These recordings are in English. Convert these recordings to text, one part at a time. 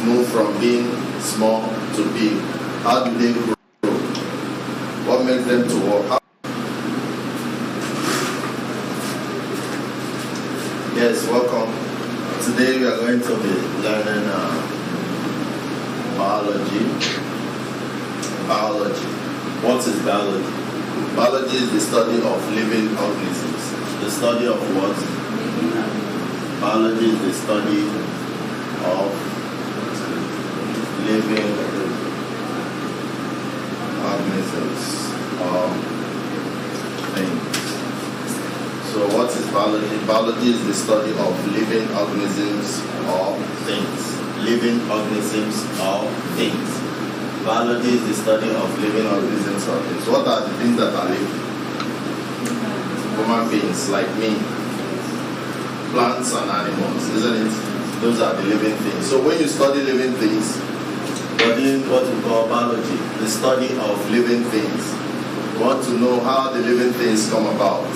move from being small to big? How do they grow? What makes them to walk? Yes, welcome. Today we are going to be learning biology. Biology. What is biology? Biology is the study of living organisms. The study of what? Biology is the study of living organisms or things. So what is biology? Biology is the study of living organisms or things. Living organisms or things. Biology is the study of living organisms or things. What are the things that are living? Human beings like me. Plants and animals, isn't it? Those are the living things. So when you study living things, you're doing what we call biology, the study of living things. You want to know how the living things come about.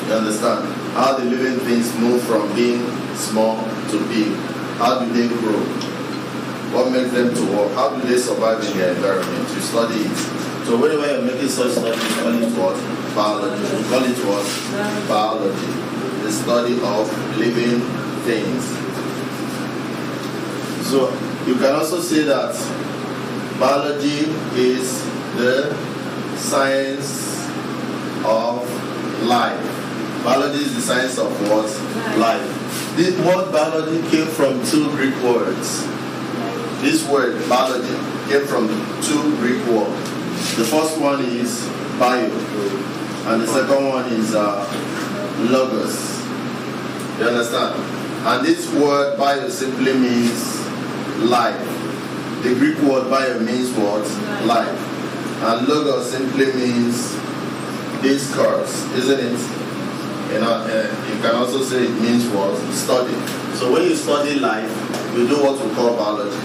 You understand? How the living things move from being small to big. How do they grow? What makes them to walk? How do they survive in their environment? You study it. So whenever you're making such studies, you call it what? Biology. You call it what? Biology. The study of living things. So you can also say that biology is the science of life. Biology is the science of what? Life. This word biology came from two Greek words. This word biology came from two Greek words. The first one is bio, and the second one is logos. You understand? And this word bio simply means life. The Greek word bio means what? Life. And logos simply means discourse, isn't it? You know, you can also say it means what? Study. So when you study life, you do what we call biology.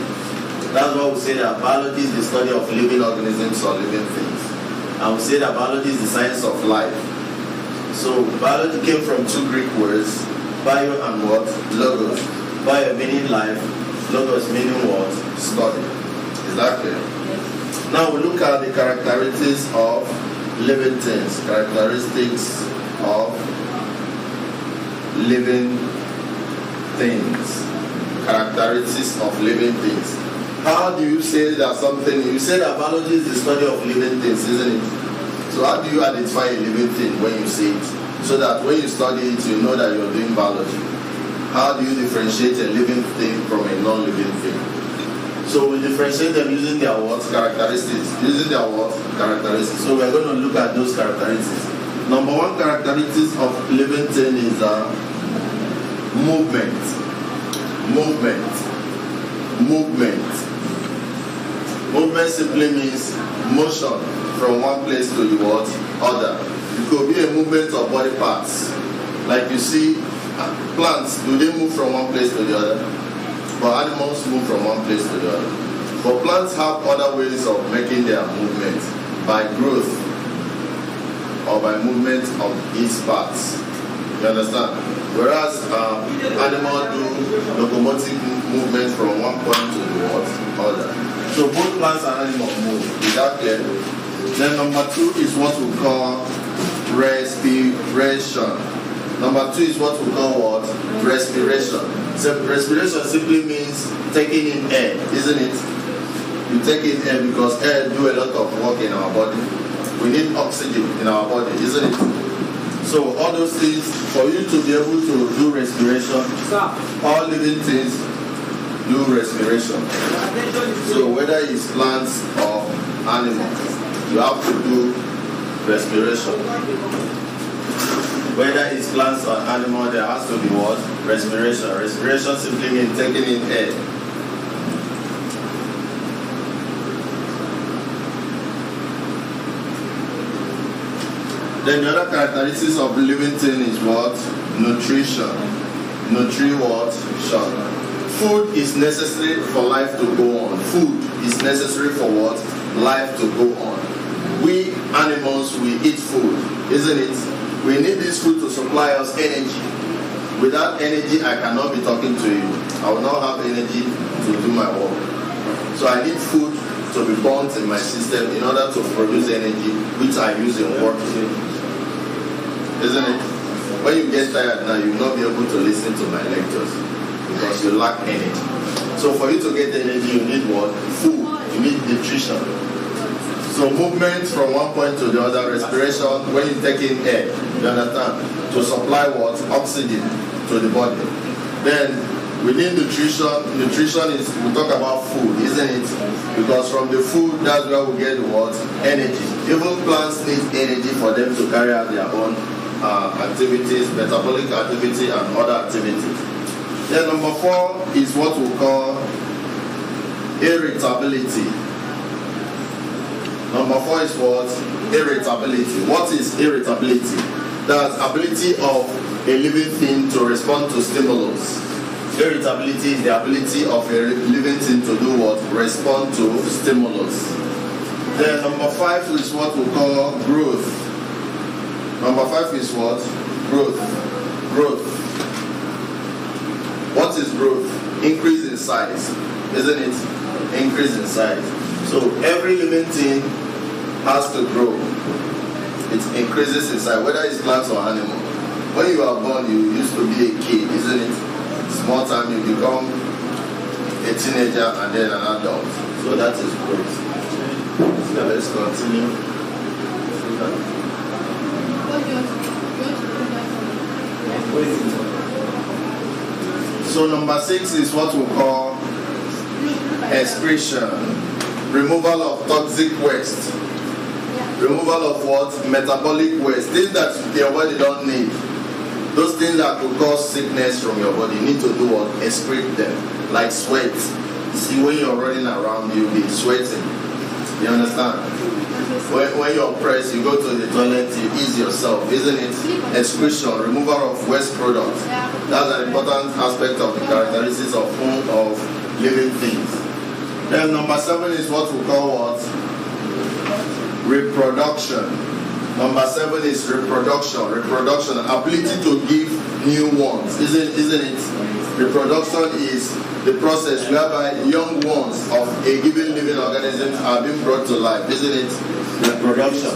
That's why we say that biology is the study of living organisms or living things. And we say that biology is the science of life. So biology came from two Greek words, bio and what? Logos. Bio meaning life, logos meaning what? Study. Is that clear? Yes. Now we look at the characteristics of living things. Characteristics of living things. Characteristics of living things. How do you say that something? You say that biology is the study of living things, isn't it? So how do you identify a living thing when you say it? So that when you study it, you know that you're doing biology. How do you differentiate a living thing from a non-living thing? So we differentiate them using their what? Characteristics. Using their what? Characteristics. So we're going to look at those characteristics. Number one characteristic of living thing is movement. Movement. Movement simply means motion from one place to the what? Other. It could be a movement of body parts. Like you see, plants, do they move from one place to the other? But animals move from one place to the other. But plants have other ways of making their movement by growth or by movement of its parts. You understand? Whereas animals do locomotive movement from one point to the other. So both plants and animals move. Is that clear? Then number two is what we call respiration. Number two is what we call what? Respiration. So respiration simply means taking in air, isn't it? You take in air because air do a lot of work in our body. We need oxygen in our body, isn't it? So all those things, for you to be able to do respiration, all living things do respiration. So whether it's plants or animals, you have to do respiration. Whether it's plants or animal, there has to be what? Respiration. Respiration simply means taking in air. Then the other characteristics of living thing is what? Nutrition. Nutrition. Food is necessary for life to go on. Food is necessary for what? Life to go on. We animals, we eat food, isn't it? We need this food to supply us energy. Without energy, I cannot be talking to you. I will not have energy to my work. So I need food to be burnt in my system in order to produce energy, which I use in working. Isn't it? When you get tired now, you will not be able to listen to my lectures because you lack energy. So for you to get energy, you need what? Food. You need nutrition. So movement from one point to the other, respiration, when you take in air, you understand? To supply what? Oxygen to the body. Then we need nutrition. Nutrition is, we talk about food, isn't it? Because from the food, that's where we get what? Energy. Even plants need energy for them to carry out their own activities, metabolic activity and other activities. Then number 4 is what we call irritability. Number 4 is what? Irritability. What is irritability? That's ability of a living thing to respond to stimulus. Irritability is the ability of a living thing to do what? Respond to stimulus. Then number 5 is what we call growth. Number 5 is what? Growth. Growth. What is growth? Increase in size, isn't it? Increase in size. So every living thing has to grow. It increases in size, whether it's plants or animal. When you are born, you used to be a kid, isn't it? Small time you become a teenager and then an adult. So that is growth. So let's continue. So number 6 is what we call excretion. Removal of toxic waste. Removal of what? Metabolic waste. Things that your body don't need. Those things that could cause sickness from your body, you need to do what? Excrete them. Like sweat. See, when you're running around, you'll be sweating. You understand? When you're pressed, you go to the toilet, you ease yourself, isn't it? Excretion, removal of waste products. That's an important aspect of the characteristics of living things. Then number 7 is what we call what? Reproduction. Number 7 is reproduction. Reproduction, ability to give new ones, isn't it? Reproduction is the process whereby young ones of a given living organism are being brought to life, isn't it? Reproduction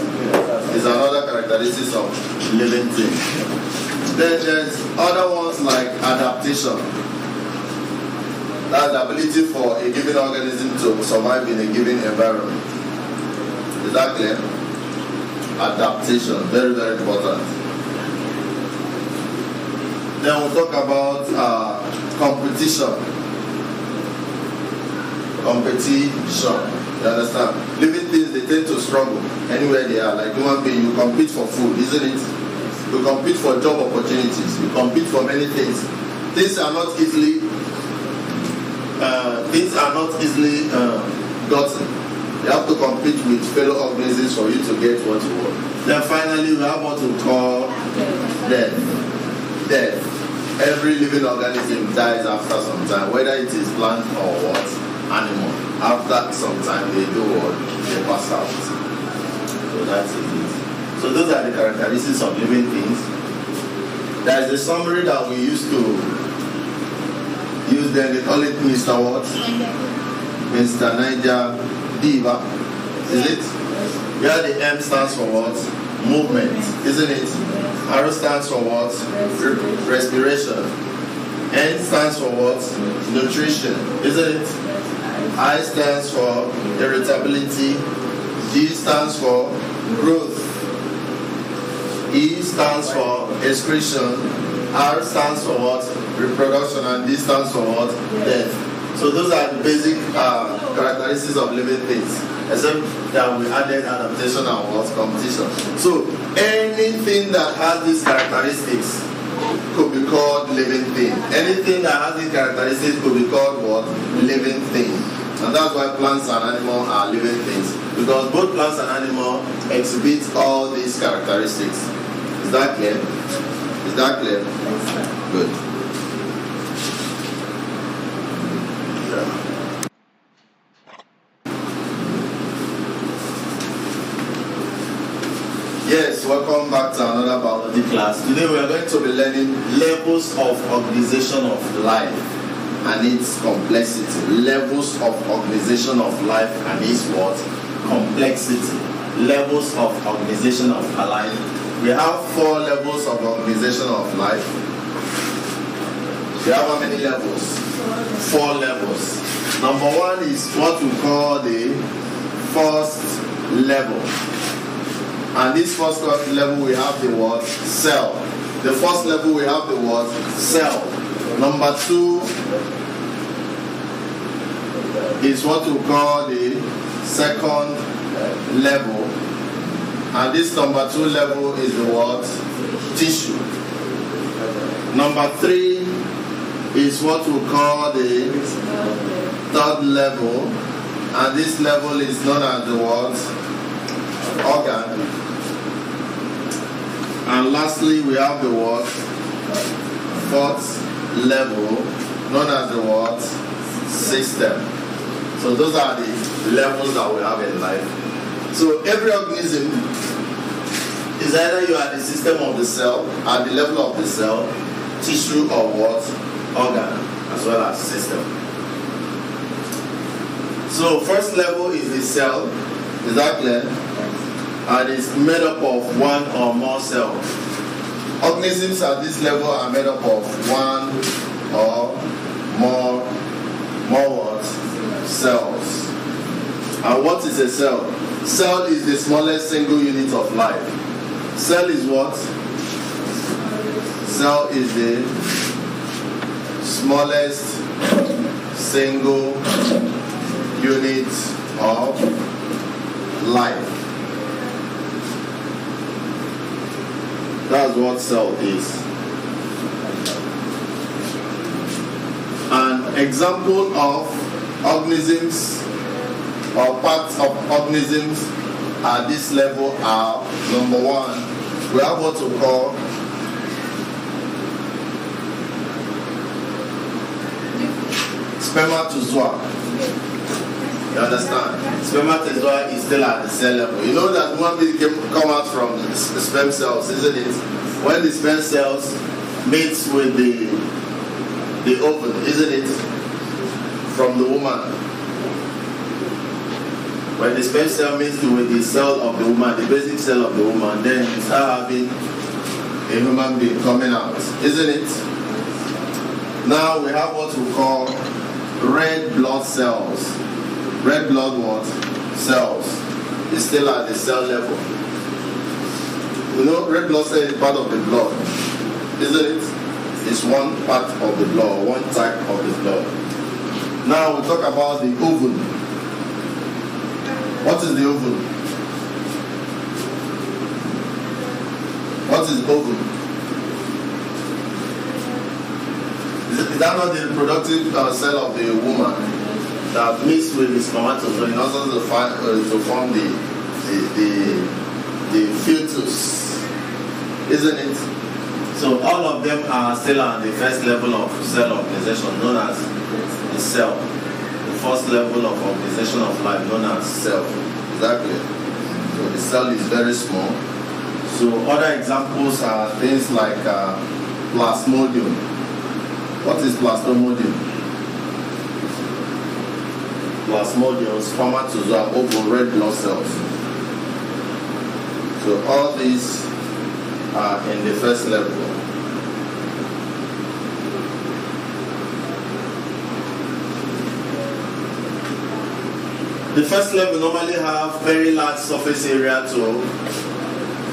is another characteristic of living things. Then there's other ones like adaptation. That's the ability for a given organism to survive in a given environment. Is that clear? Adaptation, very, very important. Then we'll talk about competition. Competition. You understand? Living things, they tend to struggle anywhere they are. Like human being, you compete for food, isn't it? You compete for job opportunities. You compete for many things. Things are not easily gotten. You have to compete with fellow organisms for you to get what you want. Then finally, we have what we call death. Death. Every living organism dies after some time, whether it is plant or what? Animal. After some time, they do what? They pass out. So that's it. So those are the characteristics of living things. There is a summary that we used to use then. They call it Mr. What? Mr. Niger Diva. Is it? Where the M stands for what? Movement. Isn't it? R stands for what? Respiration. N stands for what? Nutrition. Isn't it? I stands for irritability. G stands for growth. E stands for excretion. R stands for what? Reproduction. And D stands for what? Death. So those are the basic characteristics of living things. Except that we added adaptation and what? Competition. So anything that has these characteristics could be called living thing. Anything that has these characteristics could be called what? Living thing. And that's why plants and animals are living things. Because both plants and animals exhibit all these characteristics. Is that clear? Is that clear? Good. Yeah. Yes, welcome back to another biology class. Today we are going to be learning levels of organization of life. and its complexity. Levels of organization of life and its what? Complexity. Levels of organization of life. We have 4 levels of organization of life. We have how many levels? 4 levels. Number 1 is what we call the first level. And this first level we have the word cell. The first level we have the word cell. Number 2 is what we call the second level. And this number 2 level is the word tissue. Number 3 is what we call the third level. And this level is known as the word organ. And lastly, we have the word fourth level, known as the word system. So those are the levels that we have in life. So every organism is either you are the system of the cell, at the level of the cell, tissue, or what? Organ, as well as system. So first level is the cell. Is that clear? And it's made up of 1 or more cells. Organisms at this level are made up of 1 or more what? Cells. And what is a cell? Cell is the smallest single unit of life. Cell is what? Cell is the smallest single unit of life. That's what cell is. An example of organisms or parts of organisms at this level are, number 1, we have what we call spermatozoa. You understand? Spermatozoa is still at the cell level. You know that one thing come out from the sperm cells, isn't it? When the sperm cells meets with the ovum, isn't it? From the woman. When the sperm cell meets with the cell of the woman, the basic cell of the woman, then you start having a human being coming out, isn't it? Now we have what we call red blood cells. Red blood what? Cells. It's still at the cell level. You know, red blood cell is part of the blood, isn't it? It's one part of the blood, one type of the blood. Now we talk about the ovum. What is the ovum? What is ovum? Is that not the reproductive cell of the woman that meets with the spermatozoa in order to form the fetus? Isn't it? So all of them are still at the first level of cell organization, known as the cell. The first level of organization of life, known as cell. Exactly. So the cell is very small. So other examples are things like plasmodium. What is plasmodium? Plasmodium, spermatozoa, ovum, red blood cells. So all these are in the first level. The first level normally have very large surface area to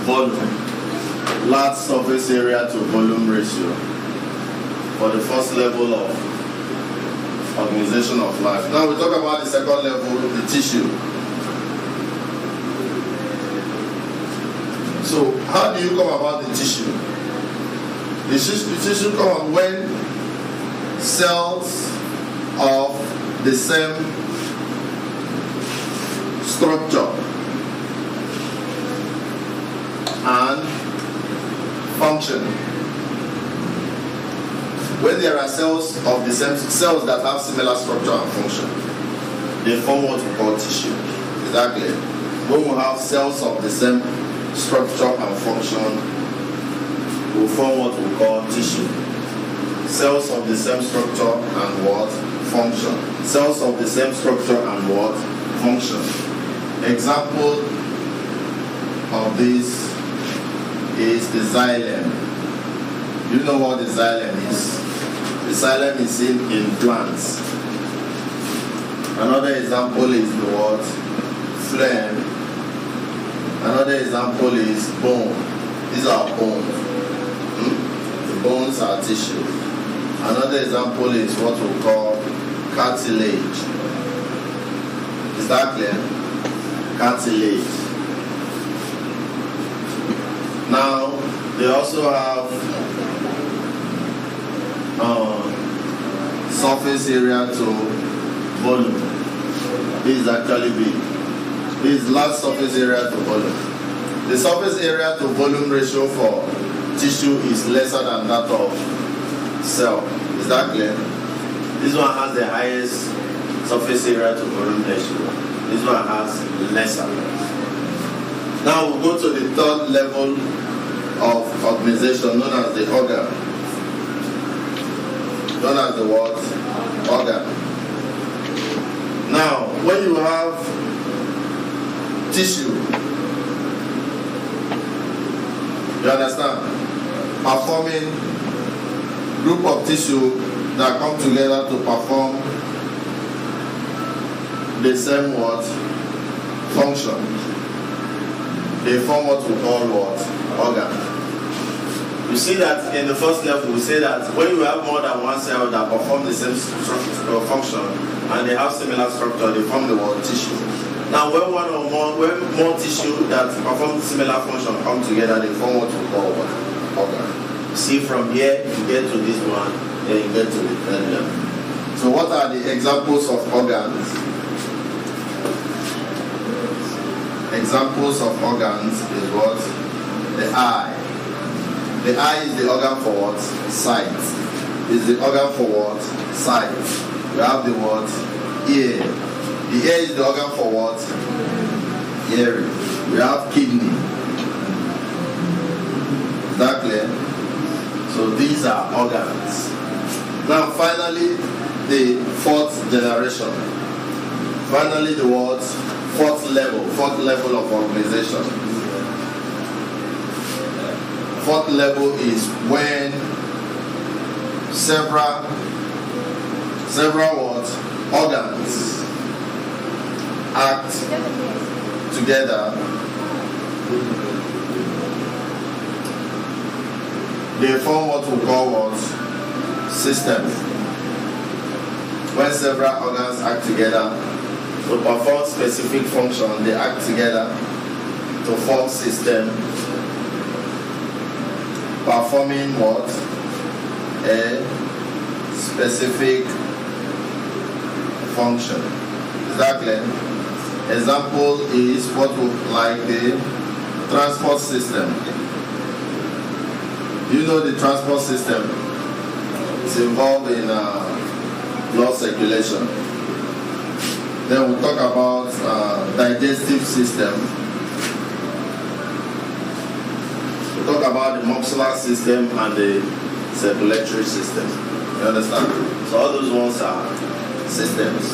volume. Large surface area to volume ratio for the first level of organization of life. Now we talk about the second level, the tissue. So how do you come about the tissue? The tissue come about when cells of the same structure and function. When there are cells of the same cells that have similar structure and function, they form what we call tissue. Exactly. When we have cells of the same structure and function, we form what we call tissue. cells of the same structure and what? Function. Cells of the same structure and what? Function. Example of this is the xylem. You know what the xylem is? The xylem is seen in plants. Another example is the what? Phloem. Another example is bone. These are bones. The bones are tissue. Another example is what we call cartilage. Is that clear? Cartilage. Now, they also have surface area to volume. This is actually big. This is large surface area to volume. The surface area to volume ratio for tissue is lesser than that of cell. Is that clear? This one has the highest surface area to volume ratio. This one has lesser. Now we'll go to the third level of organization known as the organ. Known as the what? Organ. Now, when you have tissue, you understand? Performing group of tissue that come together to perform the same what? Function. They form what we call what? Organ. You see that in the first level, we say that when you have more than one cell that perform the same function and they have similar structure, they form the word tissue. Now, when more tissue that perform similar function come together, they form what we call what? Organ. See, from here you get to this one, then you get to the third level. So, what are the examples of organs? Examples of organs is what? The eye. The eye is the organ for what? Sight. Is the organ for what? Sight. We have the what? Ear. The ear is the organ for what? Hearing. We have kidney. Is that clear? So these are organs. Now finally, the fourth generation. Finally, the what? Fourth level of organization. Fourth level is when several what? Organs act together. They form what we call what? Systems. When several organs act together to perform specific function, they act together to form system performing what? A specific function. Is that clear? Example is what we like the transport system. You know the transport system is involved in blood circulation. Then we'll talk about digestive system. We'll talk about the muscular system and the circulatory system. You understand? So all those ones are systems.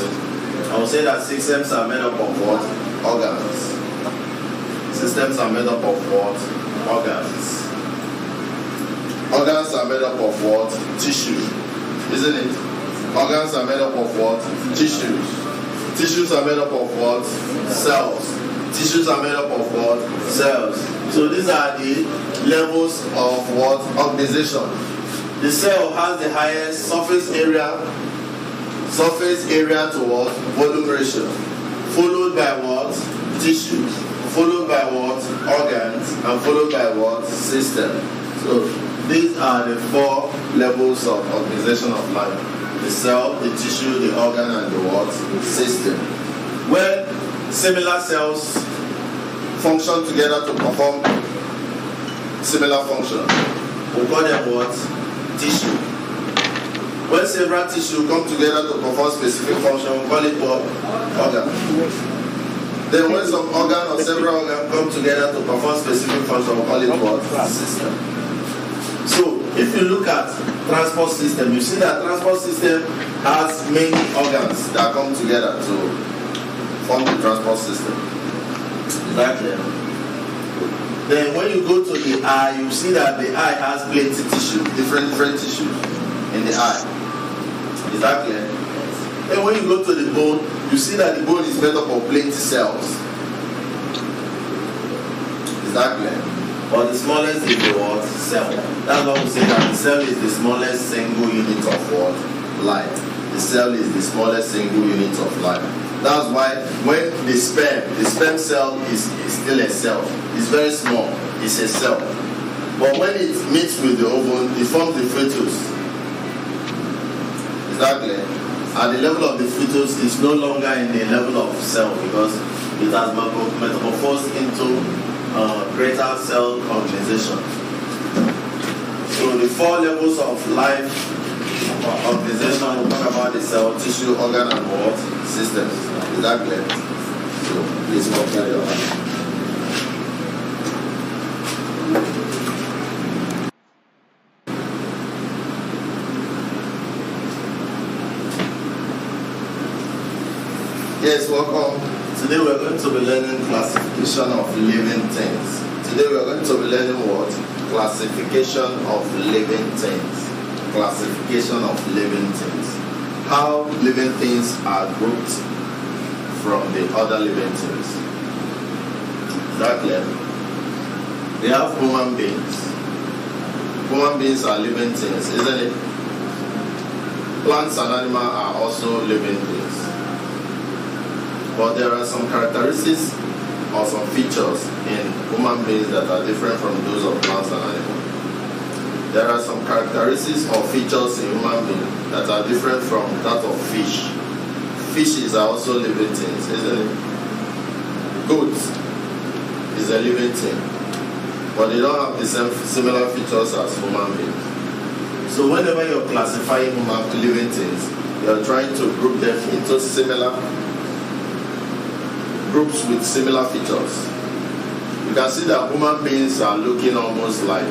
I will say that systems are made up of what? Organs. Systems are made up of what? Organs. Organs are made up of what? Tissue. Isn't it? Organs are made up of what? Tissues. Tissues are made up of what? Cells. Tissues are made up of what? Cells. So these are the levels of what? Organization. The cell has the highest surface area to what? Volume ratio. Followed by what? Tissues. Followed by what? Organs. And followed by what? System. So these are the four levels of organization of life. The cell, the tissue, the organ, and the what? System. When similar cells function together to perform similar function, we call them what? Tissue. When several tissue come together to perform specific function, we call it what? Organ. Then when some organ or several organs come together to perform specific function, we call it what? System. So, if you look at transport system. You see that transport system has many organs that come together to form the transport system. Is that clear? Then when you go to the eye, you see that the eye has plenty tissue, different tissues in the eye. Is that clear? Then when you go to the bone, you see that the bone is made up of plenty cells. Is that clear? But the smallest is the what? Cell. That's why we say that the cell is the smallest single unit of what? Life. The cell is the smallest single unit of life. That's why when the sperm cell is still a cell. It's very small. It's a cell. But when it meets with the ovum, it forms the fetus. Is that clear? At the level of the fetus, it's no longer in the level of cell because it has metamorphosed into greater cell organization. So the 4 levels of life organization, we talk about the cell, tissue, organ, and what? Systems. Is that clear? So please carry on. Yes, welcome. Today we are going to be learning classification of living things. Today we are going to be learning what? Classification of living things. Classification of living things. How living things are grouped from the other living things. Is that clear? We have human beings. Human beings are living things, isn't it? Plants and animals are also living things. But there are some characteristics or some features in human beings that are different from those of plants and animals. There are some characteristics or features in human beings that are different from that of fish. Fishes are also living things, isn't it? Goat is a living thing, but they don't have the same similar features as human beings. So whenever you're classifying human living things, you're trying to group them into similar groups with similar features. You can see that human beings are looking almost like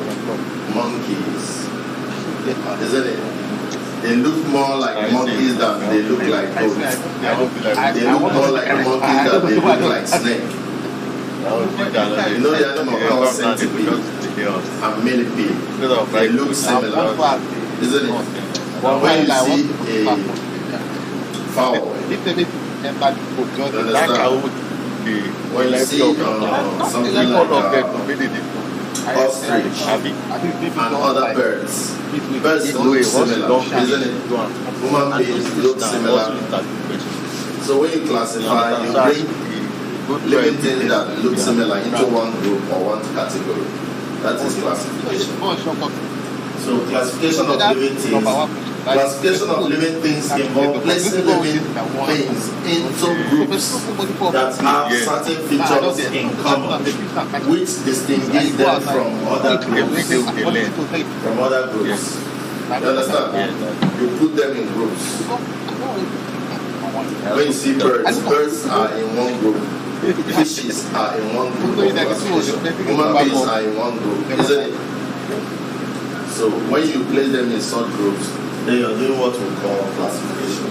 monkeys, isn't it? They look more like monkeys than they look like goats. They look more like monkeys than they look like snake. You know the animal called centipede and millipede. They look similar, isn't it? When you see a fowl, you understand? When you see something like ostrich and other birds look similar, isn't it? Human beings look similar. So when you classify, you bring living things that look similar into one group or one category. That is classification. So classification of living things. Classification of living things involves placing living things into groups that have certain features in common, which distinguish them from other groups. You understand? You put them in groups. When you see birds are in one group. Fishes are in one group. Human beings are in one group, isn't it? So when you place them in such groups, then you're doing what we call classification.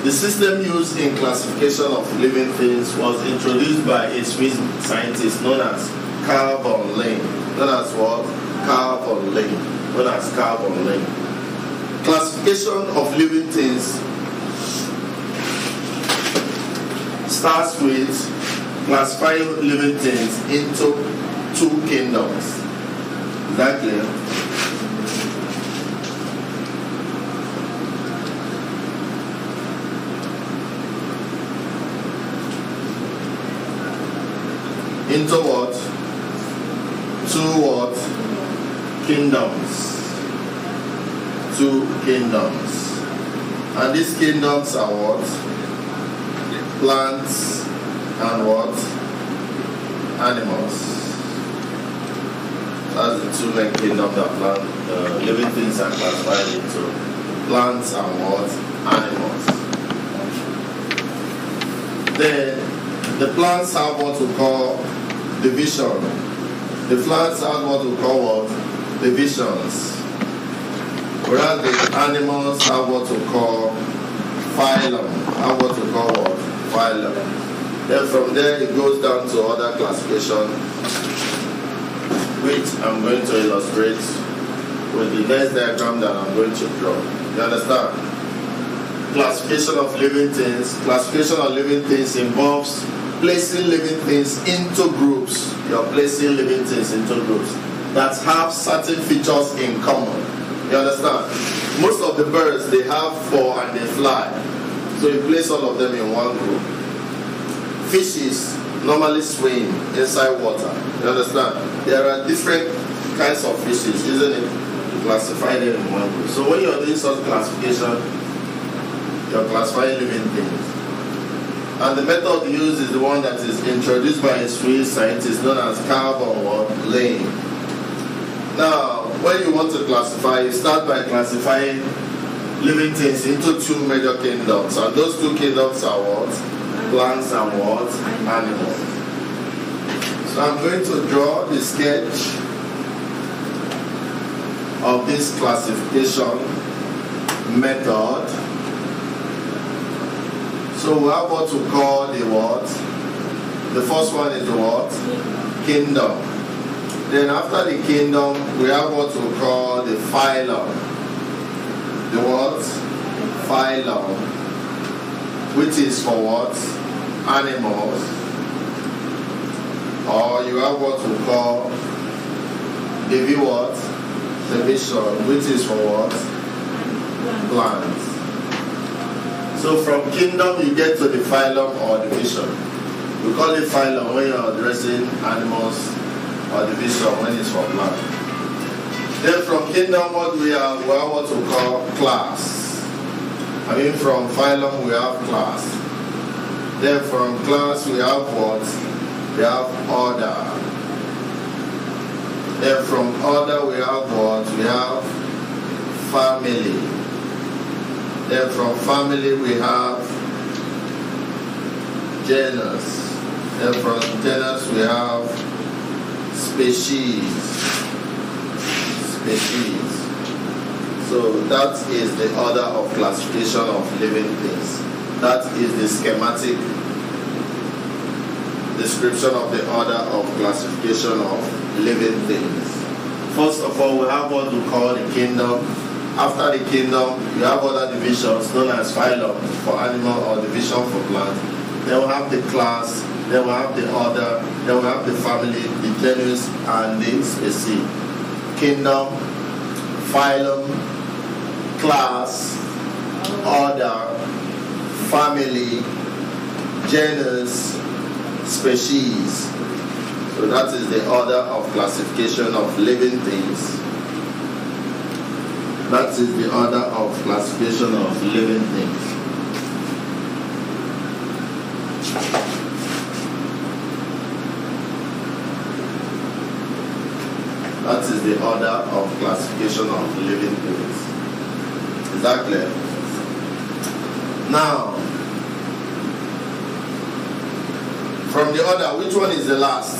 The system used in classification of living things was introduced by a Swiss scientist known as Carl von Linné. Known as what? Carl von Linné. Known as Carl von Linné. Classification of living things starts with classifying living things into 2 kingdoms. Is that clear? Into what? 2 what? Kingdoms. 2 kingdoms. And these kingdoms are what? Plants and what? Animals. That's the 2 main kingdoms that living things are classified into. Plants and what? Animals. Then the plants have what we call division. The plants have what we call what? Divisions. Whereas the animals have what we call phylum. Have what we call what? Phylum. Then from there it goes down to other classification, which I'm going to illustrate with the next diagram that I'm going to draw. You understand? Classification of living things. Classification of living things involves placing living things into groups. You're placing living things into groups that have certain features in common. You understand? Most of the birds, they have four and they fly. So you place all of them in one group. Fishes normally swim inside water. You understand? There are different kinds of fishes, isn't it? You classify them in one group. So when you're doing such classification, you're classifying living things. And the method used is the one that is introduced by a Swiss scientist known as carbon laying. Now, when you want to classify, you start by classifying living things into two major kingdoms. And those two kingdoms are what? Plants and what? Animals. So I'm going to draw the sketch of this classification method. So we have what we call the what? The first one is the what? Kingdom. Then after the kingdom, we have what we call the phylum. The what? Phylum. Which is for what? Animals. Or you have what we call the what? Division, which is for what? Plants. So from kingdom you get to the phylum or division. We call it phylum when you are addressing animals, or division when it's for plants. Then from kingdom what we have what we call class. I mean from phylum we have class. Then from class we have what? We have order. Then from order we have what? We have family. Then from family we have genus. Then from genus we have species. So that is the order of classification of living things. That is the schematic description of the order of classification of living things. First of all, we have what we call the kingdom. After the kingdom, you have other divisions known as phylum for animal or division for plant. Then we have the class, then we have the order, then we have the family, the genus, and the species. Kingdom, phylum, class, order, family, genus, species. So that is the order of classification of living things. That is the order of classification of living things. That is the order of classification of living things. Is that clear? Now, from the order, which one is the last?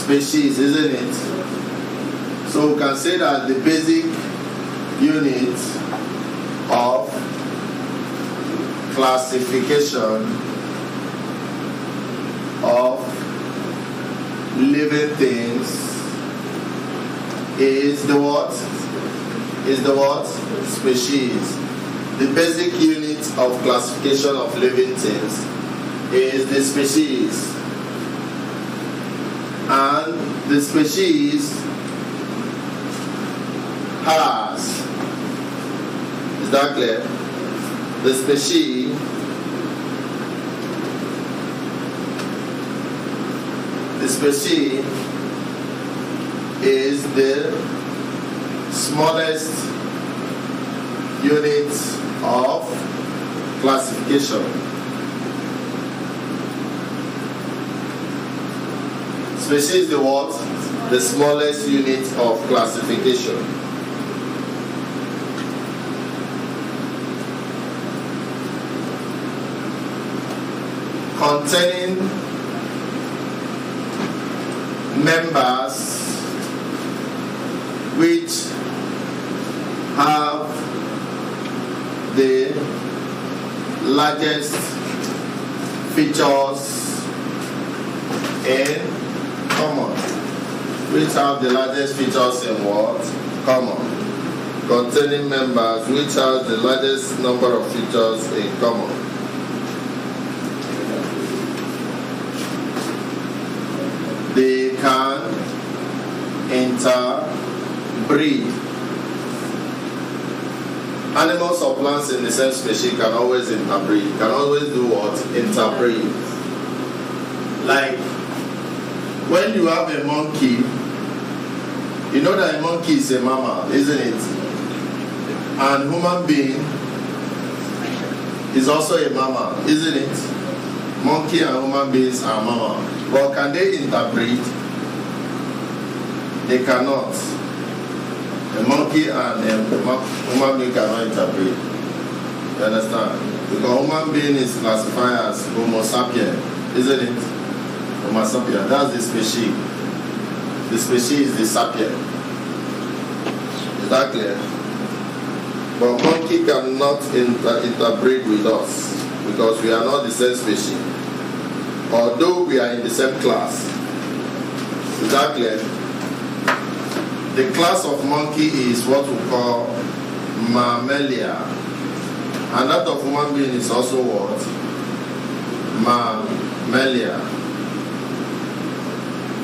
Species, isn't it? So we can say that the basic unit of classification of living things is the what? Is the what? Species. The basic unit of classification of living things is the species. And the species has, is that clear? The species is the smallest unit of classification. Species is the what? The smallest unit of classification. Containing members which have the largest features in common? Which have the largest features in what? Common. Containing members which have the largest number of features in common. They can interbreed. Animals or plants in the same species can always interbreed. Can always do what? Interbreed. Like when you have a monkey, you know that a monkey is a mammal, isn't it? And human being is also a mammal, isn't it? Monkey and human beings are mammal. But can they interbreed? They cannot. A monkey and a human being cannot interbreed. You understand? Because human being is classified as Homo sapien, isn't it? Homo sapien, that's the species. The species is the sapien. Is that clear? But monkey cannot interbreed with us because we are not the same species. Although we are in the same class. Is that clear? The class of monkey is what we call Mammalia. And that of human being is also what? Mammalia.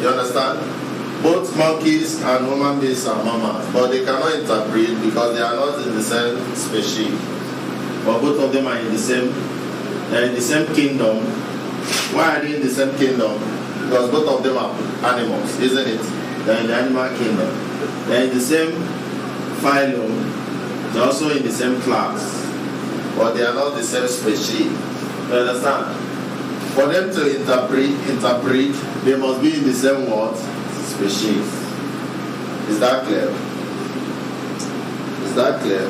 You understand? Both monkeys and human beings are mammals, but they cannot interbreed because they are not in the same species. But both of them are in the same, they're in the same kingdom. Why are they in the same kingdom? Because both of them are animals, isn't it? They're in the animal kingdom. They're in the same phylum. They're also in the same class, but they are not the same species. You understand? For them to interbreed, they must be in the same what? Species. Is that clear? Is that clear?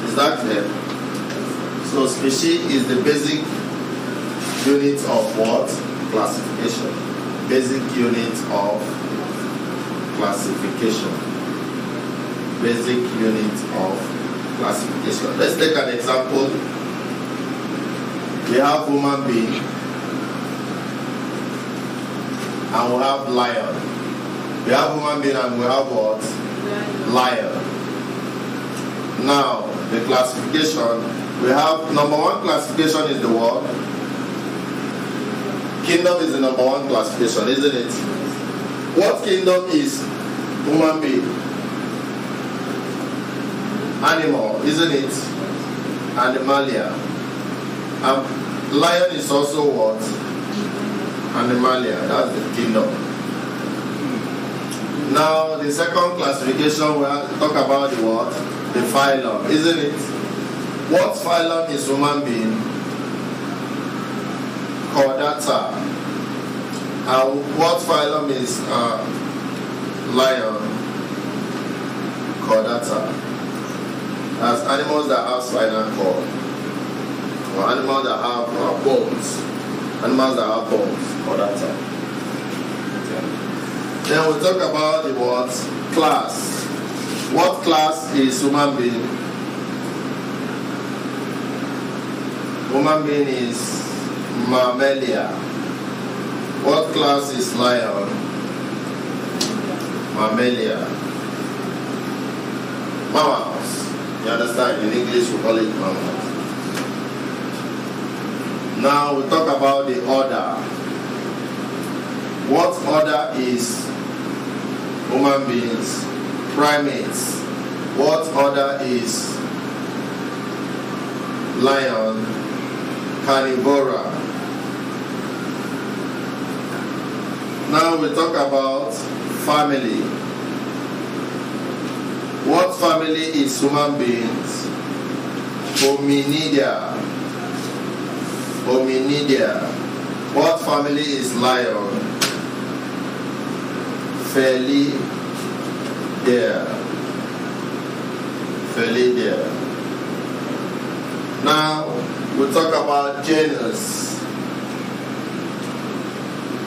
Is that clear? So species is the basic unit of what? Classification. Basic unit of classification. Basic unit of classification. Let's take an example. We have human being and we have lion. We have human being and we have what? Lion. Now, the classification, we have number one classification is the what? Kingdom is the number one classification, isn't it? What kingdom is human being? Animal, isn't it? Animalia. Lion is also what? Animalia. That's the kingdom. Now, the second classification, we'll talk about the what? The phylum, isn't it? What phylum is human being? Chordata. And what phylum is lion? Chordata. As animals that have spinal cord, or animals that have bones, animals that have bones, chordata. Okay. Then we'll talk about the what? Class. What class is human being? Human being is Mammalia. What class is lion? Mammalia. Mammals. You understand? In English we call it mammals. Now we talk about the order. What order is human beings? Primates. What order is lion? Carnivora. Now we talk about family. What family is human beings? Hominidia. Hominidia. What family is lion? Felidae. Felidae. Now we talk about genus.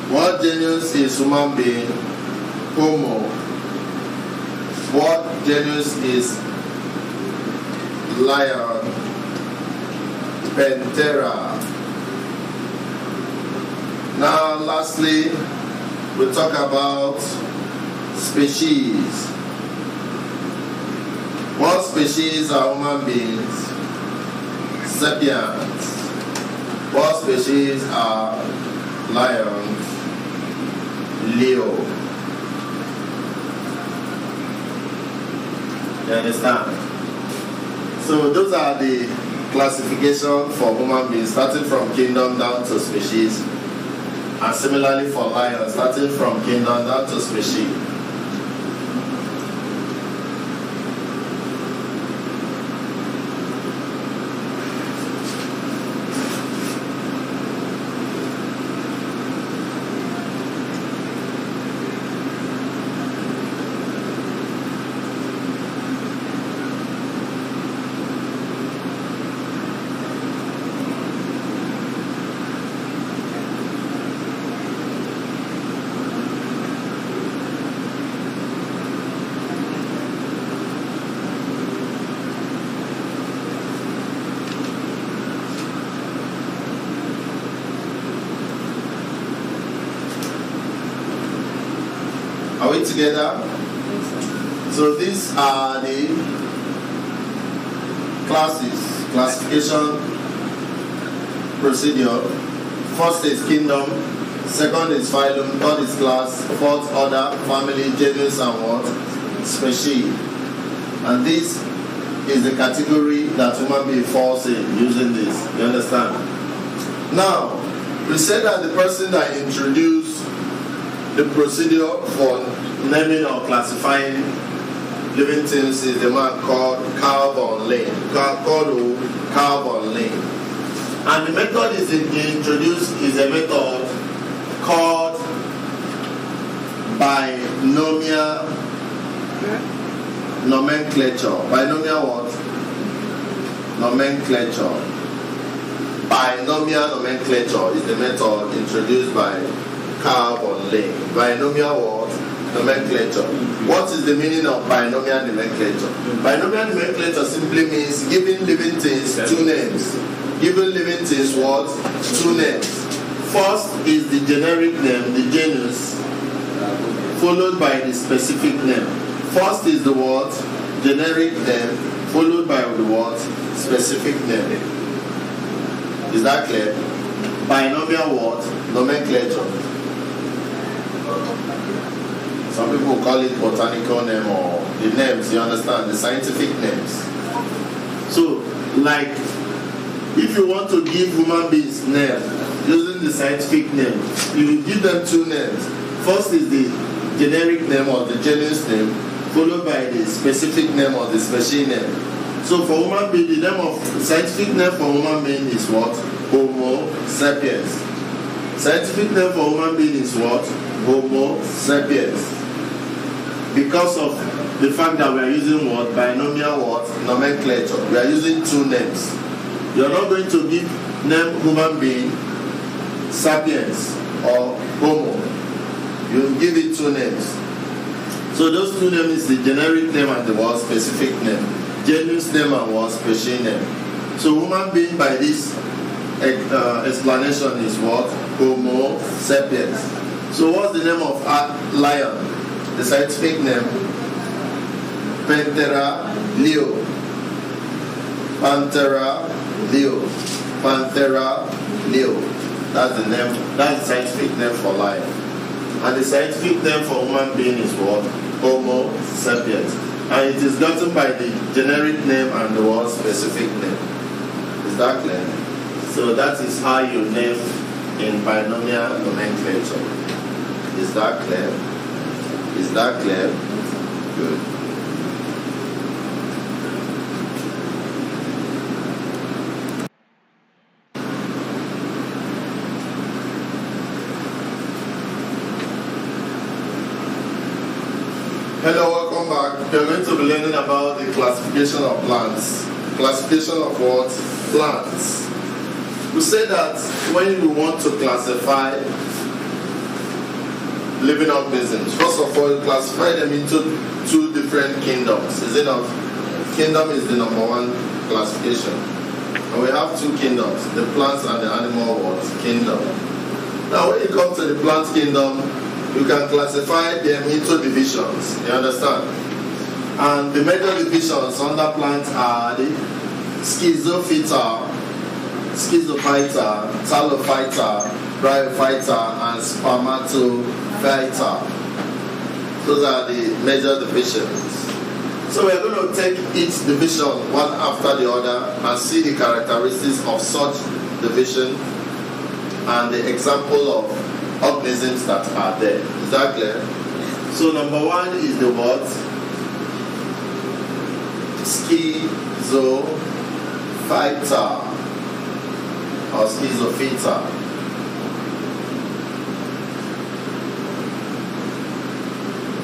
What genus is human being? Homo. What genus is lion? Panthera. Now, lastly, we'll talk about species. What species are human beings? Sapiens. What species are lions? Leo. You understand? So those are the classification for human beings, starting from kingdom down to species, and similarly for lions, starting from kingdom down to species. Are we together? So these are the classification procedure. First is kingdom, second is phylum, third is class, fourth order, family, genus, and what? Species. And this is the category that human being falls in using this. You understand? Now, we said that the person that introduced the procedure for naming or classifying living things is the man called Calvin Lane. Calvin Lane. And the method is introduced is a method called binomial nomenclature. Binomial what? Nomenclature. Binomial nomenclature is the method introduced by Calvin Lane. Binomial what? Nomenclature. What is the meaning of binomial nomenclature? Binomial nomenclature simply means giving living things two names. Giving living things what? Two names. First is the generic name, the genus, followed by the specific name. First is the word generic name, followed by the word specific name. Is that clear? Binomial what? Nomenclature. Some people call it botanical name or the names, you understand, the scientific names. So, like, if you want to give human beings name using the scientific name, you will give them two names. First is the generic name or the genus name, followed by the specific name or the species name. So for human being, the name of scientific name for human being is what? Homo sapiens. Scientific name for human being is what? Homo sapiens. Because of the fact that we are using what? Binomial what? Nomenclature. We are using two names. You are not going to give name human being sapiens or homo. You will give it two names. So those two names is the generic name and the what? Specific name. Genus name and what? Species name. So human being by this explanation is what? Homo sapiens. So what's the name of lion? The scientific name? Panthera leo. Panthera leo. Panthera leo. That's the name. That's the scientific name for lion. And the scientific name for human being is what? Homo sapiens. And it is gotten by the generic name and the word specific name. Is that clear? So that is how you name in binomial nomenclature. Is that clear? Is that clear? Good. Hello, welcome back. We're going to be learning about the classification of plants. Classification of what? Plants. We say that when you want to classify living organisms. First of all, you classify them into two different kingdoms. Is it not? Kingdom is the number one classification. And we have two kingdoms, the plants and the animal world kingdom. Now when you come to the plant kingdom, you can classify them into divisions. You understand? And the major divisions under plants are the Schizophyta, Thallophyta, Bryophyta, and Spermatophyta. Those are the major divisions. So we are going to take each division one after the other and see the characteristics of such division and the example of organisms that are there. Is that clear? So number one is the word Schizophyta or Schizophyta.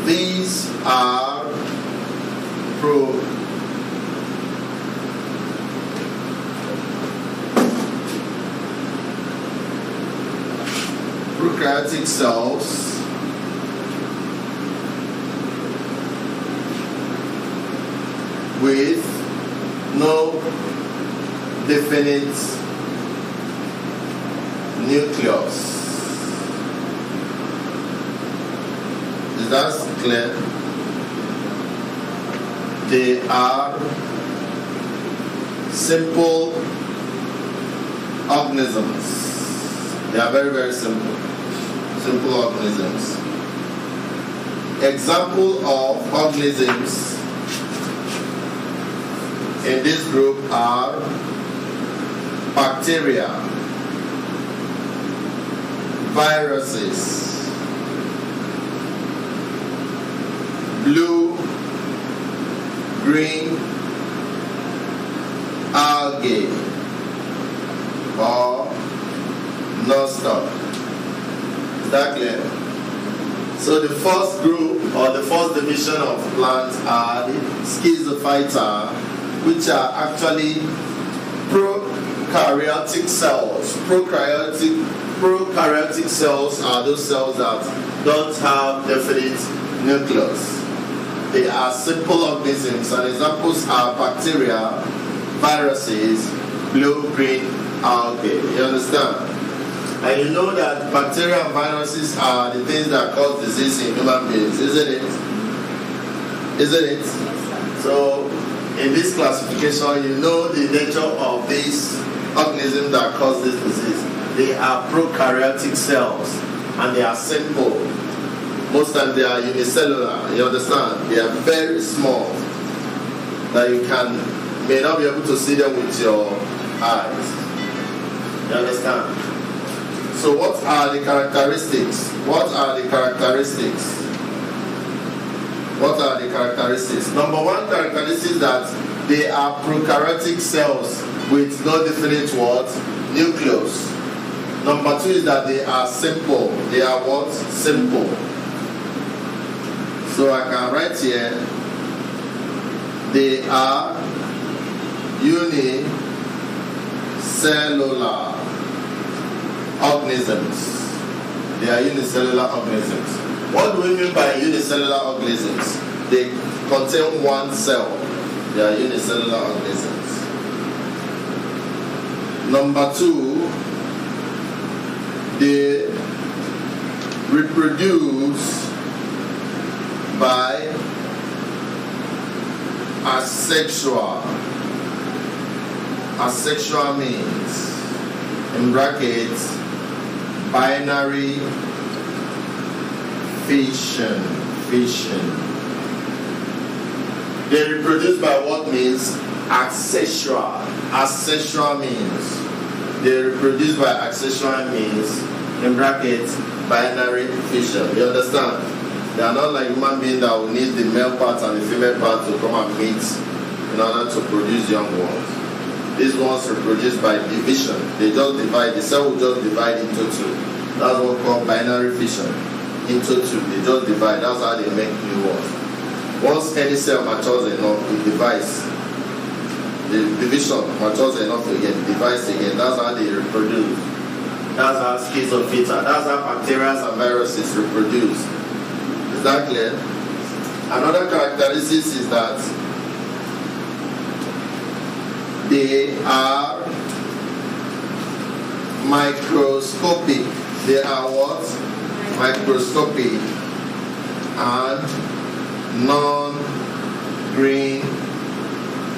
These are prokaryotic cells with no definite nucleus. Is that clear? They are simple organisms. They are very, very simple. Simple organisms. Example of organisms in this group are bacteria, viruses, blue, green algae or non-stop. Is that clear? So the first group or the first division of plants are the Schizophyta, which are actually prokaryotic cells. Prokaryotic cells are those cells that don't have definite nucleus. They are simple organisms, and examples are bacteria, viruses, blue-green algae. You understand? And you know that bacteria and viruses are the things that cause disease in human beings, isn't it? Isn't it? So, in this classification, you know the nature of these organisms that cause this disease. They are prokaryotic cells, and they are simple. Most times they are unicellular, you understand? They are very small, that you may not be able to see them with your eyes. You understand? So what are the characteristics? What are the characteristics? What are the characteristics? Number one characteristic is that they are prokaryotic cells with no definite what? Nucleus. Number two is that they are simple. They are what? Simple. So I can write here, they are unicellular organisms. They are unicellular organisms. What do we mean by unicellular organisms? They contain one cell. They are unicellular organisms. Number two, they reproduce by asexual. Asexual means, in brackets, binary fission. They reproduce by what means? Asexual. Asexual means. They reproduce by asexual means, in brackets, binary fission. You understand? They are not like human beings that will need the male part and the female part to come and meet in order to produce young ones. These ones reproduce by division. They just divide. The cell will just divide into two. That's what we call binary fission. Into two. They just divide. That's how they make new ones. Once any cell matures enough, it divides. The division matures enough again, divides again. That's how they reproduce. That's how Schizophyta. That's how bacteria and viruses reproduce. Is that clear? Another characteristic is that they are microscopic. They are what? Microscopic and non-green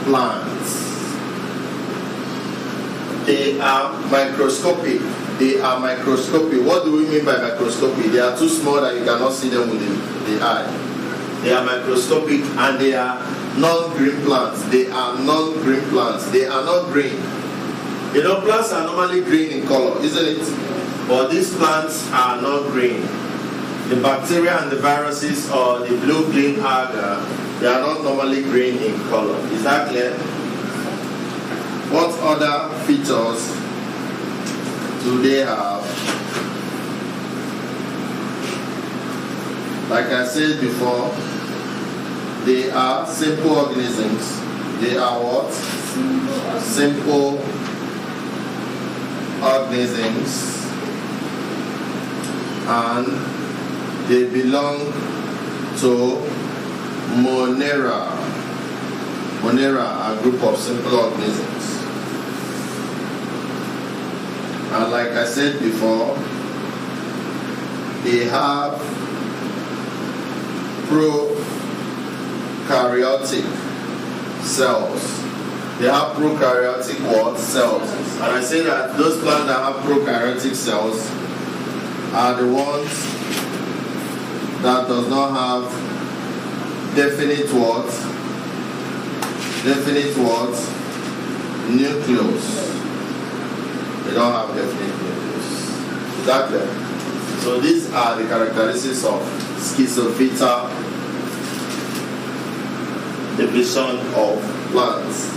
plants. They are microscopic. They are microscopic. What do we mean by microscopic? They are too small that you cannot see them with the eye. They are microscopic and they are non-green plants. They are non-green plants. They are not green. You know, plants are normally green in color, isn't it? But these plants are not green. The bacteria and the viruses or the blue green algae, they are not normally green in color. Is that clear? What other features do they have? Like I said before, they are simple organisms. They are what? Simple organisms. And they belong to Monera. Monera, a group of simple organisms. And like I said before, they have prokaryotic cells. They have prokaryotic what? Cells. And I say that those plants that have prokaryotic cells are the ones that does not have definite what? Definite what? Nucleus. They don't have definite nucleus. Is that clear? So these are the characteristics of Schizophyta division of plants.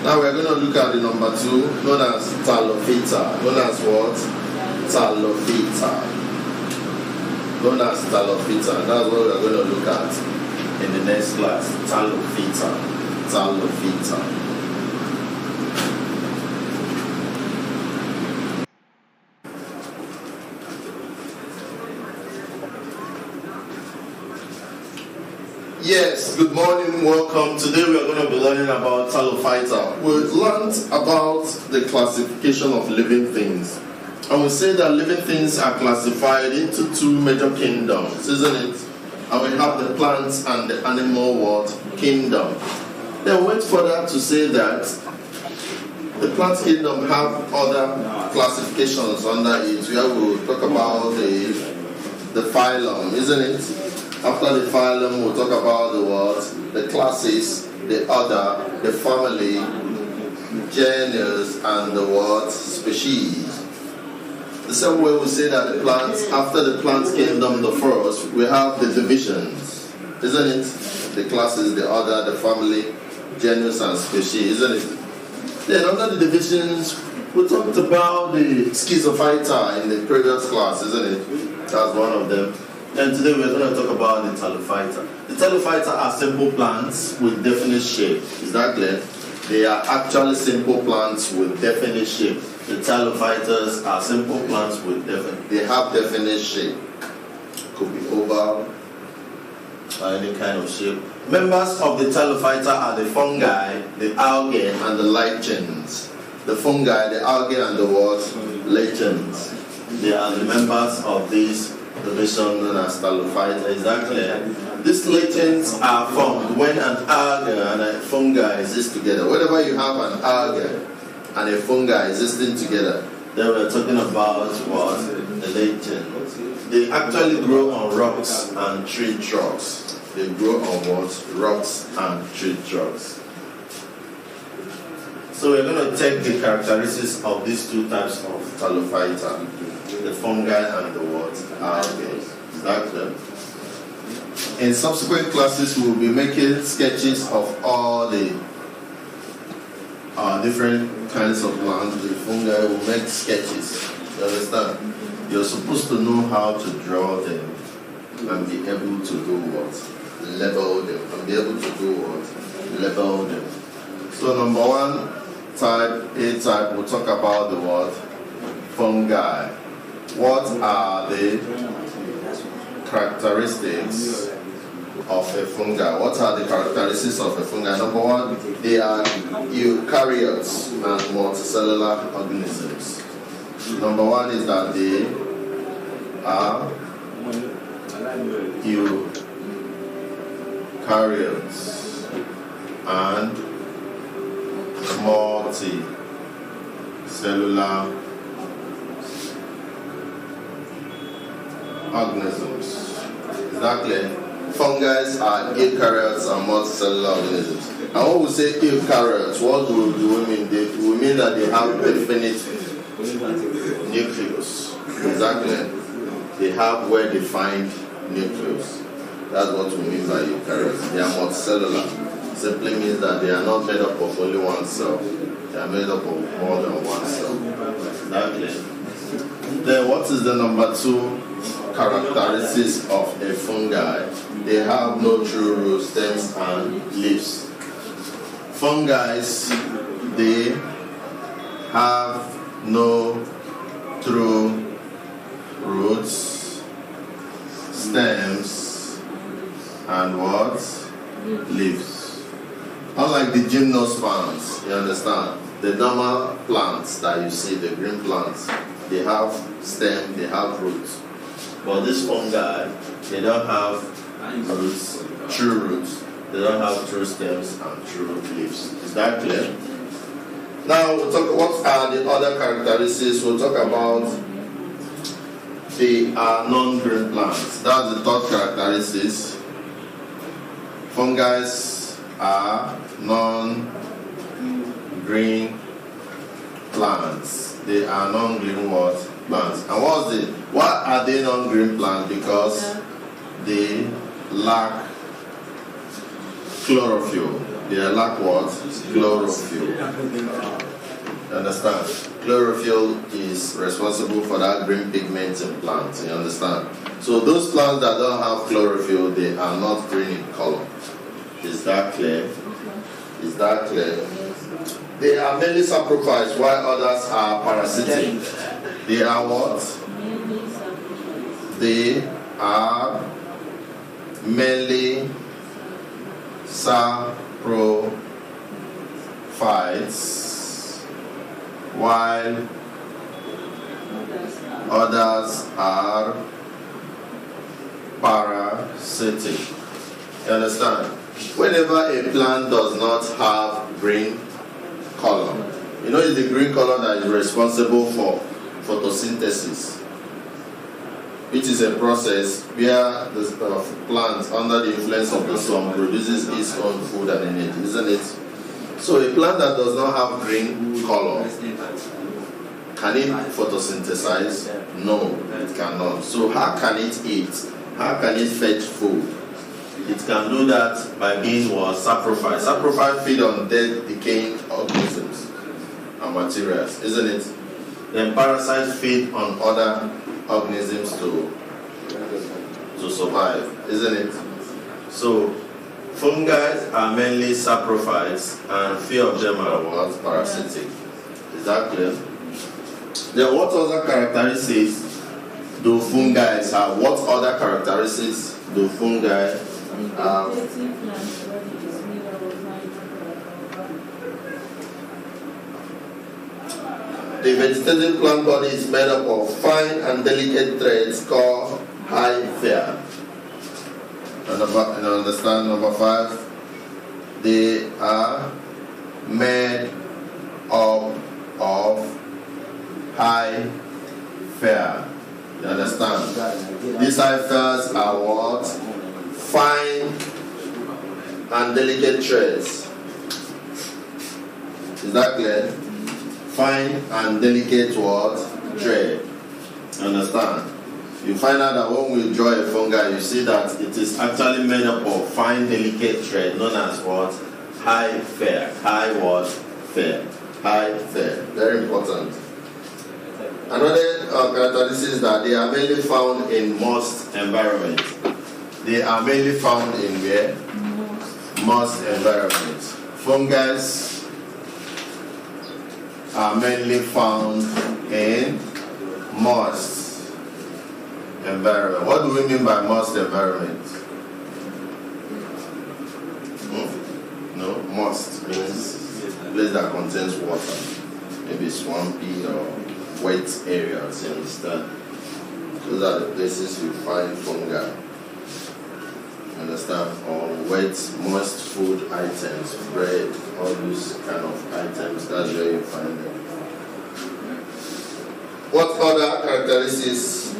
Now we're going to look at the number 2, known as Thallophyta. Known as what? Thallophyta. Known as Thallophyta. That's what we're going to look at in the next class. Thallophyta. Thallophyta. Yes, good morning, welcome. Today we are going to be learning about Thallophyta. We learned about the classification of living things. And we say that living things are classified into 2 major kingdoms, isn't it? And we have the plants and the animal world kingdom. Then we went further to say that the plant kingdom have other classifications under it, where we will talk about the phylum, isn't it? After the phylum, we'll talk about the what? The classes, the order, the family, genus, and the what? Species. The same way we say that the plants, after the plant kingdom, the first, we have the divisions, isn't it? The classes, the order, the family, genus, and species, isn't it? Then under the divisions, we talked about the Schizophyta in the previous class, isn't it? That's one of them. And today we're going to talk about the Thallophyta. The Thallophyta are simple plants with definite shape. Is that clear? They are actually simple plants with definite shape. The Thallophytas are simple plants with they have definite shape. Could be oval or any kind of shape. Members of the Thallophyta are the fungi, the algae, and the lichens. The fungi, the algae, and the what? Lichens. They are the members of these division known as Thallophyta. Is that clear? These lichens are formed when an algae and a fungi exist together. Whenever you have an algae and a fungi existing together, then we're talking about what? The lichens. They actually grow on rocks and tree trunks. They grow on what? Rocks and tree trunks. So we're going to take the characteristics of these 2 types of Thallophyta. The fungi and the what? Algae. Is that clear? In subsequent classes, we will be making sketches of all the different kinds of plants. The fungi will make sketches. You understand? You're supposed to know how to draw them and be able to do what? Level them. And be able to do what? Level them. So number 1 type, A type, we'll talk about the what? fungi. What are the characteristics of a fungi? What are the characteristics of a fungi? Number one, they are eukaryotes and multicellular organisms. Number one is that they are eukaryotes and multicellular organisms. Is that clear? Fungi are eukaryotes and multicellular organisms. And when we say eukaryotes, what do we mean? We mean that they have definite nucleus. Exactly. They have well-defined nucleus. That's what we mean by eukaryotes. They are multicellular. Simply means that they are not made up of only one cell. They are made up of more than one cell. Exactly. Then what is the number two characteristics of a fungi? They have no true roots, stems, and leaves. Fungi, they have no true roots, stems, and what? Leaves. Unlike the gymnosperms, you understand? The normal plants that you see, the green plants, they have stem, they have roots. But this fungi, they don't have roots, true roots. They don't have true stems and true leaves. Is that clear? Now we'll talk what are the other characteristics. We'll talk about the non-green plants. That's the third characteristics. Fungi are non-green plants. They are non-green what? Plants. And why are they non-green plants? Because they lack chlorophyll. They lack what? Chlorophyll. You understand? Chlorophyll is responsible for that green pigment in plants. You understand? So those plants that don't have chlorophyll, they are not green in color. Is that clear? Is that clear? They are mainly saprophytes while others are parasitic. They are what? They are mainly saprophytes while others are parasitic. You understand? Whenever a plant does not have green color, you know it's the green color that is responsible for photosynthesis, which is a process where the plant, under the influence of the sun, produces its own food and energy, isn't it? So a plant that does not have green color, can it photosynthesize? No, it cannot. So how can it eat? How can it fetch food? It can do that by being what? Saprophyte. Saprophyte feed on dead, decaying organisms and materials, isn't it? Then parasites feed on other organisms to survive, isn't it? So fungi are mainly saprophytes and few of them are what? Parasitic. Is that clear? Then what other characteristics do fungi have? What other characteristics do fungi have? The vegetative plant body is made up of fine and delicate threads called hyphae. And understand number 5? They are made up of hyphae. You understand? These hyphae are what? Fine and delicate threads. Is that clear? Fine and delicate what? Thread. Understand? You find out that when we draw a fungi, you see that it is actually made up of fine, delicate thread known as what? Hyphae. High what? Fair. Hyphae. Very important. Another characteristic is that they are mainly found in moist environments. They are mainly found in where? Moist environments. Fungi are mainly found in moist environment. What do we mean by moist environment? No, moist means a place that contains water, maybe swampy or wet areas, you understand? Those are the places you find fungi, understand? Or wet, moist food items, bread, all those kind of items, that's where you find them. What other characteristics?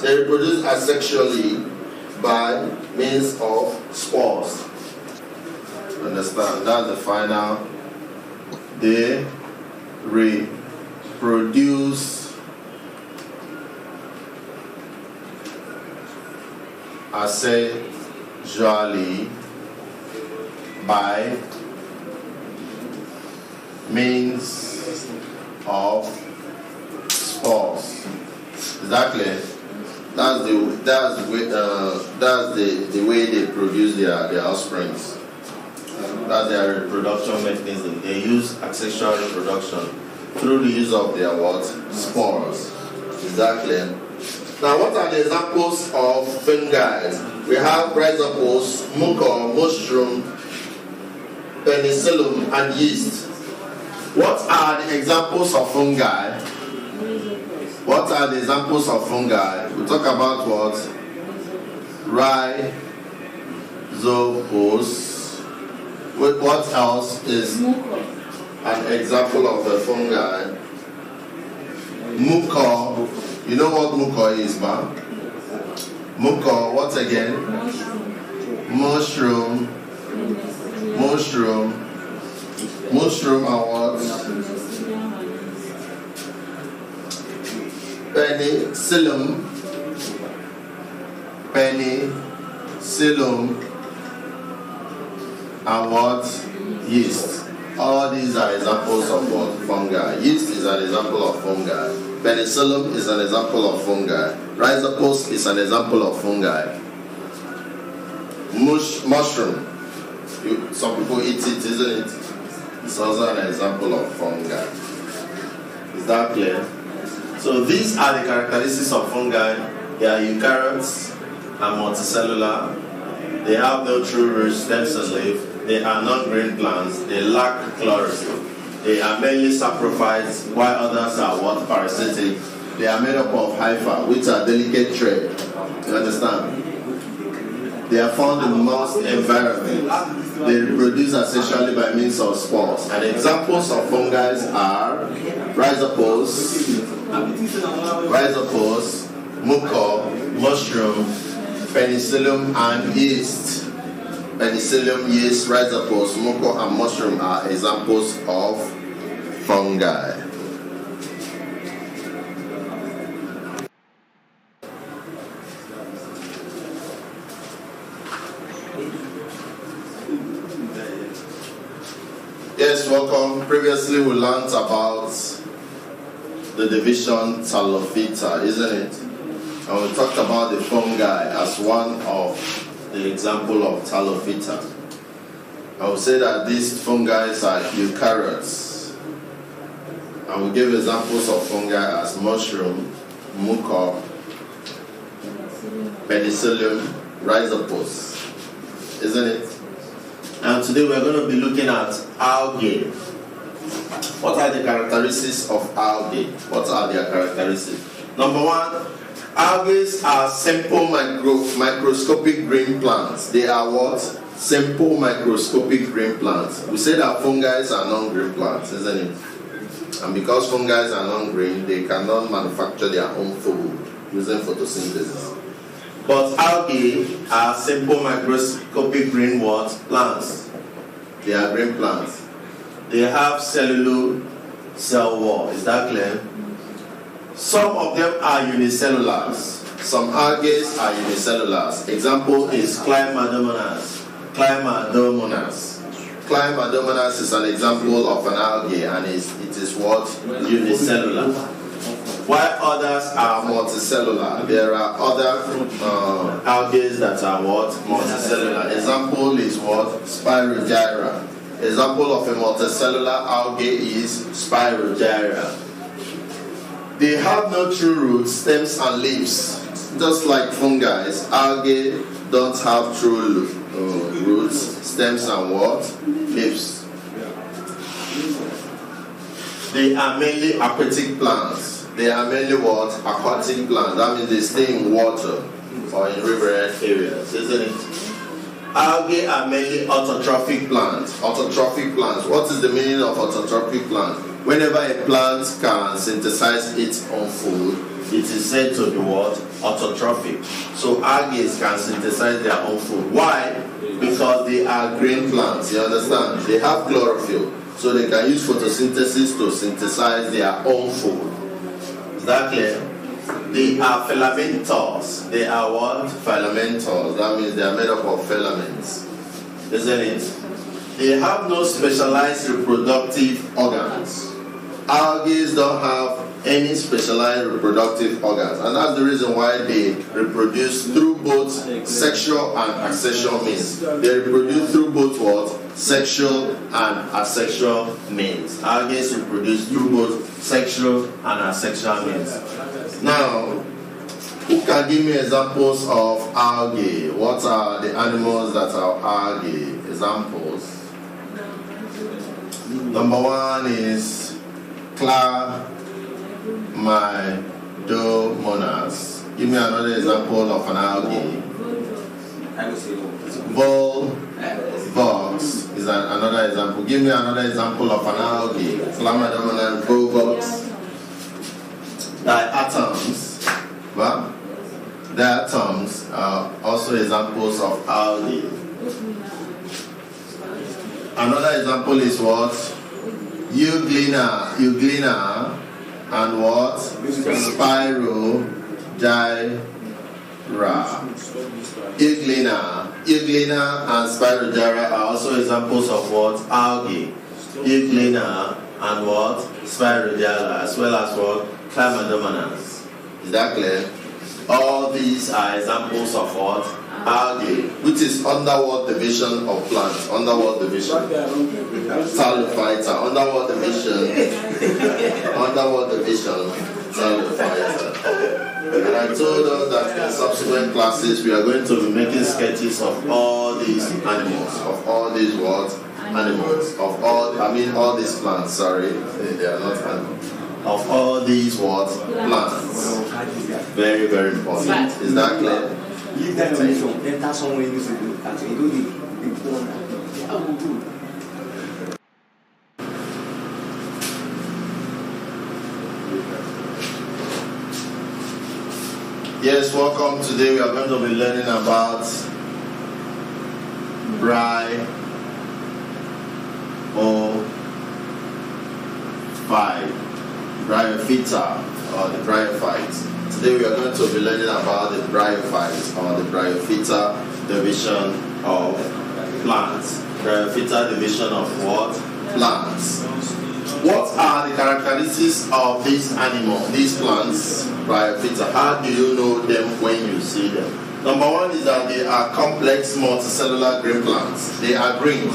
They reproduce asexually by means of spores. Understand? That's the final. They reproduce asexually by means of spores. Is that clear? That's the way they produce their offsprings. That's their reproduction mechanism. They use asexual reproduction through the use of their what? Spores. Is that clear? Now, what are the examples of fungi? We have rhizopus, mucor, mushroom, penicillium, and yeast. What are the examples of fungi? What are the examples of fungi? We talk about what? Rhizopus. What else is an example of a fungi? Mucor. You know what mucor is, man? Mucor, what again? Mushroom. Mushroom and what? Penicillium. And what? Yeast. All these are examples of what? Fungi. Yeast is an example of fungi. Penicillium is an example of fungi. Rhizopus is an example of fungi. Mushroom. Some people eat it, isn't it? It's also an example of fungi. Is that clear? So these are the characteristics of fungi. They are eukaryotes and multicellular. They have no true roots, stems, and leaf. They are non-green plants. They lack chlorophyll. They are mainly saprophytes, while others are what? Parasitic. They are made up of hypha, which are delicate thread. You understand? They are found in moist environments. They reproduce asexually by means of spores. And examples of fungi are rhizopus, mucor, mushroom, penicillium, and yeast. Penicillium, yeast, rhizopus, mucor, and mushroom are examples of fungi. Yes, welcome. Previously we learned about the division Thallophyta, isn't it? And we talked about the fungi as one of the example of Thallophyta. I would say that these fungi are eukaryotes. And we give examples of fungi as mushroom, mucor, penicillium, rhizopus, isn't it? And today we're going to be looking at algae. What are the characteristics of algae? What are their characteristics? Number one, algae are simple microscopic green plants. They are what? Simple microscopic green plants. We say that fungi are non-green plants, isn't it? And because fungi are non-green, they cannot manufacture their own food using photosynthesis. But algae are simple microscopic green what? Plants. They are green plants. They have cellular cell wall. Is that clear? Some of them are unicellulars. Some algae are unicellulars. Example is Climadomonas. Climadomonas is an example of an algae, and it is what? Unicellular. While others are multicellular. There are other algae that are what? Multicellular. Example is what? Spirogyra. Example of a multicellular algae is Spirogyra. They have no true roots, stems, and leaves. Just like fungi, algae don't have true roots, stems, and what? Leaves. They are mainly aquatic plants. They are mainly what? Aquatic plants. That means they stay in water or in riverine areas, isn't it? Algae are mainly autotrophic plants. Autotrophic plants. What is the meaning of autotrophic plants? Whenever a plant can synthesize its own food, it is said to be what? Autotrophic. So algae can synthesize their own food. Why? Because they are green plants. You understand? They have chlorophyll. So they can use photosynthesis to synthesize their own food. Is that clear? They are filamentous. They are what? Filamentous. That means they are made up of filaments. Isn't it? They have no specialized reproductive organs. Algae don't have any specialized reproductive organs, and that's the reason why they reproduce through both sexual and asexual means. They reproduce through both what? Sexual and asexual means. Algae reproduce through both sexual and asexual means. Now, who can give me examples of algae? What are the animals that are algae? Examples. Number one is Chlamydomonas. Give me another example of an algae. Volvox is another example. Give me another example of an algae. Chlamydomonas, Volvox. Diatoms. Well, diatoms are also examples of algae. Another example is what? Euglena, and what? Spirogyra. Euglena and Spirogyra are also examples of what? Algae. Euglena and what? Spirogyra, as well as what? Chlamydomonas. Is that clear? All these are examples of what? Algae, which is underworld division of plants. Underworld division. Thallophyta. Underworld division. Thallophyta. And I told us that in subsequent classes we are going to be making sketches of all these animals, of all these what? Animals, of all, all these plants, sorry, they are not animals. Of all these what? Plants. Very, very important. Is that clear? Yes, welcome. Today we are going to be learning about Bryophyta or the Bryophytes. Today we are going to be learning about the Bryophytes or the Bryophyta division of plants. Bryophyta division of what? Plants. What are the characteristics of these animals, these plants, Bryophyta? How do you know them when you see them? Number one is that they are complex multicellular green plants. They are green.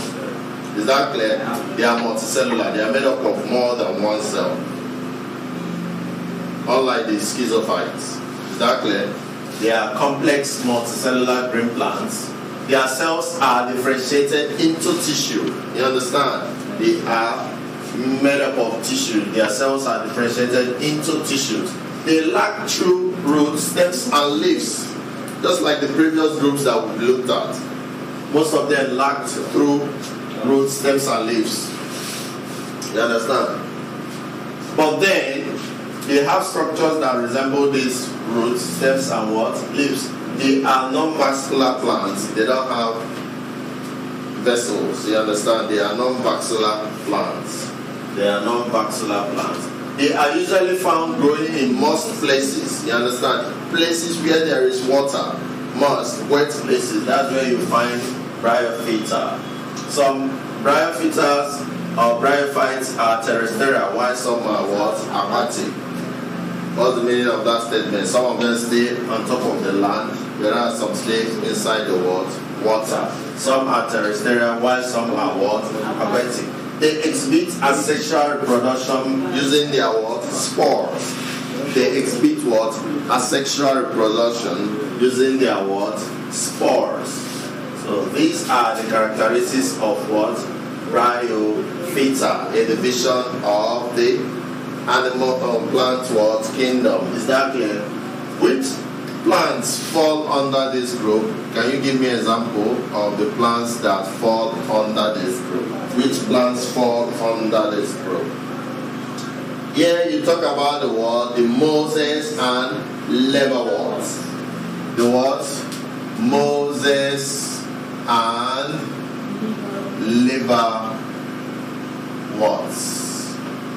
Is that clear? They are multicellular. They are made up of more than one cell. Unlike the Schizophytes. Is that clear? They are complex multicellular green plants. Their cells are differentiated into tissue. You understand? They are made up of tissue. Their cells are differentiated into tissues. They lack true roots, stems, and leaves. Just like the previous groups that we looked at. Most of them lacked true roots, stems, and leaves. You understand? But then, they have structures that resemble these roots, stems, and what? Leaves. They are non-vascular plants. They don't have vessels. You understand? They are non-vascular plants. They are non-vascular plants. They are usually found growing in moist places. You understand? Places where there is water. Moist, wet places. That's where you find Bryophyta. Some Bryophytas or Bryophytes are terrestrial, while some are what? Aquatic. What's the meaning of that statement? Some of them stay on top of the land, whereas some stay inside the water. water. Some are terrestrial, while some are what? Aquatic. They exhibit asexual reproduction using their what? Spores. They exhibit what? Asexual reproduction using their what? Spores. So these are the characteristics of what? Bryophyta, a division of the animal or plant what? Kingdom. Is that clear? Which plants fall under this group? Can you give me an example of the plants that fall under this group? Which plants fall under this group? Here you talk about the what? The Moses and liverworts. The what? Moses and liverworts.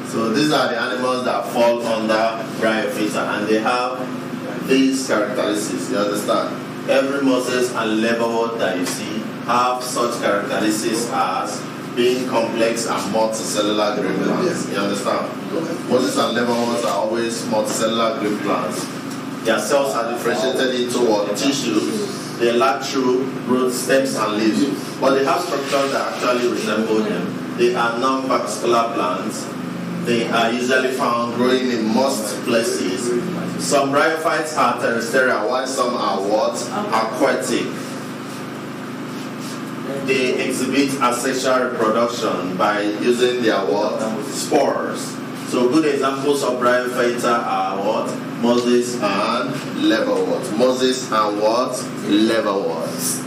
So these are the animals that fall under Bryophyta, and they have these characteristics. You understand? Every Moses and liverwort that you see have such characteristics as being complex and multicellular green plants. You understand? Moses and liverworts are always multicellular green plants. Their cells are differentiated into what? Tissues. They lack true roots, stems, and leaves. But they have structures that actually resemble them. They are non-vascular plants. They are usually found growing in most places. Some bryophytes are terrestrial, while some are what? Aquatic. They exhibit asexual reproduction by using their what? Spores. So good examples of Bryophyta are what? Moses and liverworts. Moses and what? Liverworts.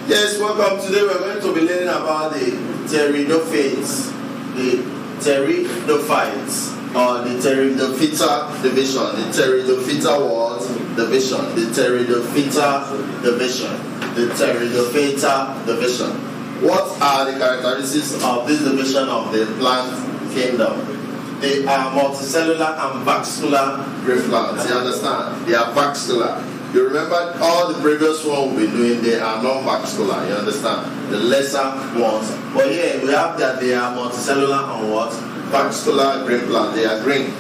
Yes, welcome. Today we're going to be learning about the Pteridophytes, the Pteridophytes, or the Pteridophyta division. The Pteridophyta what? Division. The Pteridophyta division. The Pteridophyta division. What are the characteristics of this division of the plant kingdom? They are multicellular and vascular green plants. You understand? They are vascular. You remember all the previous ones we've been doing, they are non-vascular, you understand? The lesser ones. But here we have that they are multicellular and what? Vascular green plants. They are green.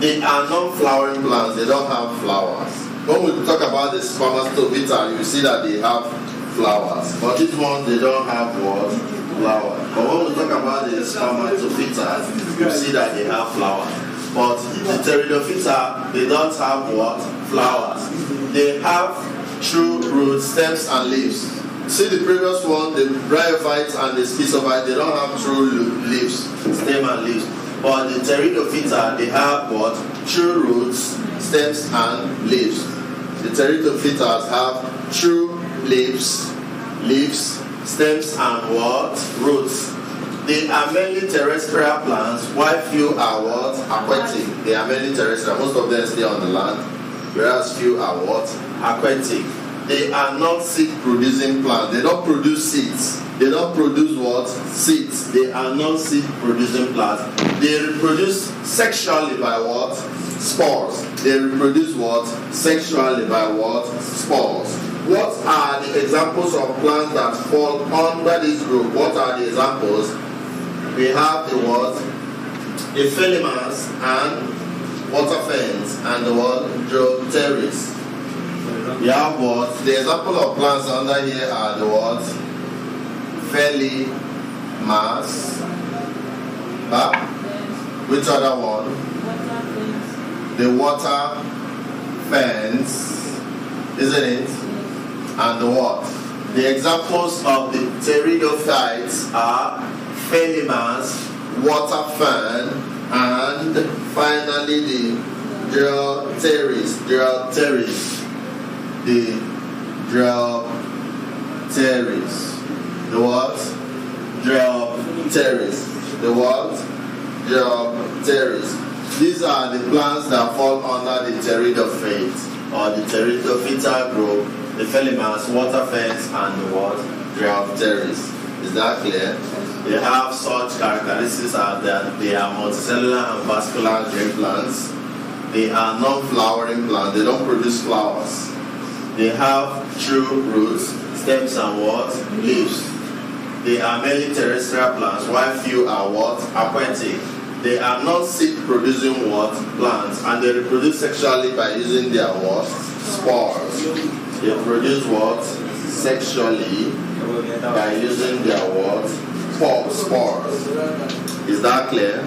They are non-flowering plants, they don't have flowers. When we talk about the Schizophyta, you see that they have flowers. But these ones, they don't have what? Flowers. But when we talk about the Schizophyta, you see that they have flowers. But the Pteridophyta, they don't have what? Flowers. They have true roots, stems, and leaves. See the previous one, the Bryophytes and the Schizophyta, they don't have true leaves, stem and leaves. But the Pteridophyta, they have what? True roots, stems, and leaves. The Pteridophytas have true leaves, stems, and what? Roots. They are mainly terrestrial plants, while few are what? Aquatic. They are mainly terrestrial. Most of them stay on the land, whereas few are what? Aquatic. They are not seed-producing plants. They don't produce seeds. They don't produce what? Seeds. They are not seed-producing plants. They reproduce sexually by what? Spores. They reproduce what? Sexually by what? Spores. What are the examples of plants that fall under this group? What are the examples? We have the what? The Phelimas and water ferns and the what? Diopteris. We have what? The example of plants under here are the what? Phelimas. Which other one? The water ferns, isn't it? And the what? The examples of the pteridophytes are Phelimas, water fern, and finally the Diopteris. The Diopteris. The what? Diopteris. The what? Diopteris. These are the plants that fall under the Pteridophyte or the Pteridophyta group. The Phelimas, water ferns, and the what? Diopteris. Is that clear? They have such characteristics as that they are multicellular and vascular green plants. They are non-flowering plants. They don't produce flowers. They have true roots, stems, and what? Leaves. They are mainly terrestrial plants, while few are what? Aquatic. They are not seed-producing what? Plants, and they reproduce sexually by using their what? Spores. They produce what? Sexually by using their what? Spores. Is that clear?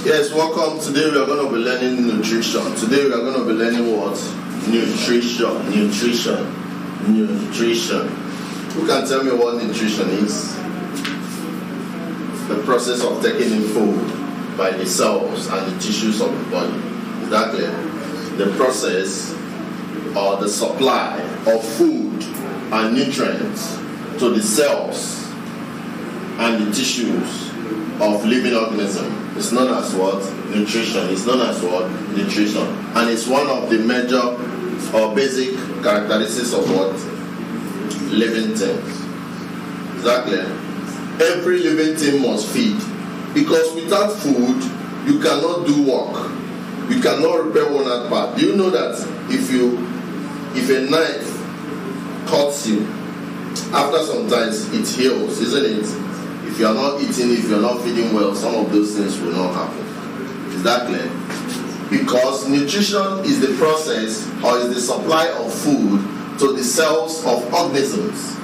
Yes, welcome. Today we are going to be learning nutrition. Today we are going to be learning what? Nutrition. Who can tell me what nutrition is? The process of taking in food by the cells and the tissues of the body. Is that clear? The process or the supply of food and nutrients to the cells and the tissues of living organisms. It's known as what? Nutrition. It's known as what? Nutrition. And it's one of the major or basic characteristics of what? Living things. Is that clear? Every living thing must feed. Because without food, you cannot do work. You cannot repair one part. Do you know that if a knife cuts you, after some time it heals, isn't it? If you are not eating, if you are not feeding well, some of those things will not happen. Is that clear? Because nutrition is the process or is the supply of food to the cells of organisms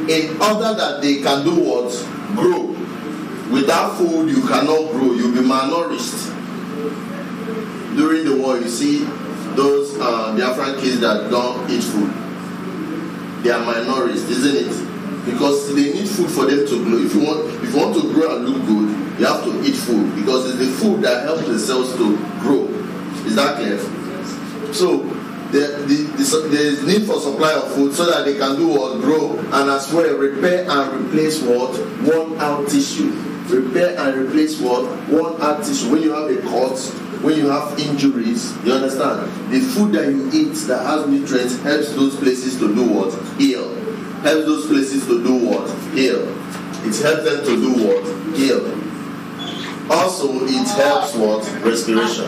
in order that they can do what? Grow. Without food, you cannot grow. You'll be malnourished. During the war, you see those Biafran kids that don't eat food. They are malnourished, isn't it? Because they need food for them to grow. If you want to grow and look good, you have to eat food because it's the food that helps the cells to grow. Is that clear? So there is need for supply of food so that they can do what? Grow, and as well repair and replace what? Worn out tissue. Repair and replace what? Worn out tissue. When you have a cut, when you have injuries, you understand? The food that you eat that has nutrients helps those places to do what? Heal. Helps those places to do what? Heal. It helps them to do what? Heal. Also, it helps what? Respiration.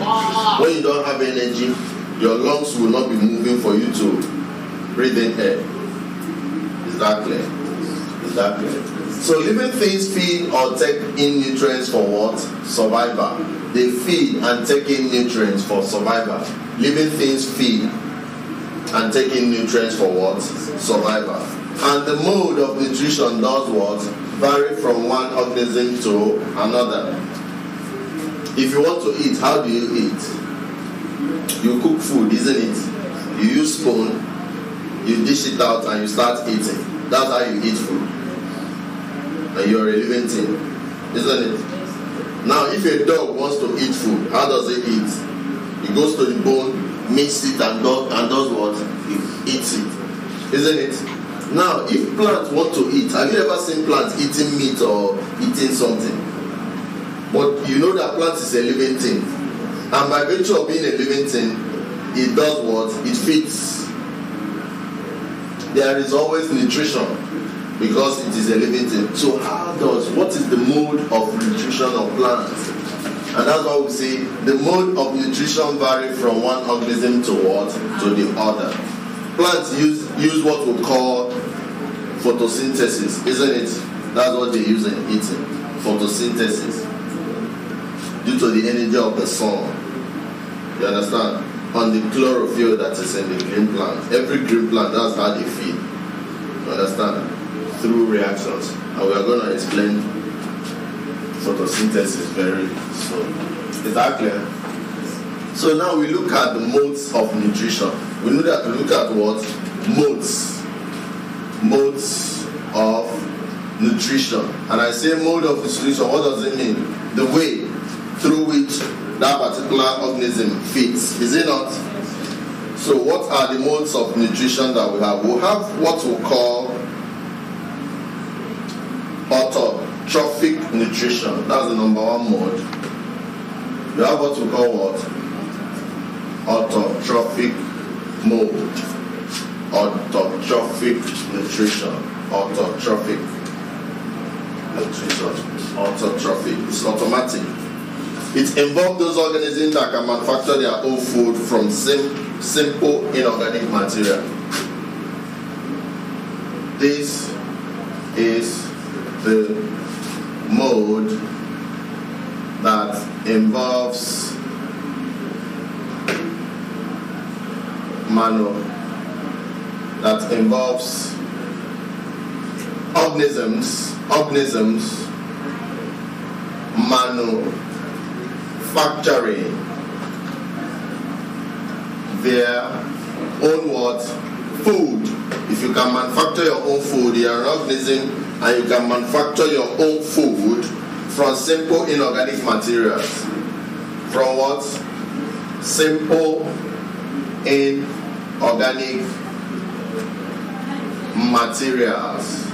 When you don't have energy, your lungs will not be moving for you to breathe in air. Is that clear? Is that clear? So living things feed or take in nutrients for what? Survival. They feed and take in nutrients for survival. Living things feed and take in nutrients for what? Survival. And the mode of nutrition does what? Vary from one organism to another. If you want to eat, how do you eat? You cook food, isn't it? You use spoon, you dish it out and you start eating. That's how you eat food. And you're a living thing, isn't it? Now, if a dog wants to eat food, how does it eat? He goes to the bone, mixes it and does what? He eats it, isn't it? Now, if plants want to eat, have you ever seen plants eating meat or eating something? But you know that plant is a living thing. And by virtue of being a living thing, it does what? It feeds. There is always nutrition because it is a living thing. So what is the mode of nutrition of plants? And that's why we say the mode of nutrition varies from one organism to what? To the other. Plants use what we call photosynthesis, isn't it? That's what they use in eating. Photosynthesis. Due to the energy of the sun. You understand? On the chlorophyll that is in the green plant. Every green plant, that's how they feed. You understand? Through reactions. And we are going to explain photosynthesis very soon. Is that clear? So now we look at the modes of nutrition. We look at what? Modes. Modes of nutrition. And I say mode of nutrition, what does it mean? The way through which that particular organism feeds. Is it not? So what are the modes of nutrition that we have? We have what we call Autotrophic Nutrition. That's the number one mode. We have what we call what? Autotrophic mode. Autotrophic nutrition. Autotrophic nutrition. Autotrophic. It's automatic. It involves those organisms that can manufacture their own food from simple inorganic material. this is the mode that involves organisms manufacturing their own what? Food. If you can manufacture your own food, you are an organism and you can manufacture your own food from simple inorganic materials. From what? Simple inorganic materials.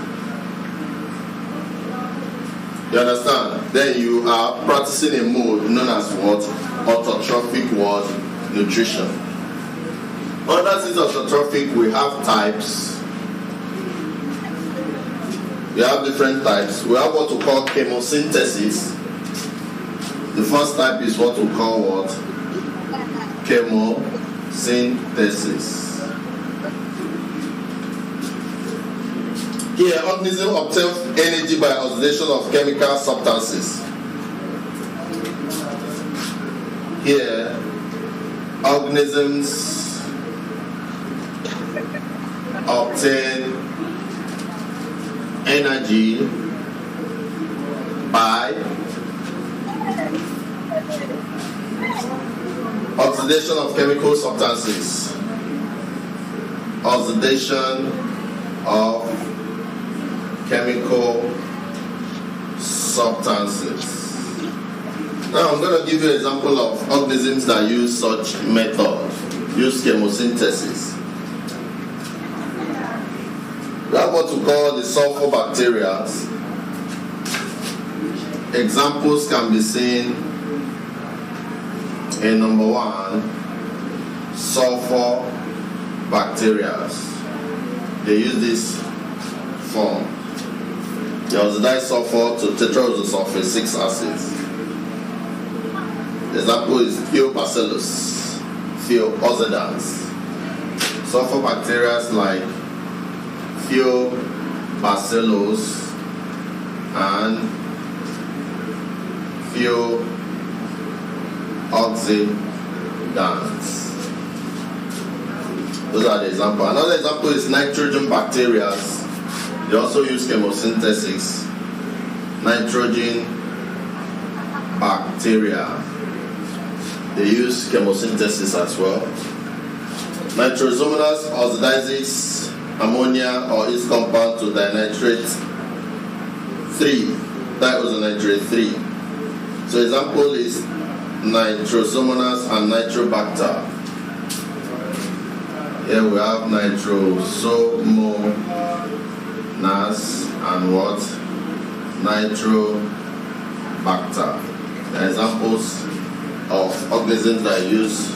You understand? Then you are practicing a mode known as what? Autotrophic nutrition. Under this autotrophic, we have types. We have different types. We have what we call chemosynthesis. The first type is what we call what? Chemosynthesis. Here, organisms obtain energy by oxidation of chemical substances. Here, organisms obtain energy by oxidation of chemical substances. Oxidation of chemical substances. Now I'm going to give you an example of organisms that use such method, use chemosynthesis. We have what we call the sulfur bacteria. Examples can be seen in number 1, sulfur bacteria. They use this form. They oxidize sulfur to tetraoxosulfate 6 acids. The example is Thiobacillus, Thiooxidans. Sulfur bacteria like Thiobacillus and Thiooxidans. Those are the examples. Another example is nitrogen bacteria. They also use chemosynthesis. Nitrogen bacteria. They use chemosynthesis as well. Nitrosomonas oxidizes ammonia or its compound to dinitrate 3. Diosonitrate 3. So example is Nitrosomonas and Nitrobacter. Here we have Nitrosomonas and what? Nitrobacter. The examples of organisms that use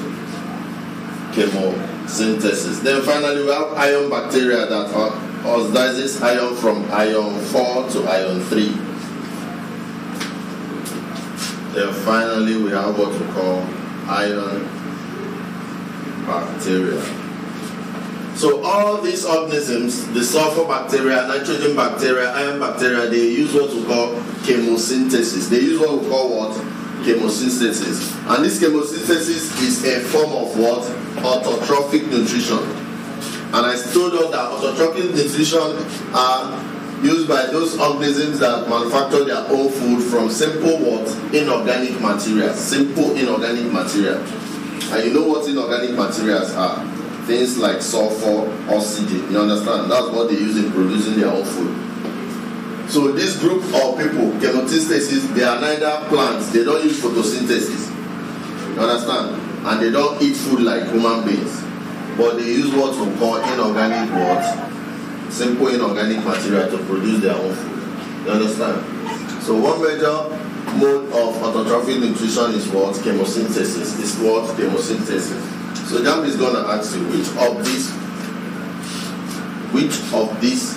chemosynthesis. Then finally we have ion bacteria that oxidizes ion from ion 4 to ion 3. Then finally we have what we call ion bacteria. So all these organisms, the sulfur bacteria, nitrogen bacteria, ion bacteria, they use what we call chemosynthesis. They use what we call what? Chemosynthesis. And this chemosynthesis is a form of what? Autotrophic nutrition. And I told us that autotrophic nutrition are used by those organisms that manufacture their own food from simple what? Inorganic materials. Simple inorganic material. And you know what inorganic materials are? Things like sulfur, oxygen. You understand? That's what they use in producing their own food. So this group of people, chemosynthesis, they are neither plants. They don't use photosynthesis. You understand? And they don't eat food like human beings. But they use what we call inorganic what? Simple inorganic material to produce their own food. You understand? So one major mode of autotrophic nutrition is what? Chemosynthesis. It's what? Chemosynthesis. So JAMB is going to ask you which of these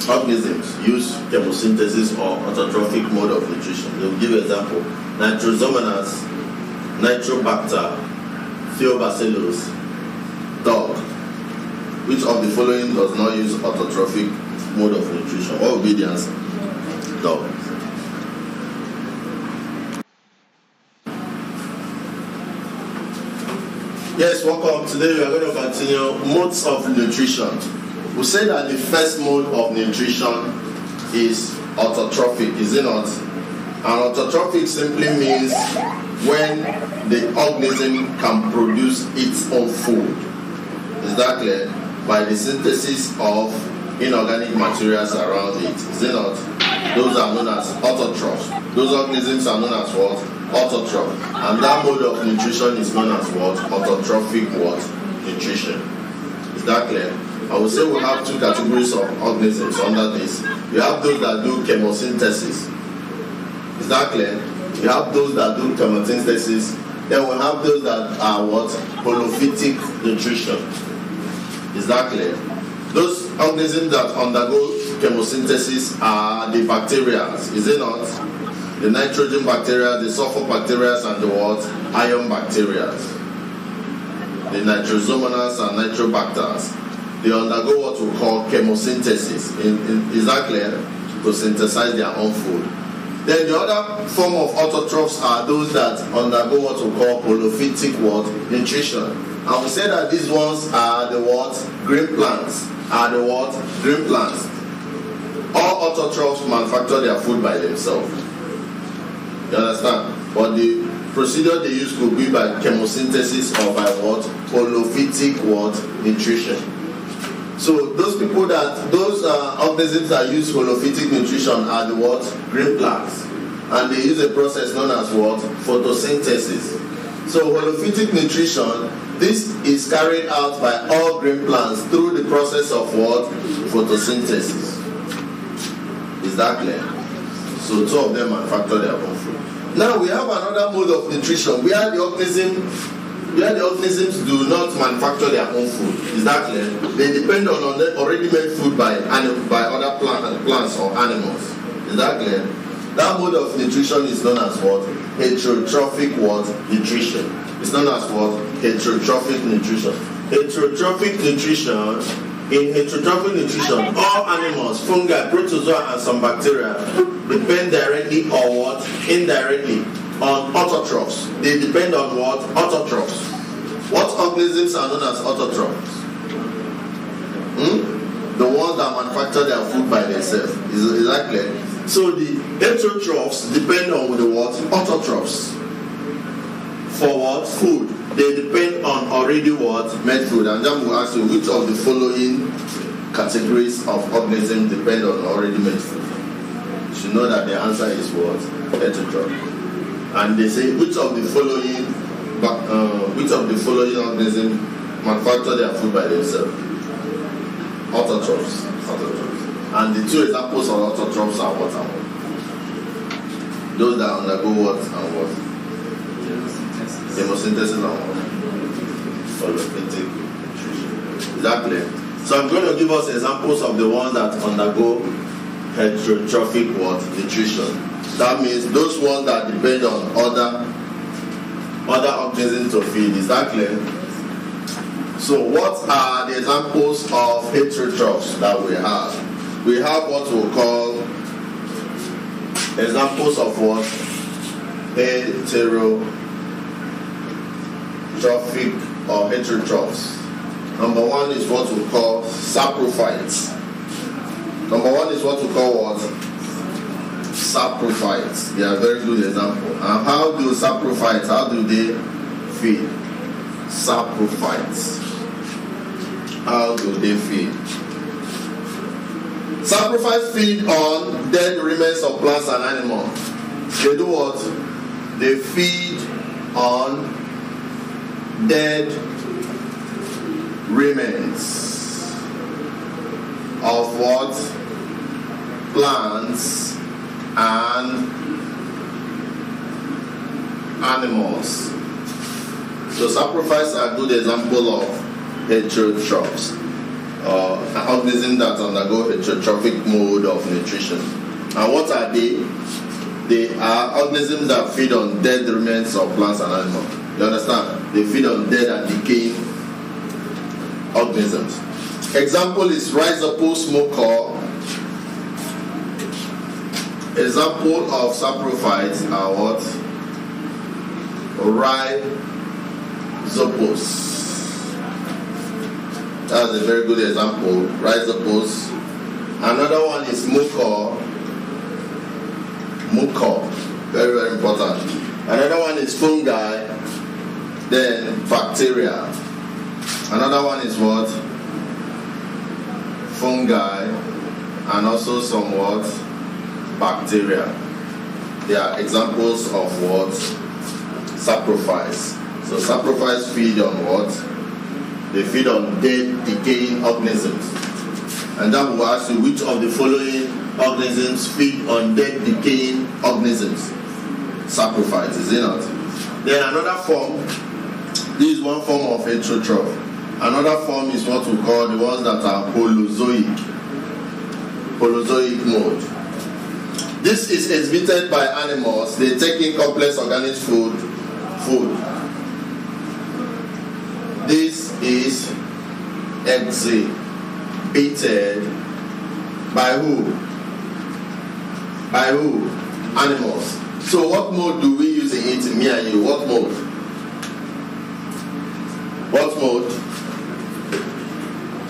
organisms use chemosynthesis or autotrophic mode of nutrition. They will give you an example. Nitrosomonas, Nitrobacter, Thiobacillus, dog. which of the following does not use autotrophic mode of nutrition? What would be the answer? No. Yes, welcome. Today we are going to continue modes of nutrition. We say that the first mode of nutrition is autotrophic, is it not? And autotrophic simply means when the organism can produce its own food. Is that clear? By the synthesis of inorganic materials around it. Is it not? Those are known as autotrophs. Those organisms are known as what? Autotroph. And that mode of nutrition is known as what? Autotrophic what? Nutrition. Is that clear? I would say we have two categories of organisms under this. We have those that do chemosynthesis. Is that clear? We have those that do chemosynthesis. Then we have those that are what? Holophytic nutrition. Is that clear? Those organisms that undergo chemosynthesis are the bacteria. Is it not? The nitrogen bacteria, the sulfur bacteria, and the what? Iron bacteria. The nitrosomonas and nitrobacters. They undergo what we call chemosynthesis. Is that clear? To synthesize their own food. Then the other form of autotrophs are those that undergo what we call holophytic what? Nutrition. And we say that these ones are the what? Green plants. Are the what? Green plants. All autotrophs manufacture their food by themselves. You understand? But the procedure they use could be by chemosynthesis or by what? Holophytic what? Nutrition. So those people those organisms that use holophytic nutrition are the what? Green plants. And they use a process known as what? Photosynthesis. So holophytic nutrition, this is carried out by all green plants through the process of what? Photosynthesis. Is that clear? So two of them manufacture their own food. Now we have another mode of nutrition where the organisms do not manufacture their own food. Is that clear? They depend on already made food by other plants or animals. Is that clear? That mode of nutrition is known as what? Heterotrophic what? Nutrition. It's known as what? Heterotrophic nutrition. Heterotrophic nutrition. In heterotrophic nutrition, all animals, fungi, protozoa, and some bacteria depend directly or what? Indirectly on autotrophs. They depend on what? Autotrophs. What organisms are known as autotrophs? The ones that manufacture their food by themselves. Is that clear? So the heterotrophs depend on the what? Autotrophs. For what? Food. They depend on already what? Made food. And then we'll ask you which of the following categories of organisms depend on already made food. You should know that the answer is what? Heterotroph. And they say which of the following organisms manufacture their food by themselves? Autotrophs. And the two examples of autotrophs are what and what? Those that undergo what and what? Chemosynthesis and what? Holophytic nutrition. Is that clear? So I'm going to give us examples of the ones that undergo heterotrophic what? Nutrition. That means those ones that depend on other organisms to feed. Is that clear? So what are the examples of heterotrophs that we have? We have what we call examples of what? Heterotrophic or heterotrophs. Number one is what we call saprophytes. Number one is what we call what? Saprophytes. They are a very good example. And how do saprophytes, how do they feed? Saprophytes. How do they feed? Saprophytes feed on dead remains of plants and animals. They do what? They feed on dead remains of what? Plants and animals. So saprophytes are a good example of heterotrophs, organisms that undergo heterotrophic mode of nutrition. And what are they? They are organisms that feed on dead remains of plants and animals. You understand? They feed on dead and decaying organisms. Example is rhizopus mocha. Example of saprophytes are what? Rhizopus. That's a very good example. Rhizopus. Another one is mucor. Mucor. Very, very important. Another one is fungi. Then bacteria. Another one is what? Fungi. And also some what? Bacteria. They are examples of what? Saprophytes. So saprophytes feed on what? They feed on dead, decaying organisms. And that will ask you which of the following organisms feed on dead, decaying organisms. Saprophytes, is it not? Then another form, this is one form of heterotroph. Another form is what we call the ones that are holozoic. Holozoic mode. This is exhibited by animals. They take in complex organic food. This is exhibited by who? By who? Animals. So what mode do we use in eating? Me and you. What mode? What mode?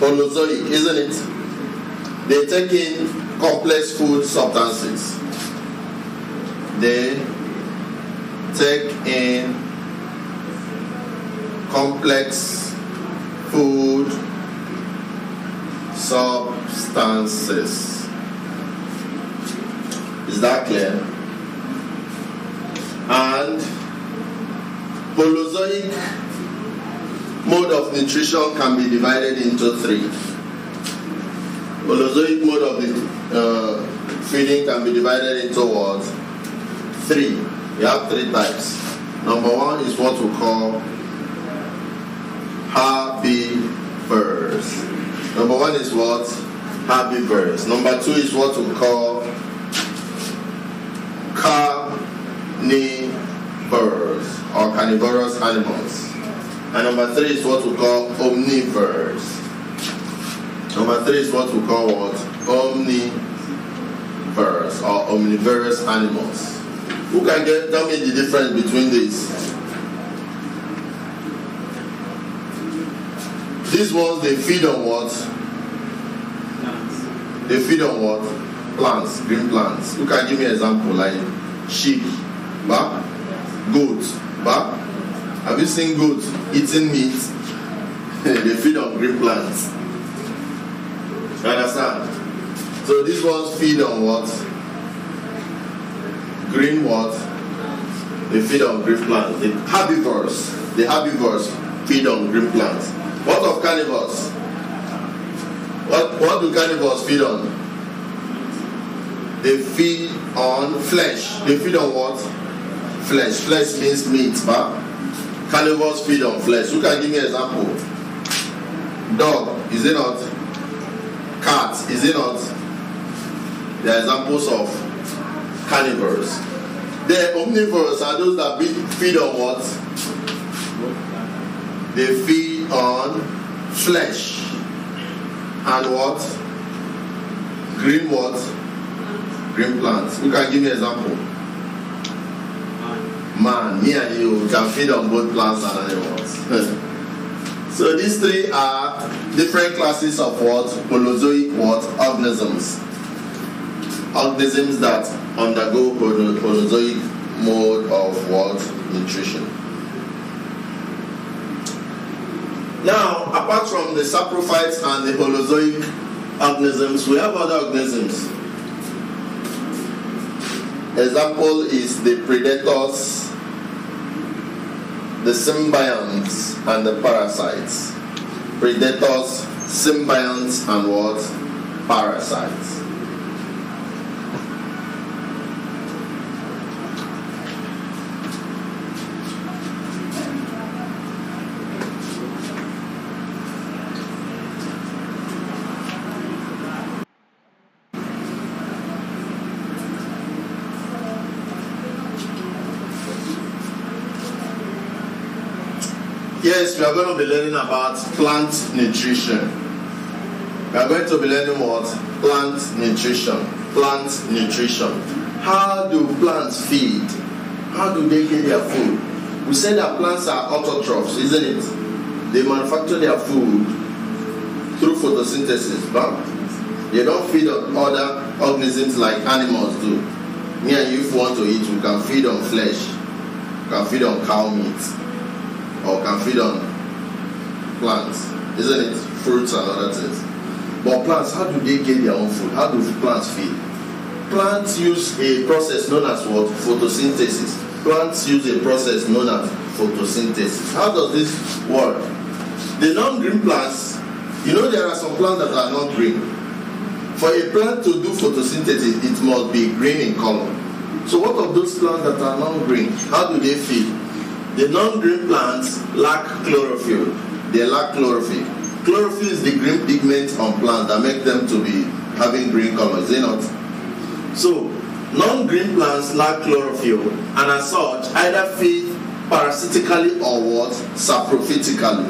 Holozoic, isn't it? They take in complex food substances. They take in complex food substances. Is that clear? And holozoic mode of nutrition can be divided into three. Holozoic mode of the feeding can be divided into what? Three. We have three types. Number one is what we call herbivores. Number one is what? Herbivores. Number two is what we call carnivores or carnivorous animals. And number three is what we call omnivores. Number three is what we call what? Omnivores or omnivorous animals. Who can tell me the difference between these? These ones, they feed on what? Plants. They feed on what? Plants, green plants. Who can give me an example? Like sheep, goat, Have you seen goats eating meat? They feed on green plants. You understand? So these ones feed on what? Green what? They feed on green plants. The herbivores feed on green plants. What of carnivores? What do carnivores feed on? They feed on flesh. They feed on what? Flesh. Flesh means meat, but carnivores feed on flesh. Who can give me an example? Dog, is it not? Cat, is it not? They are examples of carnivores. The omnivores are those that feed on what? They feed on flesh. And what? Green what? Green plants. Who can give me an example? Man, me and you can feed on both plants and animals. So these three are different classes of what? Holozoic what? Organisms. Organisms that undergo holozoic mode of what? Nutrition. Now, apart from the saprophytes and the holozoic organisms, we have other organisms. Example is the predators, the symbionts, and the parasites. Predators, symbionts, and what? Parasites. Yes, we are going to be learning about plant nutrition. We are going to be learning what? Plant nutrition. Plant nutrition. How do plants feed? How do they get their food? We said that plants are autotrophs, isn't it? They manufacture their food through photosynthesis, but they don't feed on other organisms like animals do. Me and you, if we want to eat, we can feed on flesh, we can feed on cow meat, or can feed on plants, isn't it? Fruits and other things. But plants, how do they get their own food? How do plants feed? Plants use a process known as what? Photosynthesis. Plants use a process known as photosynthesis. How does this work? The non-green plants, you know there are some plants that are not green. For a plant to do photosynthesis, it must be green in color. So what of those plants that are non-green? How do they feed? The non-green plants lack chlorophyll. They lack chlorophyll. Chlorophyll is the green pigment on plants that make them to be having green color, is it not? So, non-green plants lack chlorophyll and as such either feed parasitically or what? Saprophytically.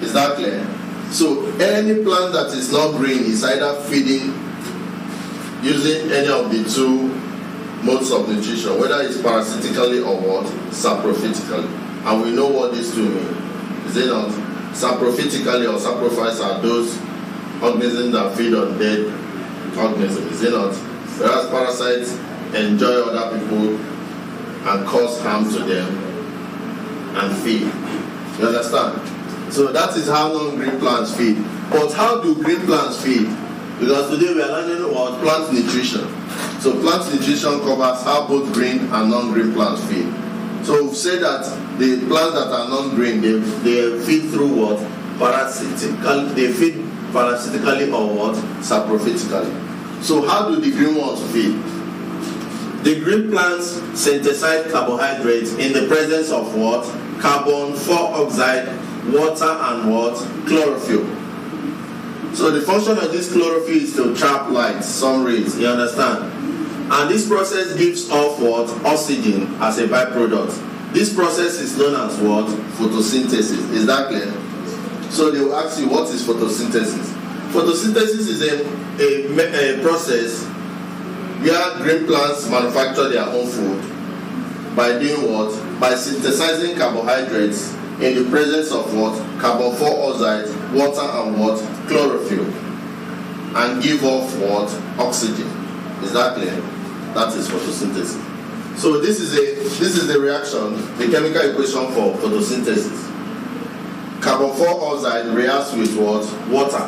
Is that clear? So, any plant that is not green is either feeding using any of the two modes of nutrition, whether it's parasitically or what? Saprophytically. And we know what these two mean. Is it not? Saprophytically or saprophytes are those organisms that feed on dead organisms, is it not? Whereas parasites enjoy other people and cause harm to them and feed. You understand? So that is how non-green plants feed. But how do green plants feed? Because today we are learning about plant nutrition. So plant nutrition covers how both green and non-green plants feed. So we've said that the plants that are non-green, they feed through what? Parasitically. They feed parasitically or what? Saprophytically. So how do the green ones feed? The green plants synthesize carbohydrates in the presence of what? Carbon 4 oxide, water and what? Chlorophyll. So the function of this chlorophyll is to trap light, sun rays, you understand? And this process gives off what? Oxygen as a byproduct. This process is known as what? Photosynthesis. Is that clear? So they will ask you, what is photosynthesis? Photosynthesis is a process where green plants manufacture their own food by doing what? By synthesizing carbohydrates in the presence of what? Carbon 4 oxide, water and what? Chlorophyll. And give off what? Oxygen. Is that clear? That is photosynthesis. So this is the reaction, the chemical equation for photosynthesis. Carbon 4 oxide reacts with what? Water.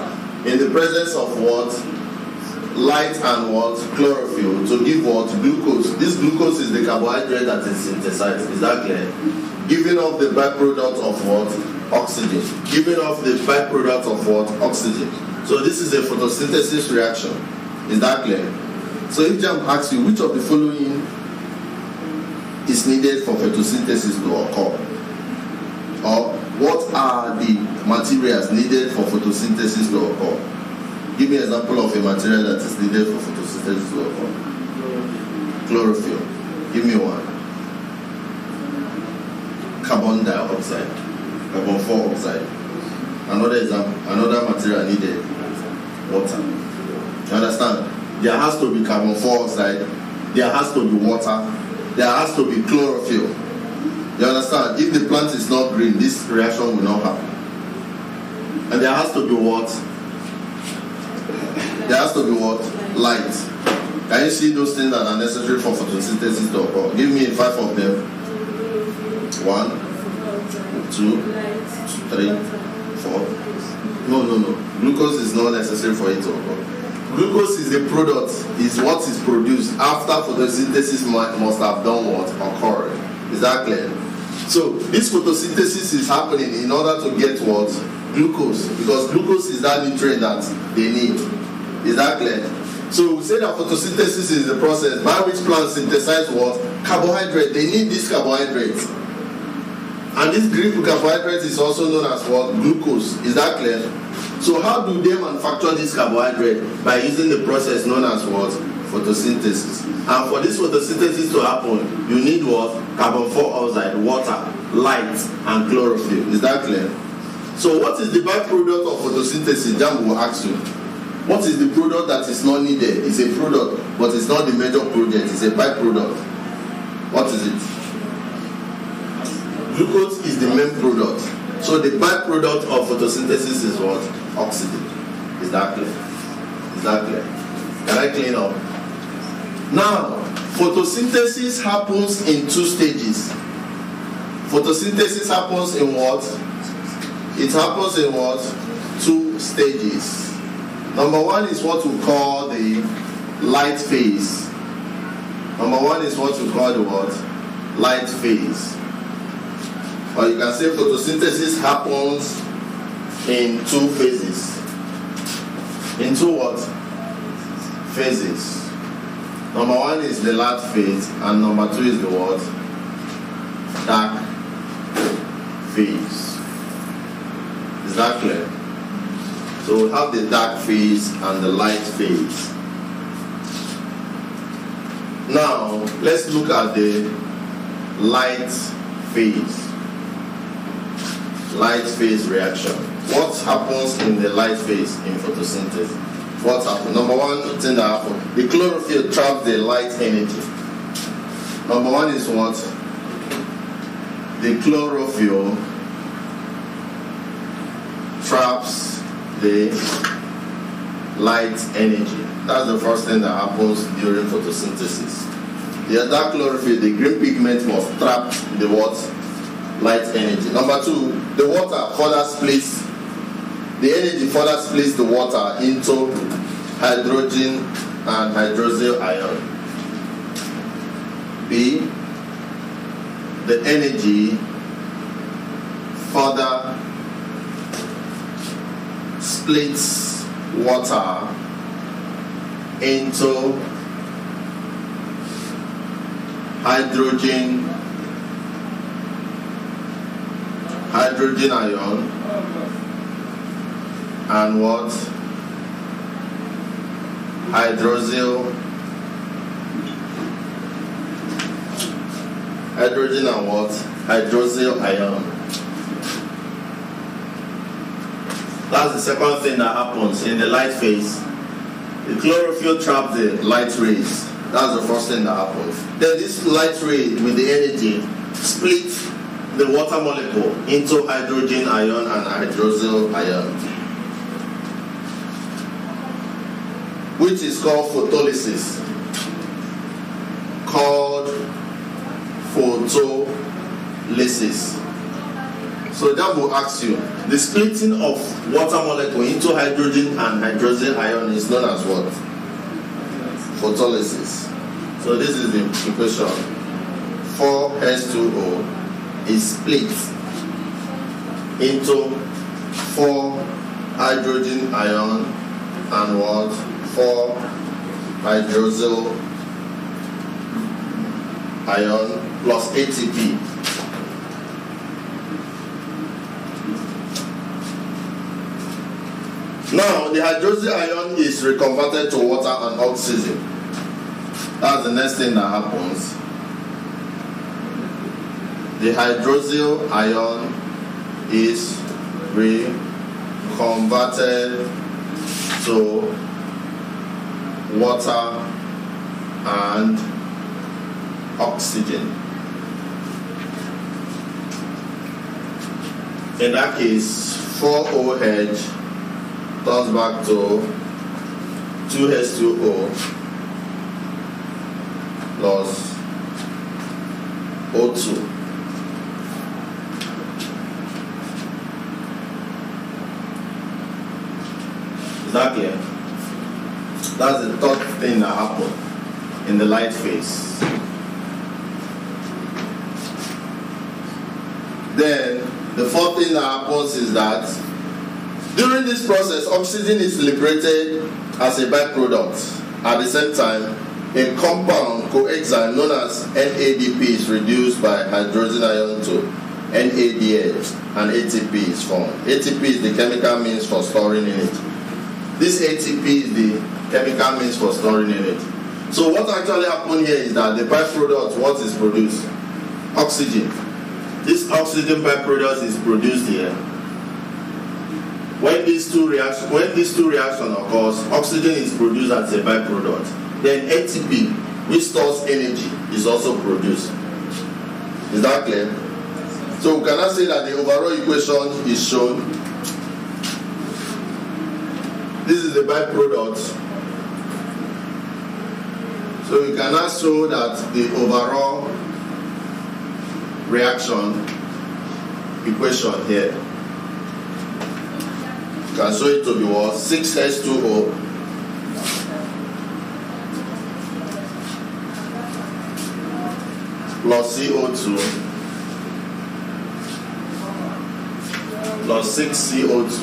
In the presence of what? Light and what? Chlorophyll to give what? Glucose. This glucose is the carbohydrate that is synthesized. Is that clear? Giving off the byproduct of what? Oxygen. Giving off the byproduct of what? Oxygen. So this is a photosynthesis reaction. Is that clear? So if JAMB asks you which of the following is needed for photosynthesis to occur, or what are the materials needed for photosynthesis to occur? Give me an example of a material that is needed for photosynthesis to occur. Chlorophyll. Give me one. Carbon dioxide. Carbon 4 oxide. Another example. Another material needed. Water. You understand? There has to be carbon 4 oxide. There has to be water. There has to be chlorophyll. You understand? If the plant is not green, this reaction will not happen. And there has to be what? There has to be what? Light. Can you see those things that are necessary for photosynthesis to occur? Give me 5 of them. 1, 2, 3, 4. No. Glucose is not necessary for it to occur. Glucose is the product, is what is produced after photosynthesis must have done what? Occurred. Is that clear? So this photosynthesis is happening in order to get what? Glucose. Because glucose is that nutrient that they need. Is that clear? So we say that photosynthesis is the process by which plants synthesize what? Carbohydrate. They need this carbohydrate. And this green carbohydrate is also known as what? Glucose. Is that clear? So how do they manufacture this carbohydrate? By using the process known as what? Photosynthesis. And for this photosynthesis to happen, you need what? Carbon 4 oxide, water, light, and chlorophyll. Is that clear? So what is the byproduct of photosynthesis? JAMB will ask you. What is the product that is not needed? It's a product, but it's not the major project. It's a byproduct. What is it? Glucose is the main product. So the byproduct of photosynthesis is what? Oxygen. Is that clear? Is that clear? Can I clean up? Now, photosynthesis happens in 2 stages. Photosynthesis happens in what? It happens in what? 2 stages. Number 1 is what we call the light phase. Number 1 is what we call the what? Light phase. Or you can say photosynthesis happens in 2 phases. In 2 what? Phases. Number 1 is the light phase, and number 2 is the what? Dark phase. Is that clear? So we have the dark phase and the light phase. Now, let's look at the light phase. Light phase reaction. What happens in the light phase in photosynthesis? What happens? Number 1 thing that happens, the chlorophyll traps the light energy. Number 1 is what? The chlorophyll traps the light energy. That's the first thing that happens during photosynthesis. The other chlorophyll, the green pigment, must trap the what? Light energy. Number 2, the water further splits, the energy further splits the water into hydrogen and hydroxyl ion. B, the energy further splits water into hydrogen ion and what? Hydrogen and what? Hydroxyl ion. That's the second thing that happens in the light phase. The chlorophyll traps the light rays. That's the first thing that happens. Then this light ray with the energy splits the water molecule into hydrogen ion and hydroxyl ion, which is called photolysis. So that will ask you, the splitting of water molecule into hydrogen and hydroxyl ion is known as what? Photolysis. So this is the equation. 4H2O is split into 4 hydrogen ion and what? 4 hydroxyl ion plus ATP. Now, the hydroxyl ion is reconverted to water and oxygen. That's the next thing that happens. The hydroxyl ion is reconverted to water and oxygen. In that case, 4OH turns back to 2H2O plus O2. Is that clear? That's the third thing that happened in the light phase. Then the fourth thing that happens is that during this process, oxygen is liberated as a byproduct. At the same time, a compound coenzyme known as NADP is reduced by hydrogen ion to NADH and ATP is formed. ATP is the chemical means for storing energy. This ATP is the chemical means for storing energy. So what actually happened here is that the byproduct, what is produced? Oxygen. This oxygen byproduct is produced here. when these two reactions occurs, oxygen is produced as a byproduct. Then ATP, which stores energy, is also produced. Is that clear? So we cannot say that the overall equation is shown. This is the byproduct. So we cannot show that the overall reaction equation here. You can show it to be what? 6H2O plus CO2 plus 6CO2.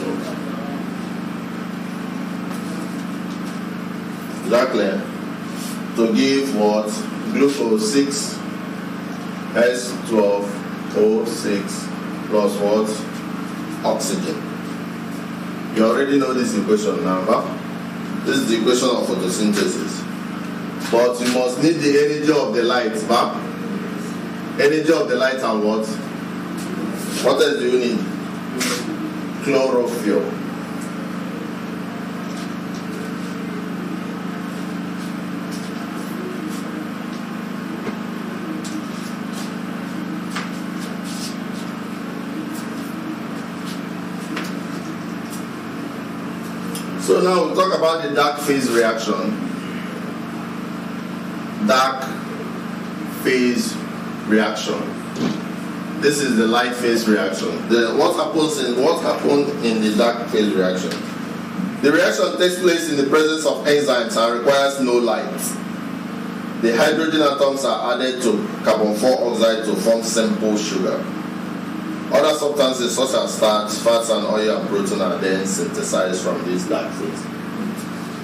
Is that clear? To give what? Glucose 6H12O6 plus what? Oxygen. You already know this equation now, huh? This is the equation of photosynthesis. But you must need the energy of the light, huh? Energy of the light and what? What else do you need? Chlorophyll. So now we'll talk about the dark phase reaction. Dark phase reaction. This is the light phase reaction. What happened in the dark phase reaction? The reaction takes place in the presence of enzymes and requires no light. The hydrogen atoms are added to carbon 4 oxide to form simple sugar. Other substances such as starch, fats, and oil and protein are then synthesized from this dark phase.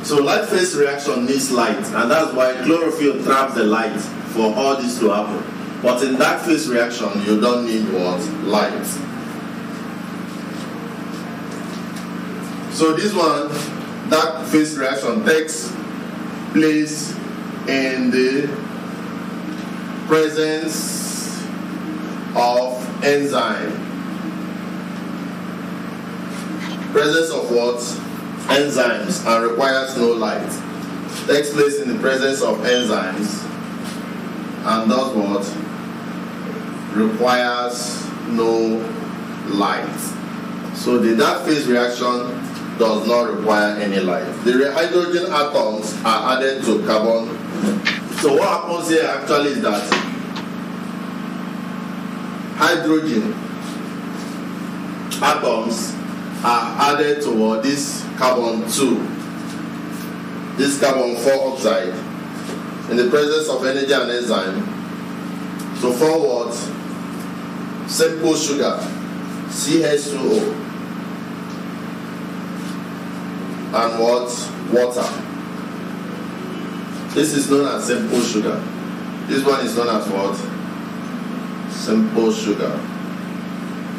So light phase reaction needs light, and that's why chlorophyll traps the light for all this to happen. But in dark phase reaction, you don't need what? Light. So this one, dark phase reaction, takes place in the presence of enzyme. Presence of what? Enzymes, and requires no light. Takes place in the presence of enzymes and does what? Requires no light. So the dark phase reaction does not require any light. The hydrogen atoms are added to carbon. So what happens here actually is that hydrogen atoms are added to this carbon 2, this carbon 4 oxide, in the presence of energy and enzyme to form what? Simple sugar, CH2O, and what? Water. This is known as simple sugar. This one is known as what? Simple sugar.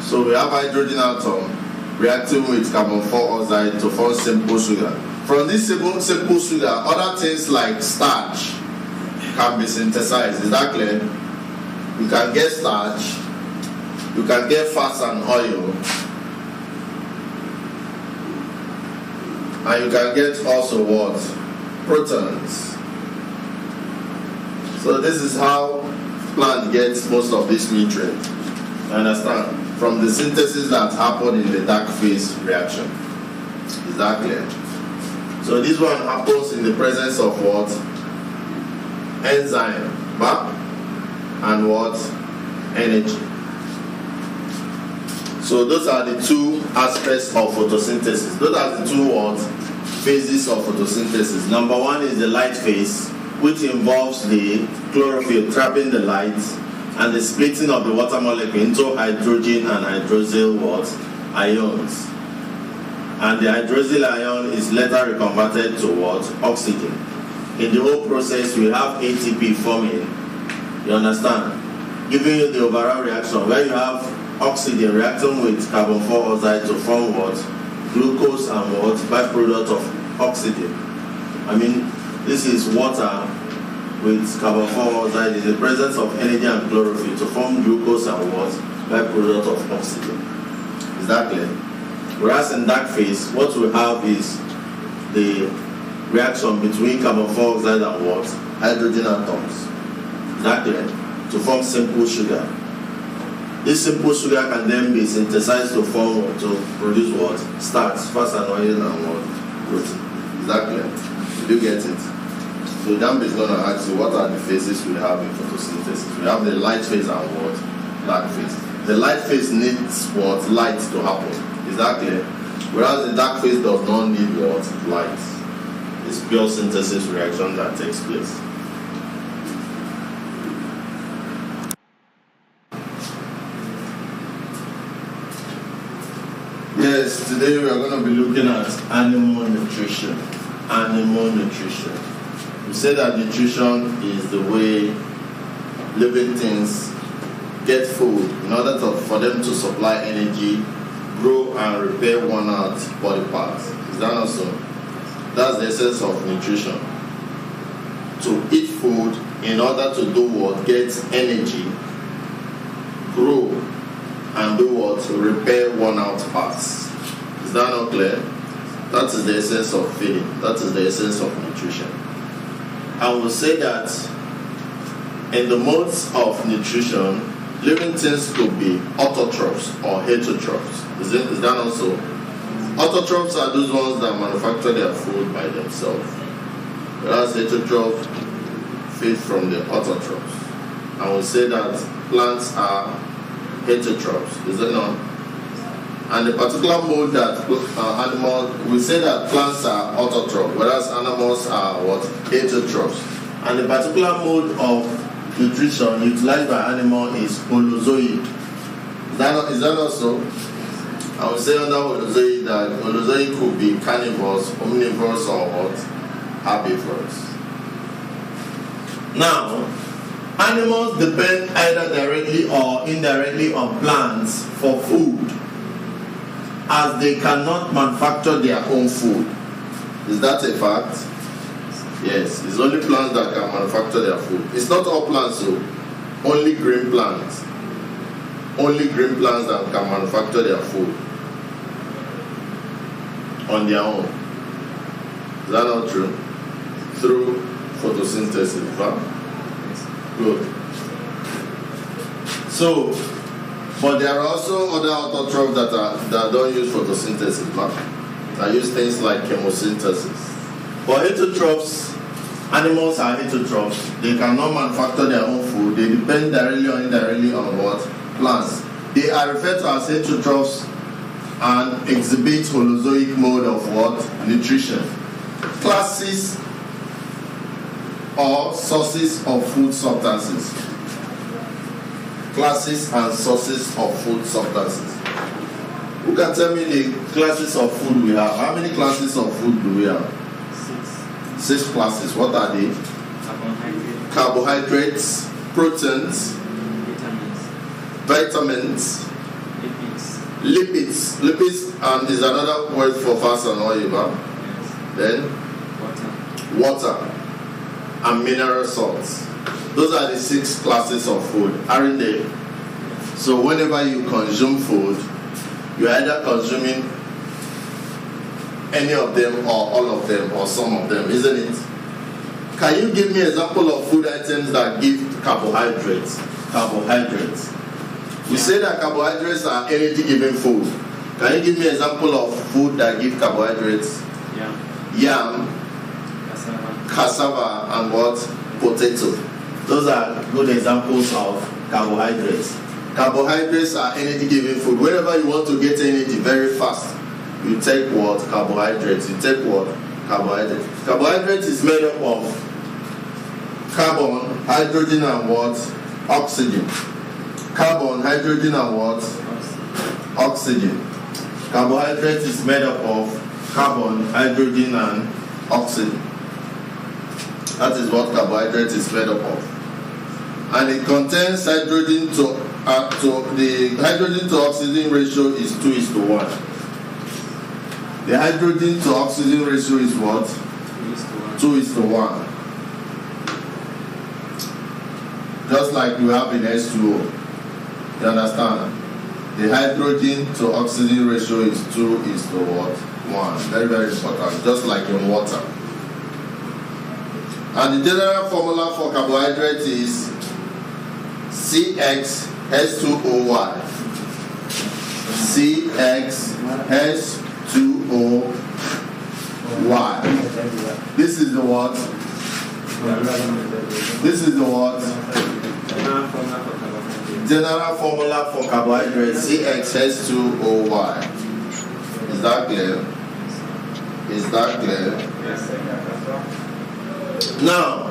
So we have hydrogen atom reacting with carbon 4 oxide to form simple sugar. From this simple sugar, other things like starch can be synthesized. Is that clear? You can get starch, you can get fats and oil, and you can get also what? Proteins. So this is how plant gets most of these nutrients. You understand? From the synthesis that happened in the dark phase reaction. Is that clear? So this one happens in the presence of what? Enzyme, and what? Energy. So those are the two aspects of photosynthesis. Those are the two what? Phases of photosynthesis. Number one is the light phase, which involves the chlorophyll trapping the light and the splitting of the water molecule into hydrogen and hydroxyl ions. And the hydroxyl ion is later reconverted to what? Oxygen. In the whole process, we have ATP forming. You understand? Giving you the overall reaction where you have oxygen reacting with carbon 4 oxide to form what? Glucose and what? Byproduct of oxygen. I mean, this is water with carbon 4 oxide in the presence of energy and chlorophyll to form glucose and what? Byproduct of oxygen. Is that clear? Whereas in dark phase, what we have is the reaction between carbon dioxide and what? Hydrogen atoms. Is that clear? To form simple sugar. This simple sugar can then be synthesized to produce what? Starch, fats and oil and what? Protein. Is that clear? Did you get it? So JAMB is going to ask you what are the phases we have in photosynthesis. We have the light phase and what? Dark phase. The light phase needs what? Light to happen. Is that clear? Whereas the dark phase does not need what? Light. It's pure synthesis reaction that takes place. Yes, today we are going to be looking at animal nutrition. Animal nutrition. We say that nutrition is the way living things get food in order for them to supply energy, grow and repair worn out body parts. Is that not so? That's the essence of nutrition. To eat food in order to do what? Get energy, grow, and do what? Repair worn out parts. Is that not clear? That is the essence of feeding. That is the essence of nutrition. I will say that in the modes of nutrition, living things could be autotrophs or heterotrophs. Is that not so? Autotrophs are those ones that manufacture their food by themselves, whereas heterotrophs feed from the autotrophs. I will say that plants are heterotrophs. Is it not? And the particular mode that animals, we say that plants are autotrophs, whereas animals are what? Heterotrophs. And the particular mode of nutrition utilized by animal is holozoic. Is that not so? I would say under holozoic that holozoic could be carnivores, omnivores, or what? Herbivores. Now, animals depend either directly or indirectly on plants for food, as they cannot manufacture their own food. Is that a fact? Yes, it's only plants that can manufacture their food. It's not all plants, though. Only green plants. Only green plants that can manufacture their food on their own. Is that not true? Through photosynthesis, right? Good. So, but there are also other autotrophs that don't use photosynthesis, right? That use things like chemosynthesis. For heterotrophs, animals are heterotrophs. They cannot manufacture their own food. They depend directly or indirectly on what? Plants. They are referred to as heterotrophs and exhibit holozoic mode of what? Nutrition. Classes or sources of food substances. Classes and sources of food substances. Who can tell me the classes of food we have? How many classes of food do we have? 6 classes. What are they? Carbohydrates, proteins, vitamins, lipids. Lipids is another word for fats and oil. Yes. Then water and mineral salts. Those are the 6 classes of food, aren't they? So whenever you consume food, you're either consuming any of them or all of them or some of them, isn't it? Can you give me an example of food items that give carbohydrates? Carbohydrates. We say that carbohydrates are energy-giving food. Can you give me an example of food that give carbohydrates? Yam, cassava, and what? Potato. Those are good examples of carbohydrates. Carbohydrates are energy-giving food. Whenever you want to get energy very fast, you take what? Carbohydrates. You take what? Carbohydrates. Carbohydrates is made up of carbon, hydrogen, and what? Oxygen. Carbon, hydrogen, and what? Oxygen. Carbohydrate is made up of carbon, hydrogen, and oxygen. That is what carbohydrate is made up of. And it contains hydrogen to the hydrogen to oxygen ratio is 2:1. The hydrogen to oxygen ratio is what? 2:1. Just like we have in H2O. You understand? The hydrogen to oxygen ratio is 2:1. Very, very important, just like in water. And the general formula for carbohydrate is CXH2OY. CXH2OY. This is the what? This is the what? General formula for carbohydrate, CXH2OY. Is that clear? Is that clear? Now,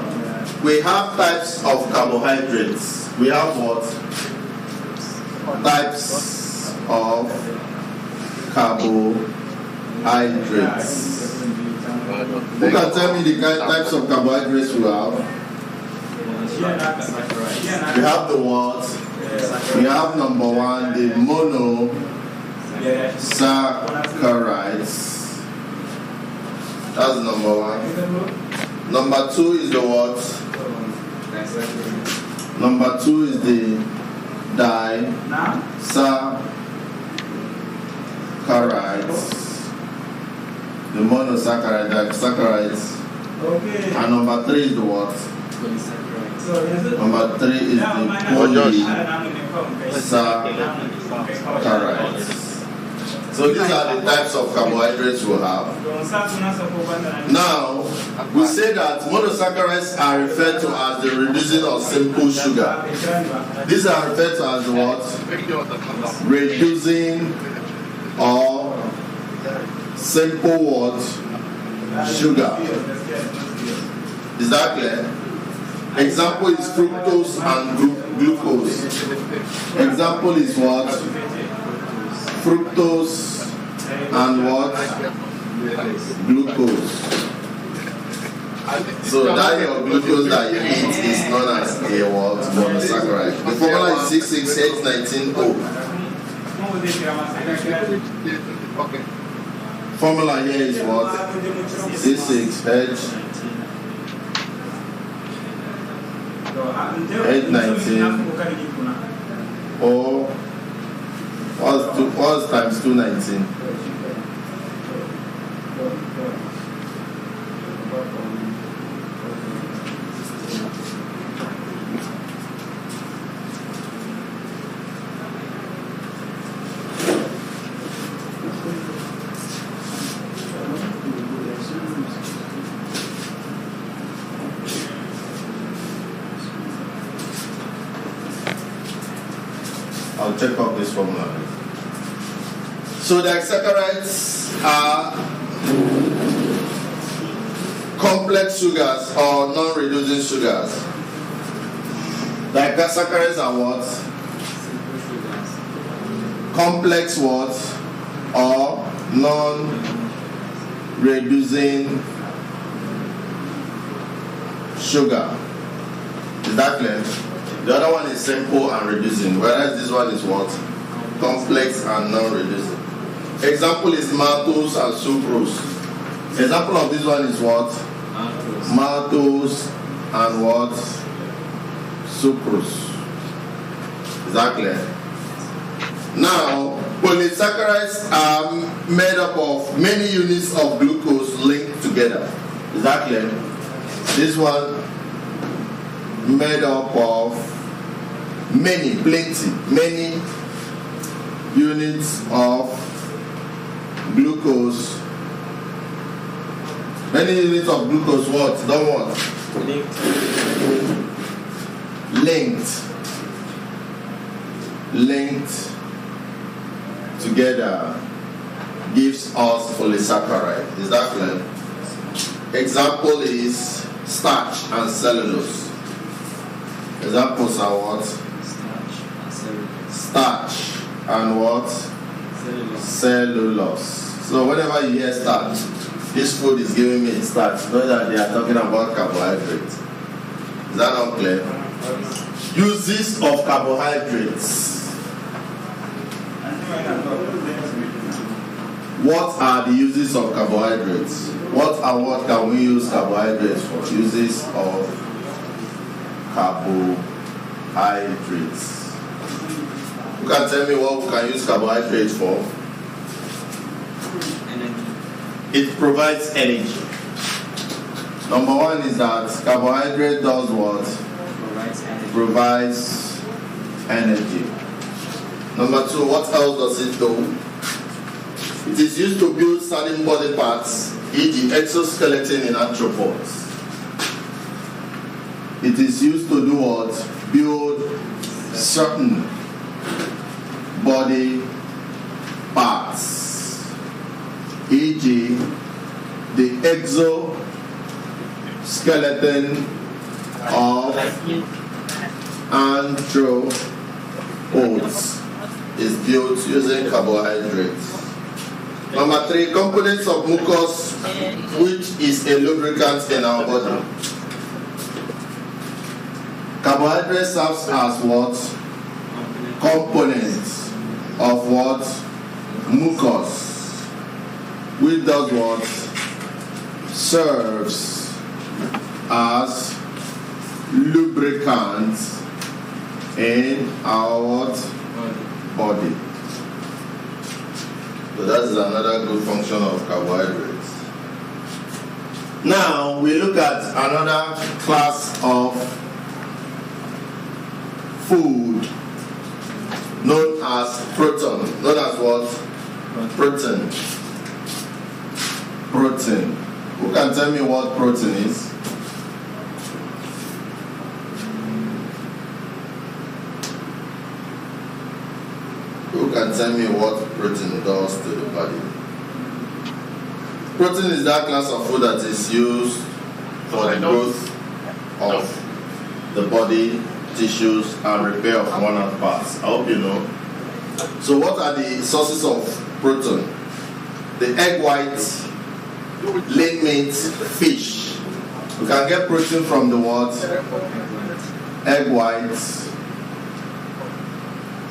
we have types of carbohydrates. We have what? Types of carbohydrates. Who can tell me the types of carbohydrates we have? We have the what? We have number one, the monosaccharides. That's number one. Number two is the what? Number two is the disaccharides. The monosaccharides. And number three is the what? Number three is the polysaccharides. So these are the types of carbohydrates we have. Now, we say that monosaccharides are referred to as the reducing of simple sugar. These are referred to as the what? Reducing or simple what? Sugar. Is that clear? Example is fructose and glucose. Example is what? Fructose and what? Glucose. So that your glucose that you eat is known as a what? Monosaccharide. The formula is 66819O. Formula here is what? 66H19 or what's times 219? I'll check out this formula. So the saccharides are complex sugars or non-reducing sugars. The saccharides are what? Complex what? Or non-reducing sugar. Is that clear? The other one is simple and reducing, whereas this one is what? Complex and non-reducing. Example is maltose and sucrose. Example of this one is what? Maltose and what? Sucrose. Is that clear? Now, polysaccharides are made up of many units of glucose linked together. Is that clear? This one made up of many units of glucose. Many units of glucose what? Don't what? Linked together gives us polysaccharide. Is that clear? Example is starch and cellulose. Examples are what? Starch and what? Cellulose. So whenever you hear starch, this food is giving me starch. Know that they are talking about carbohydrates. Is that not clear? Uses of carbohydrates. What are the uses of carbohydrates? What can we use carbohydrates for? Uses of carbohydrates. can tell me what we can use carbohydrates for? It provides energy. Number one is that carbohydrate does what? Provides energy. Number two, what else does it do? It is used to build certain body parts, e.g. exoskeleton in arthropods. It is used to do what? Build certain body parts, e.g. the exoskeleton of arthropods is built using carbohydrates. Number three, components of mucus, which is a lubricant in our body. Carbohydrate serves as what? Components of what? Mucus, which does what? Serves as lubricants in our what? Body. So that is another good function of carbohydrates. Now we look at another class of food known as protein. Known as what? Protein. Protein. Who can tell me what protein is? Who can tell me what protein does to the body? Protein is that class of food that is used for the growth of the body, tissues, and repair of worn-out parts. I hope you know. So what are the sources of protein? The egg white, lean meat, fish. You can get protein from the what? Egg whites,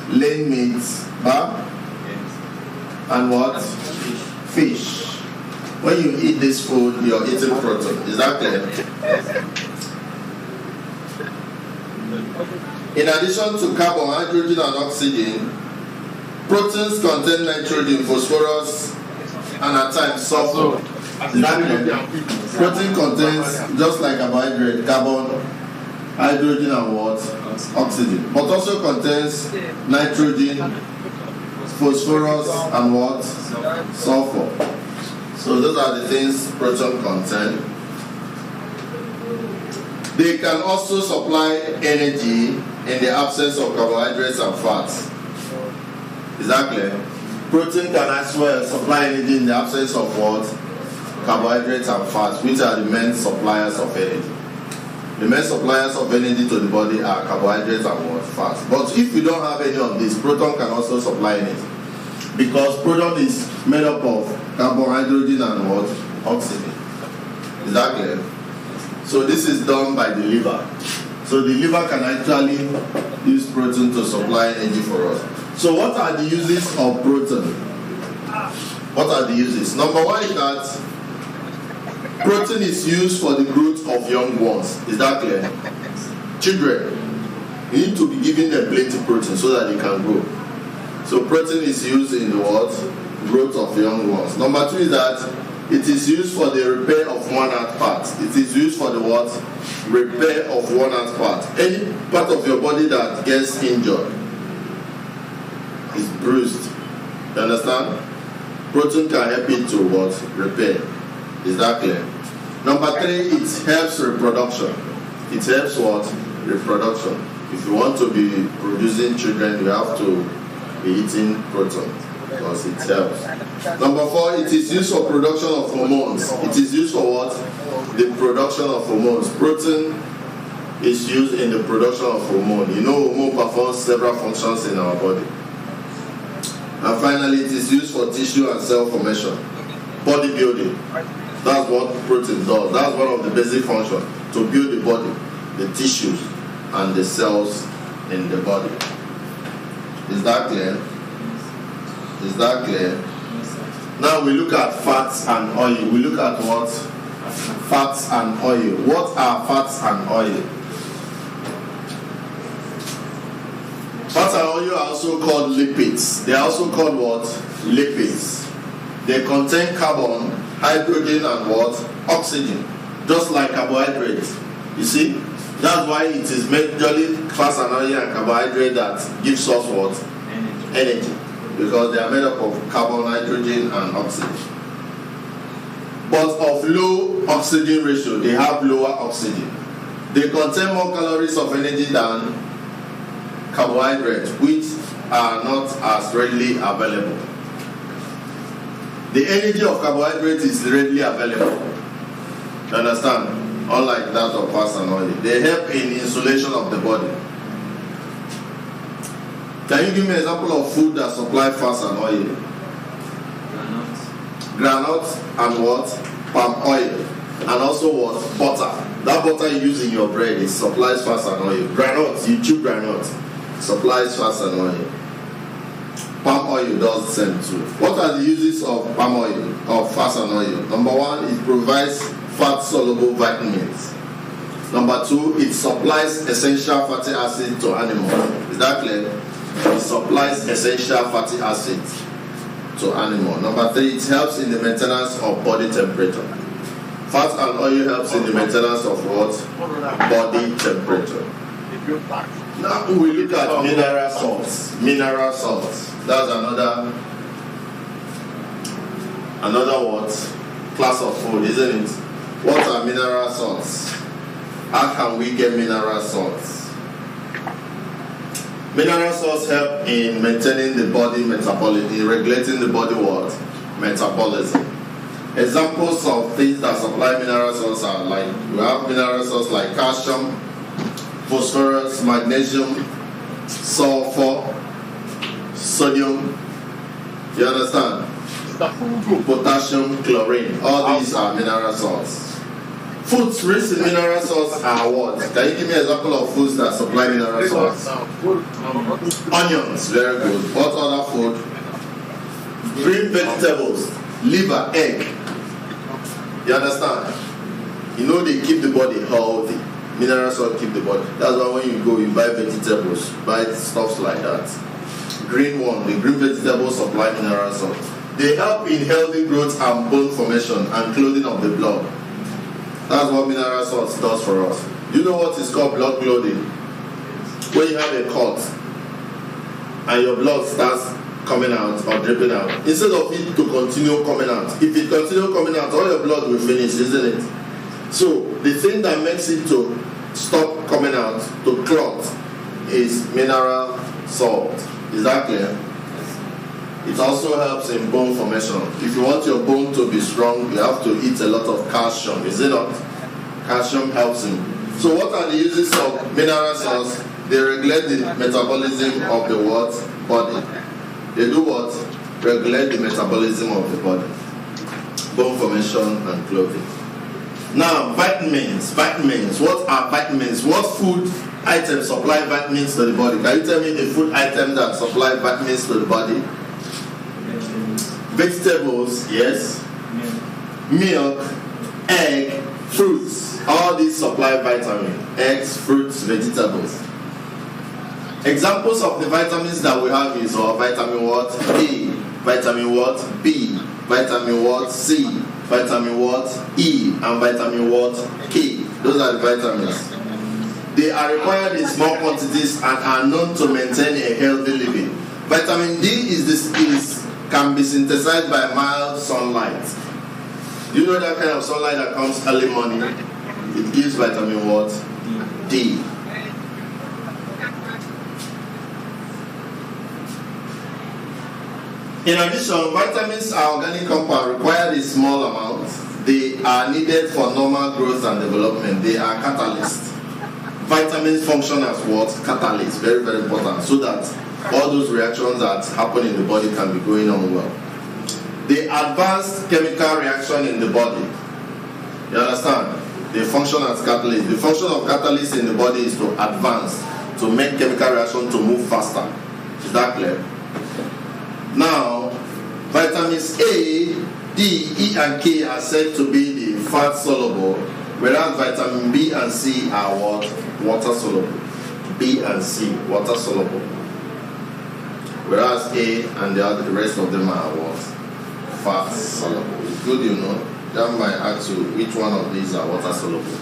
lean meat, and what? Fish. When you eat this food, you're eating protein. Is that clear? In addition to carbon, hydrogen, and oxygen, proteins contain nitrogen, phosphorus, and at times sulfur. Is that clear? Protein contains, just like carbohydrate, carbon, hydrogen, and what? Oxygen. But also contains nitrogen, phosphorus, and what? Sulfur. So those are the things protein contain. They can also supply energy in the absence of carbohydrates and fats. Is that clear? Protein can as well supply energy in the absence of what? Carbohydrates and fats, which are the main suppliers of energy. The main suppliers of energy to the body are carbohydrates and what? Fats. But if you don't have any of this, protein can also supply energy. Because protein is made up of carbon, hydrogen, and what? Oxygen. Is that clear? So this is done by the liver. So the liver can actually use protein to supply energy for us. So what are the uses of protein? What are the uses? Number one is that protein is used for the growth of young ones. Is that clear? Children, you need to be giving them plenty of protein so that they can grow. So protein is used in the what? Growth of young ones. Number two is that it is used for the repair of worn-out parts. It is used for the what? Repair of worn-out parts. Any part of your body that gets injured is bruised. You understand? Protein can help it to what? Repair. Is that clear? Number three, it helps reproduction. It helps what? Reproduction. If you want to be producing children, you have to be eating protein because it helps. Number four, it is used for production of hormones. It is used for what? The production of hormones. Protein is used in the production of hormone. You know, hormone performs several functions in our body. And finally, it is used for tissue and cell formation. Bodybuilding. That's what protein does. That's one of the basic functions, to build the body, the tissues, and the cells in the body. Is that clear? Is that clear? Now we look at fats and oil. We look at what? Fats and oil. What are fats and oil? Fats and oil are also called lipids. They are also called what? Lipids. They contain carbon, hydrogen, and what? Oxygen. Just like carbohydrates. You see? That's why it is majorly fats and oil and carbohydrate that gives us what? Energy. Because they are made up of carbon, hydrogen, and oxygen. But of low oxygen ratio, they have lower oxygen. They contain more calories of energy than carbohydrates, which are not as readily available. The energy of carbohydrates is readily available. You understand? Unlike that of fats and oil. They help in insulation of the body. Can you give me an example of food that supply fats and oil? Granules and what? Palm oil. And also what? Butter. That butter you use in your bread, it supplies fats and oil. Granules, you chew granules, supplies fats and oil. Palm oil does the same too. What are the uses of palm oil, of fats and oil? Number one, it provides fat-soluble vitamins. Number two, it supplies essential fatty acids to animals. Is that clear? It supplies essential fatty acids to animals. Number three, it helps in the maintenance of body temperature. Fat and oil helps in the maintenance of what? Body temperature. Now we look at mineral salts. Mineral salts. That's another what? Class of food, isn't it? What are mineral salts? How can we get mineral salts? Mineral salts help in maintaining the body metabolism, regulating the body what? Metabolism. Examples of things that supply mineral salts are like, we have mineral salts like calcium, phosphorus, magnesium, sulfur, sodium. You understand? Potassium, chlorine. All these are mineral salts. Foods rich in mineral salts are what? Can you give me an example of foods that supply mineral salts? Onions, very good. What other food? Green vegetables, liver, egg. You understand? You know they keep the body healthy. Mineral salt keep the body. That's why when you go, you buy vegetables, buy stuff like that. Green one, the green vegetables supply mineral salt. They help in healthy growth and bone formation and clothing of the blood. That's what mineral salt does for us. You know what is called blood clothing? When you have a cut and your blood starts coming out or dripping out, instead of it to continue coming out, if it continues coming out, all your blood will finish, isn't it? So the thing that makes it to stop coming out, to clot, is mineral salt. Is that clear? It also helps in bone formation. If you want your bone to be strong, you have to eat a lot of calcium, is it not? Calcium helps in. So what are the uses of mineral salts? They regulate the metabolism of the what? Body. They do what? Regulate the metabolism of the body. Bone formation and clothing. Now, vitamins. Vitamins. What are vitamins? What food items supply vitamins to the body? Can you tell me the food items that supply vitamins to the body? Vegetables, yes. Milk, egg, fruits. All these supply vitamin. Eggs, fruits, vegetables. Examples of the vitamins that we have is vitamin what? A, vitamin what? B, vitamin what? C, vitamin what? E, and vitamin what? K. Those are the vitamins. They are required in small quantities and are known to maintain a healthy living. Vitamin D can be synthesized by mild sunlight. Do you know that kind of sunlight that comes early morning? It gives vitamin what? D. In addition, vitamins are organic compounds required in small amounts. They are needed for normal growth and development. They are catalysts. Vitamins function as what? Catalysts. Very, very important. So that all those reactions that happen in the body can be going on well. They advance chemical reaction in the body. You understand? They function as catalysts. The function of catalysts in the body is to advance, to make chemical reaction to move faster. Is that clear? Now, vitamins A, D, E, and K are said to be the fat soluble, whereas vitamin B and C are what? Water soluble. B and C, water soluble. whereas A and the rest of them are what? Fat soluble. It's good you know. That might ask you which one of these are water soluble.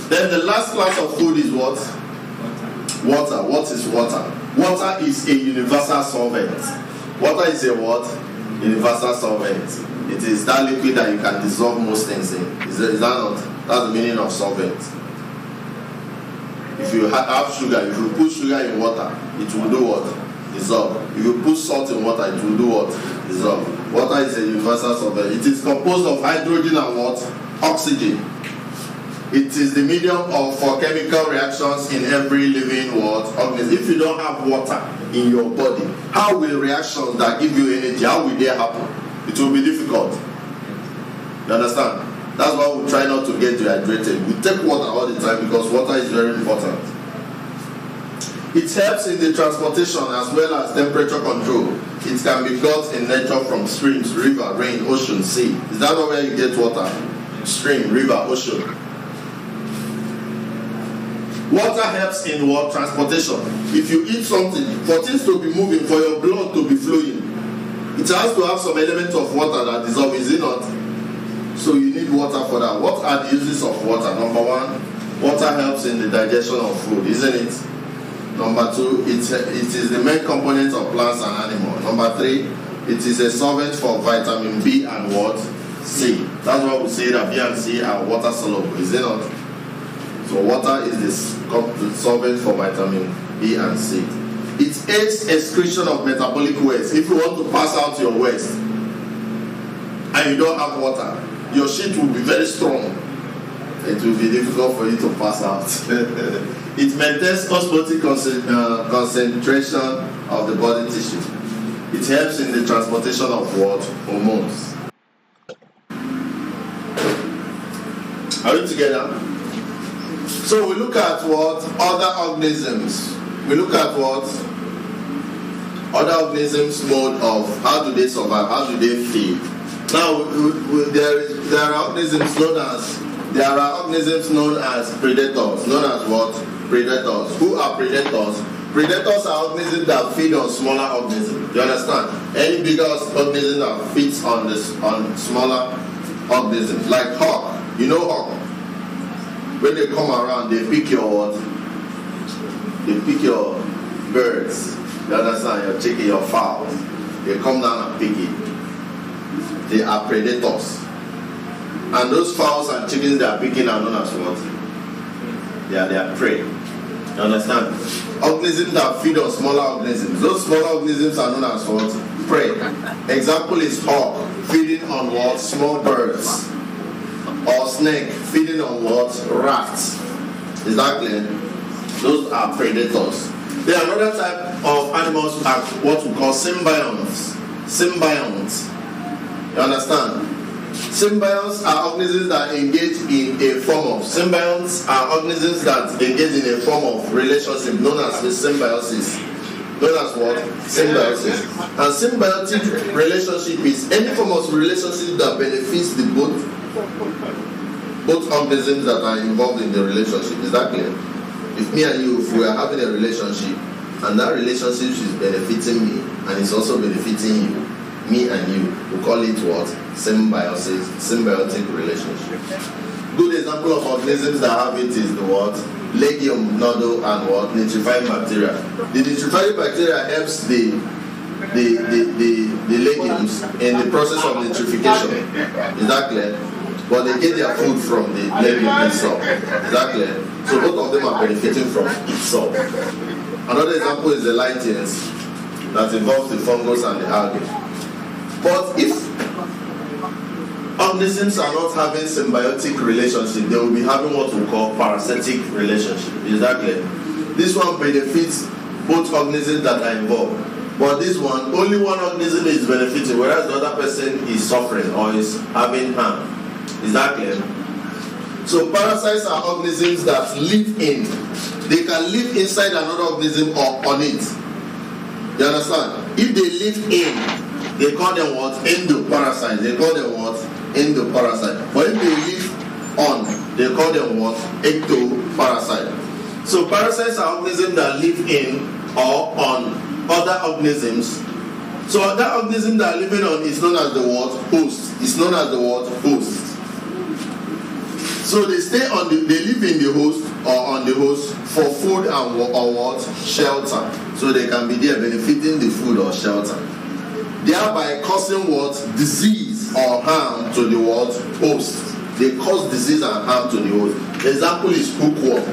Then the last class of food is what? Water. What is water? Water is a universal solvent. Water is a what? Universal solvent. It is that liquid that you can dissolve most things in. Is that not? That's the meaning of solvent. If you have sugar, if you put sugar in water, it will do what? Dissolve. If you put salt in water, it will do what? Dissolve. Water is a universal solvent. It is composed of hydrogen and what? Oxygen. It is the medium for chemical reactions in every living organism. If you don't have water in your body, how will reactions that give you energy, how will they happen? It will be difficult. You understand? That's why we try not to get dehydrated. We take water all the time because water is very important. It helps in the transportation as well as temperature control. It can be got in nature from streams, river, rain, ocean, sea. Is that not where you get water? Stream, river, ocean. Water helps in what? Transportation. If you eat something, for things to be moving, for your blood to be flowing, it has to have some element of water that dissolves, is it not? So you need water for that. What are the uses of water? Number one, water helps in the digestion of food, isn't it? Number two, it is the main component of plants and animals. Number three, it is a solvent for vitamin B and what? C. That's why we say that B and C are water soluble, is it not? So water is the solvent for vitamin B and C. It aids excretion of metabolic waste. If you want to pass out your waste and you don't have water, your shit will be very strong. It will be difficult for you to pass out. It maintains osmotic concentration of the body tissue. It helps in the transportation of what? Hormones. Are we together? So we look at what? Other organisms. We look at what? Other organisms' mode of how do they survive, how do they feed. Now there are organisms known as predators. Known as what? Predators. Who are predators? Predators are organisms that feed on smaller organisms. You understand? Any bigger organism that feeds on smaller organisms, like hawk. You know hawk. When they come around, they pick your what? They pick your birds. You understand? Your chicken, your fowls. They come down and pick it. They are predators. And those fowls and chickens they are picking are known as what? They are prey. You understand? Organisms that feed on smaller organisms. Those smaller organisms are known as what? Prey. Example is hawk feeding on what? Small birds. Or snake feeding on what? Rats. Is that clear? Those are predators. There are another type of animals are what we call symbionts. Symbionts. You understand? Symbionts are organisms that engage in a form of symbionts are organisms that engage in a form of relationship known as the symbiosis. Known as what? Symbiosis. And symbiotic relationship is any form of relationship that benefits the both organisms that are involved in the relationship. Is that clear? If me and you, if we are having a relationship and that relationship is benefiting me and it's also benefiting you, me and you, we call it what? Symbiosis, symbiotic relationship. Good example of organisms that have it is the what? Legume, noodle, and what? Nitrifying bacteria. The nitrifying bacteria helps the legumes in the process of nitrification. Is that clear? But they get their food from the legume itself. Is that clear? So both of them are benefiting from itself. Another example is the lichens that involves the fungus and the algae. But if organisms are not having symbiotic relationship, they will be having what we call parasitic relationship. Is that clear? This one benefits both organisms that are involved. But this one, only one organism is benefiting, whereas the other person is suffering or is having harm. Is that clear? So parasites are organisms that live in. They can live inside another organism or on it. You understand? If they live in, they call them what? Endoparasites. They call them what? Endoparasite. But if they live on, they call them what? Ectoparasite. So parasites are organisms that live in or on other organisms. So other organisms that are living on is known as the word host. It's known as the word host. So they live in the host or on the host for food and or what? Shelter. So they can be there benefiting the food or shelter, thereby causing what? Disease or harm to the what? Host. They cause disease and harm to the host. The example is hookworm.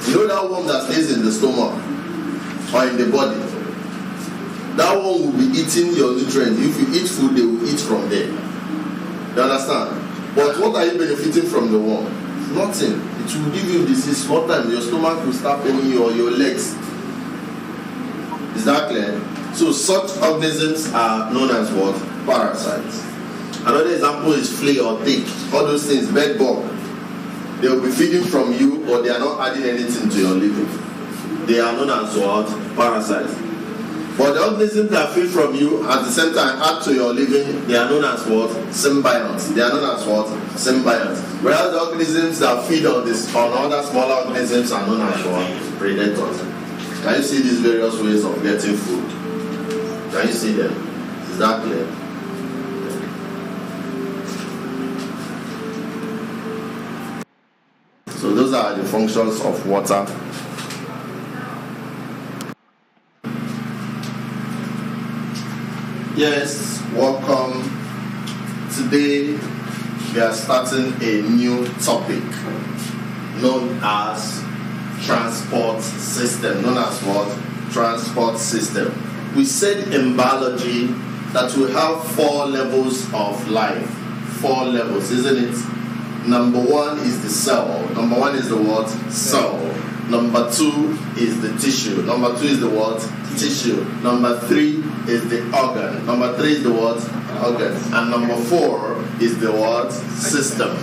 You know that worm that stays in the stomach or in the body? That one will be eating your nutrients. If you eat food, they will eat from there. You understand? But what are you benefiting from the worm? Nothing. It will give you disease. One time your stomach will start paining you or your legs. Is that clear? So such organisms are known as what? Parasites. Another example is flea or tick. All those things, bed bug. They will be feeding from you, but they are not adding anything to your living. They are known as what? Parasites. But the organisms that feed from you at the same time add to your living, they are known as what? Symbionts. They are known as what? Symbionts. Whereas the organisms that feed on other smaller organisms are known as what? Predators. Can you see these various ways of getting food? Can you see them? Is that clear? So those are the functions of water. Yes, welcome. Today we are starting a new topic known as transport system. Known as what? Transport system. We said in biology that we have 4 levels of life. 4 levels, isn't it? Number 1 is the cell. Number 1 is the what? Cell. Number 2 is the tissue. Number 2 is the what? Tissue. Number 3 is the organ. Number 3 is the what? Organ. And number 4 is the what? System.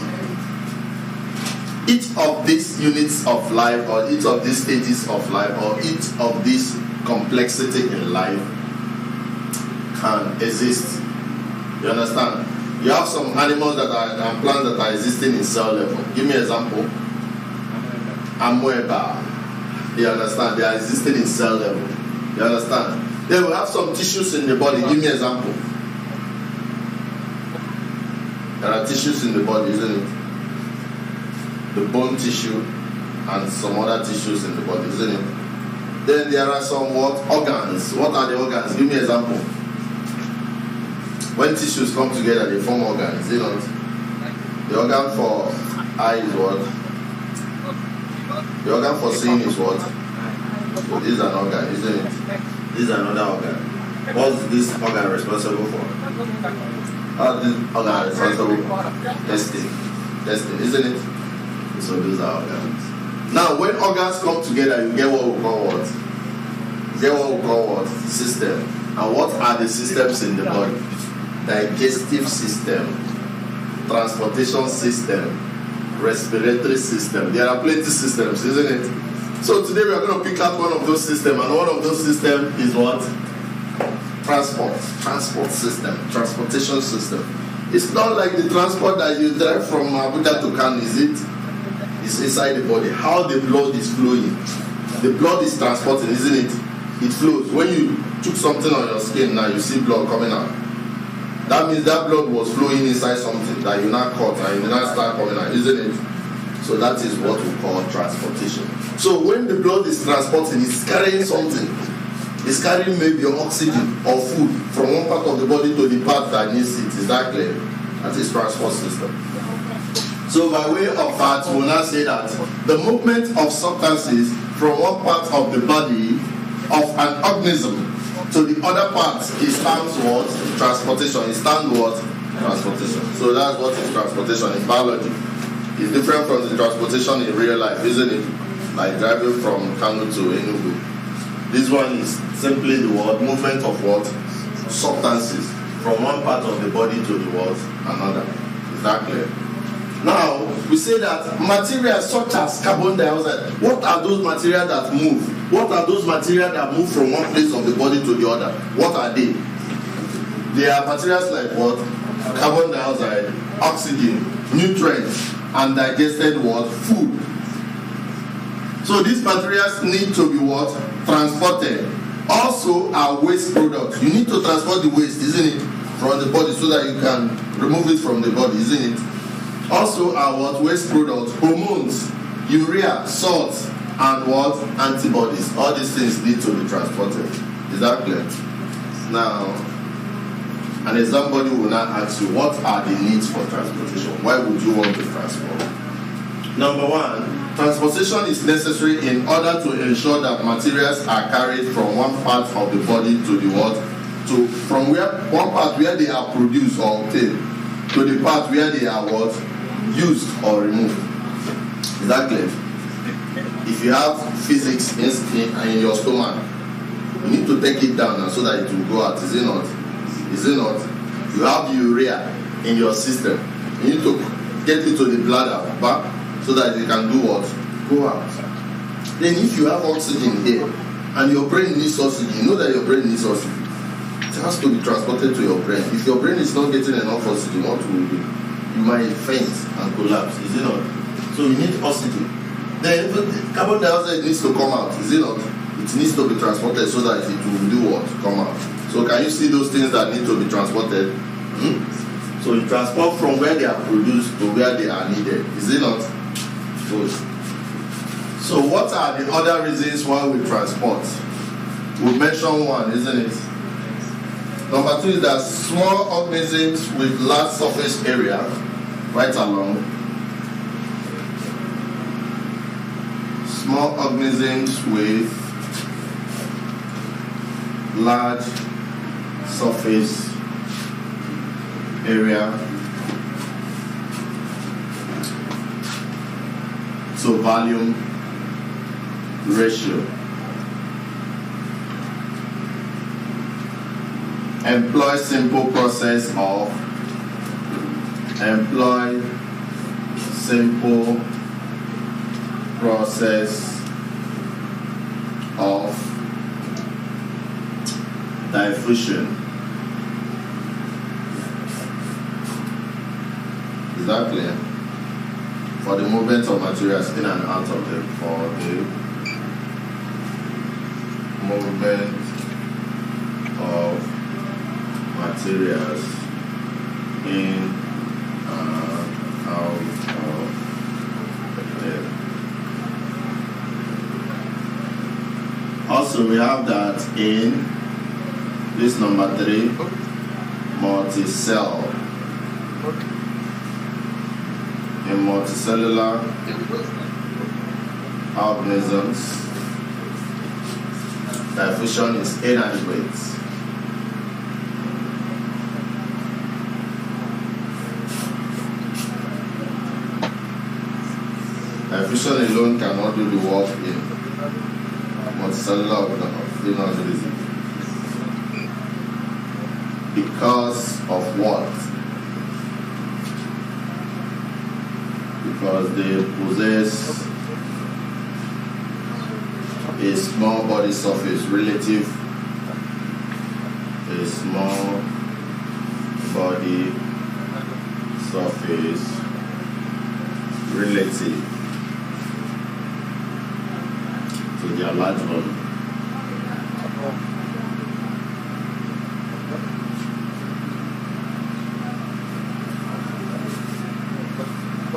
Each of these units of life, or each of these stages of life, or each of these complexity in life can exist. You understand? You have some animals that are and plants that are existing in cell level. Give me an example. Amoeba. You understand? They are existing in cell level. You understand? Then we have some tissues in the body. Give me an example. There are tissues in the body, isn't it? The bone tissue and some other tissues in the body, isn't it? Then there are some what? Organs. What are the organs? Give me an example. When tissues come together, they form organs, you know. The organ for eye is what? The organ for seeing is what? So this is an organ, isn't it? This is another organ. What's this organ responsible for? How is this organ responsible for? Testing, isn't it? So those are organs. Now, when organs come together, you get what we call what? You get what we call what? System. And what are the systems in the body? Digestive system, transportation system, respiratory system. There are plenty of systems, isn't it? So today we are going to pick out one of those systems, and one of those systems is what? Transport system, transportation system. It's not like the transport that you drive from Abuja to Kano, is it? It's inside the body. How the blood is flowing. The blood is transporting, isn't it? It flows. When you took something on your skin now, you see blood coming out. That means that blood was flowing inside something that you now caught and you now start coming out, isn't it? So that is what we call transportation. So when the blood is transporting, it's carrying something. It's carrying maybe oxygen or food from one part of the body to the part that needs it. Is that clear? That is transport system. So by way of that, we'll now say that the movement of substances from one part of the body of an organism to the other part, it stands what? Transportation. It stands what? Transportation. So that's what is transportation in biology. It's different from the transportation in real life, isn't it? Like driving from Kano to Enugu. This one is simply the word movement of what? Substances from one part of the body to the what? Another. Is that clear? Now, we say that materials such as carbon dioxide, what are those materials that move? What are those materials that move from one place of the body to the other? What are they? They are materials like what? Carbon dioxide, oxygen, nutrients, and digested what? Food. So these materials need to be what? Transported Also, our waste products. You need to transport the waste, isn't it, from the body so that you can remove it from the body, isn't it? Also, our what waste products, hormones, urea, salt, and what antibodies. All these things need to be transported. Is that clear? Now, and then somebody will now ask you, what are the needs for transportation? Why would you want to transport? Number one, transportation is necessary in order to ensure that materials are carried from one part of the body to the what? From one part where they are produced or obtained to the part where they are what? Used or removed. Is that clear? If you have physics in your stomach, you need to take it down so that it will go out. Is it not? Is it not? You have urea in your system. You need to get it to the bladder back so that it can do what? Go out. Then if you have oxygen here and your brain needs oxygen, you know that your brain needs oxygen. It has to be transported to your brain. If your brain is not getting enough oxygen, what will you do? You might faint and collapse. Is it not? So you need oxygen. Then carbon dioxide needs to come out. Is it not? It needs to be transported so that it will do what? Come out. So can you see those things that need to be transported? So you transport from where they are produced to where they are needed. Is it not? Good. So what are the other reasons why we transport? We mentioned one, isn't it? Number two is that small organisms with large surface area, right along. Small organisms with large surface area to volume ratio. Employ simple process of diffusion. Is that clear? For the movement of materials in and out of them. For the movement of materials in and out of them. Also, we have that in this number 3, multicell. In multicellular organisms, diffusion is inadequate. Diffusion alone cannot do the work in multicellular organisms. Because of what? Because they possess a small body surface relative, a small body surface relative to their large volume.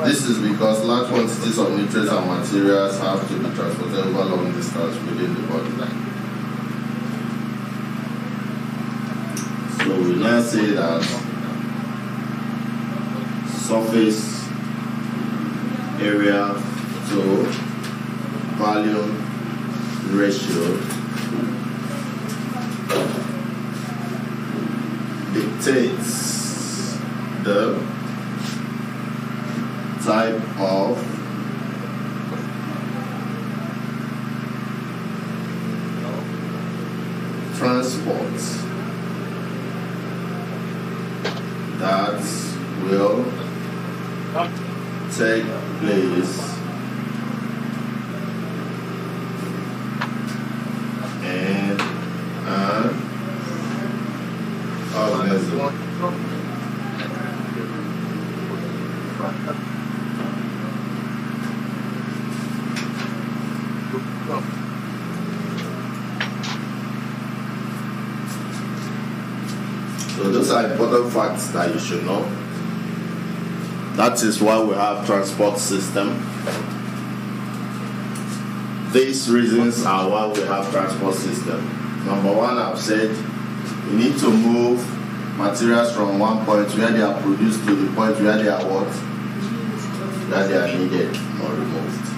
This is because large quantities of nutrients and materials have to be transported over long distance within the body. So we now say that surface area to volume ratio dictates the type of transport that will take place in an organism. are important facts that you should know. That is why we have transport system. These reasons are why we have transport system. Number one, I've said you need to move materials from one point where they are produced to the point where they are what? Where they are needed or removed.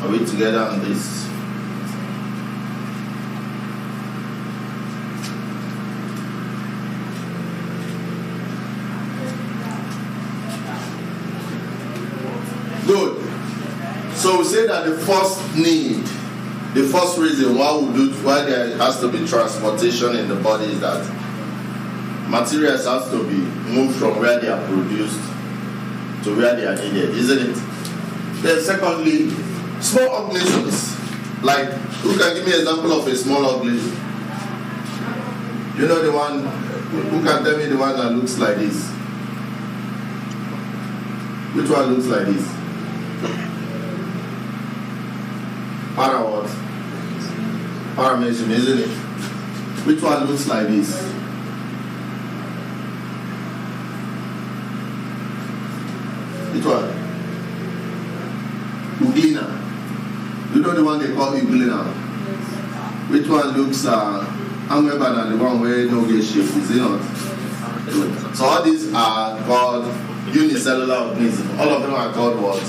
Are we together on this? Good. So we say that the first need, the first reason why there has to be transportation in the body is that materials has to be moved from where they are produced to where they are needed, isn't it? Then secondly, small organisms, like, who can give me an example of a small organism? You know the one, who can tell me the one that looks like this? Which one looks like this? Para what? Paramecium, isn't it? Which one looks like this? Which one? Uglina. You know the one they call Uglina? Yes. Which one looks better than the one where no get shape, is it not? So all these are called unicellular organisms. All of them are called what?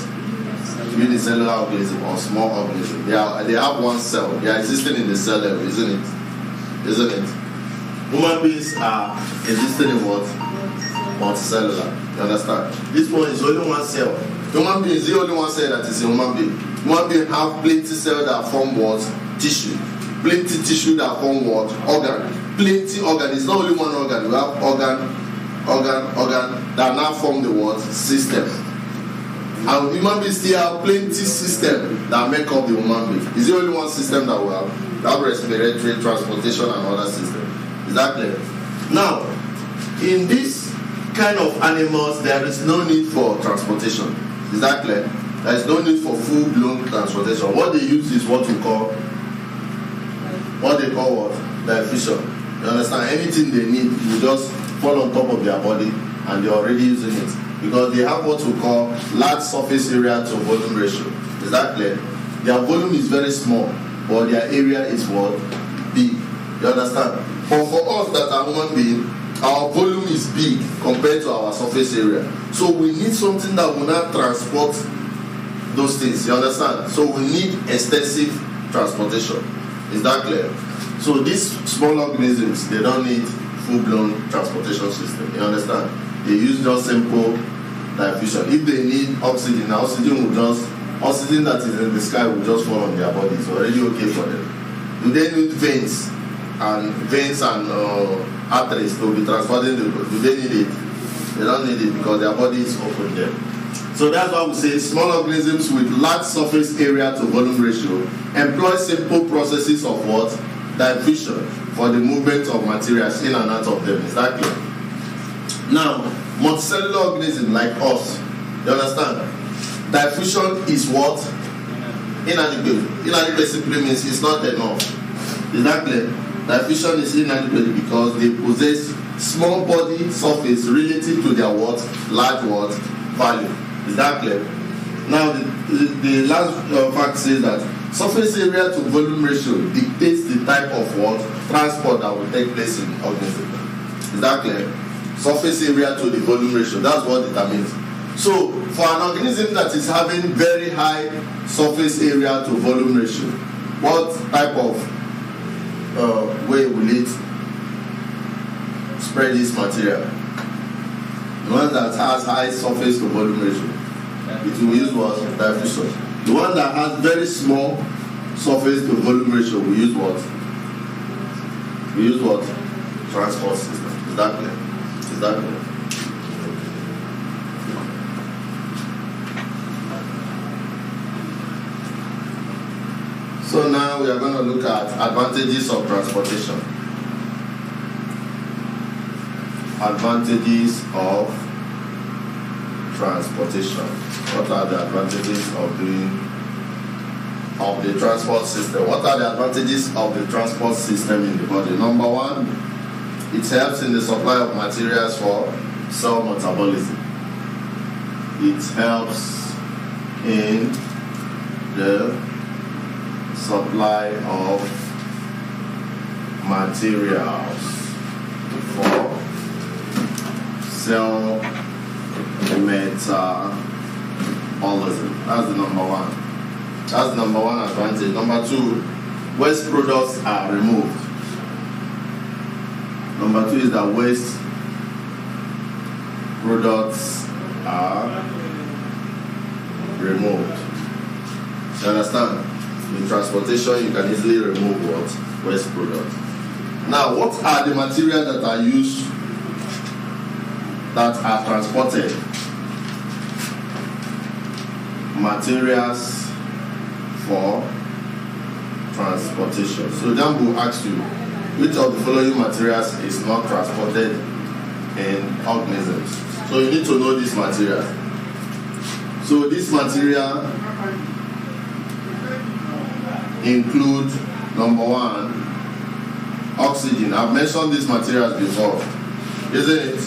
Unicellular organism or small organism. They have one cell. They are existing in the cell level, isn't it? Isn't it? Human beings are existing in what? Multicellular. You understand? This one is only one cell. Human being is the only one cell that is a human being. Human being have plenty cells that form what? Tissue. Plenty tissue that form what? Organ. Plenty organ. It's not only one organ. We have organ that now form the what? System. And human beings still have plenty system that make up the human being. It's the only one system that we have. We have respiratory, transportation, and other systems. Is that clear? Now, in this kind of animals, there is no need for transportation. Is that clear? There is no need for full-blown transportation. What they use is what they call what? Diffusion. You understand? Anything they need will just fall on top of their body and they're already using it. Because they have what we call large surface area to volume ratio. Is that clear? Their volume is very small, but their area is what? Big. You understand? But for us that are human beings, our volume is big compared to our surface area. So we need something that will not transport those things. You understand? So we need extensive transportation. Is that clear? So these small organisms, they don't need full-blown transportation system. You understand? They use just simple diffusion. If they need oxygen, oxygen that is in the sky will just fall on their body. It's already okay for them. Do they need veins and arteries to be transporting the blood? Do they need it? They don't need it because their body is open there. So that's why we say small organisms with large surface area to volume ratio employ simple processes of what? Diffusion for the movement of materials in and out of them. Is that clear? Now, multicellular organisms like us, you understand? Diffusion is what? Inadequate. Inadequate simply means it's not enough. Is that clear? Diffusion is inadequate because they possess small body surface relative to their what? Large what? Value. Is that clear? Now, the last fact says that surface area to volume ratio dictates the type of what? Transport that will take place in organism. Is that clear? Surface area to the volume ratio, that's what determines. So, for an organism that is having very high surface area to volume ratio, what type of way will it spread this material? The one that has high surface to volume ratio, it will use what? Diffusion. The one that has very small surface to volume ratio will use what? We use what? Transport system. Is that clear? Is that clear? So now we are going to look at advantages of transportation. advantages of transportation. What are the advantages of the transport system? What are the advantages of the transport system in the body? Number one, it helps in the supply of materials for cell metabolism. It helps in the supply of materials for cell metabolism. That's the number one. That's the number one advantage. Number two, waste products are removed. Number two is that waste products are removed. You understand? In transportation, you can easily remove what? Waste products. Now, what are the materials that are used, that are transported? Materials for transportation. So JAMB will ask you, which of the following materials is not transported in organisms? So you need to know this material. So this material include, number one, oxygen. I've mentioned these materials before, isn't it?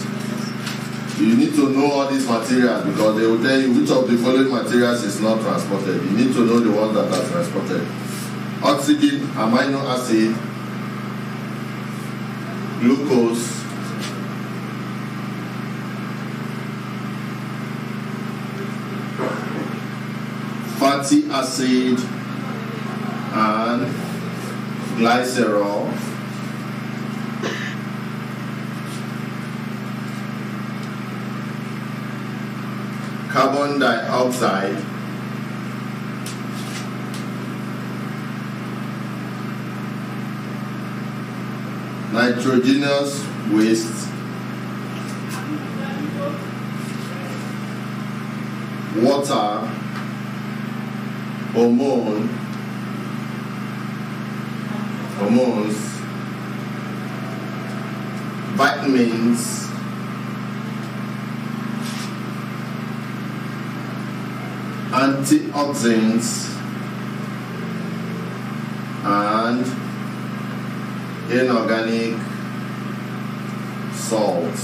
You need to know all these materials because they will tell you which of the following materials is not transported. You need to know the ones that are transported. Oxygen, amino acid, glucose, fatty acid, and glycerol, carbon dioxide, nitrogenous waste, water, hormones, vitamins, antioxidants, and inorganic salts.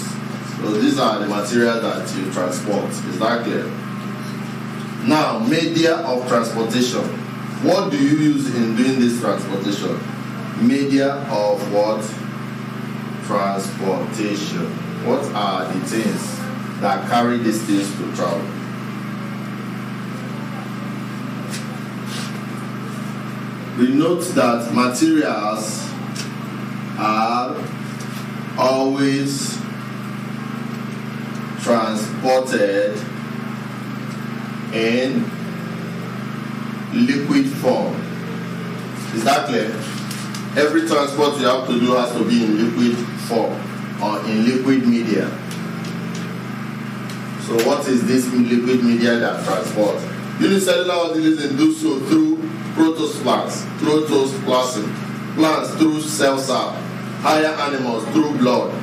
So these are the materials that you transport. Is that clear? Now, media of transportation. What do you use in doing this transportation? Media of what? Transportation. What are the things that carry these things to travel? We note that materials are always transported in liquid form. Is that clear? Every transport you have to do has to be in liquid form or in liquid media. So what is this liquid media that transports? Unicellular organisms do so through protoplasm, plants through cell sap, higher animals through blood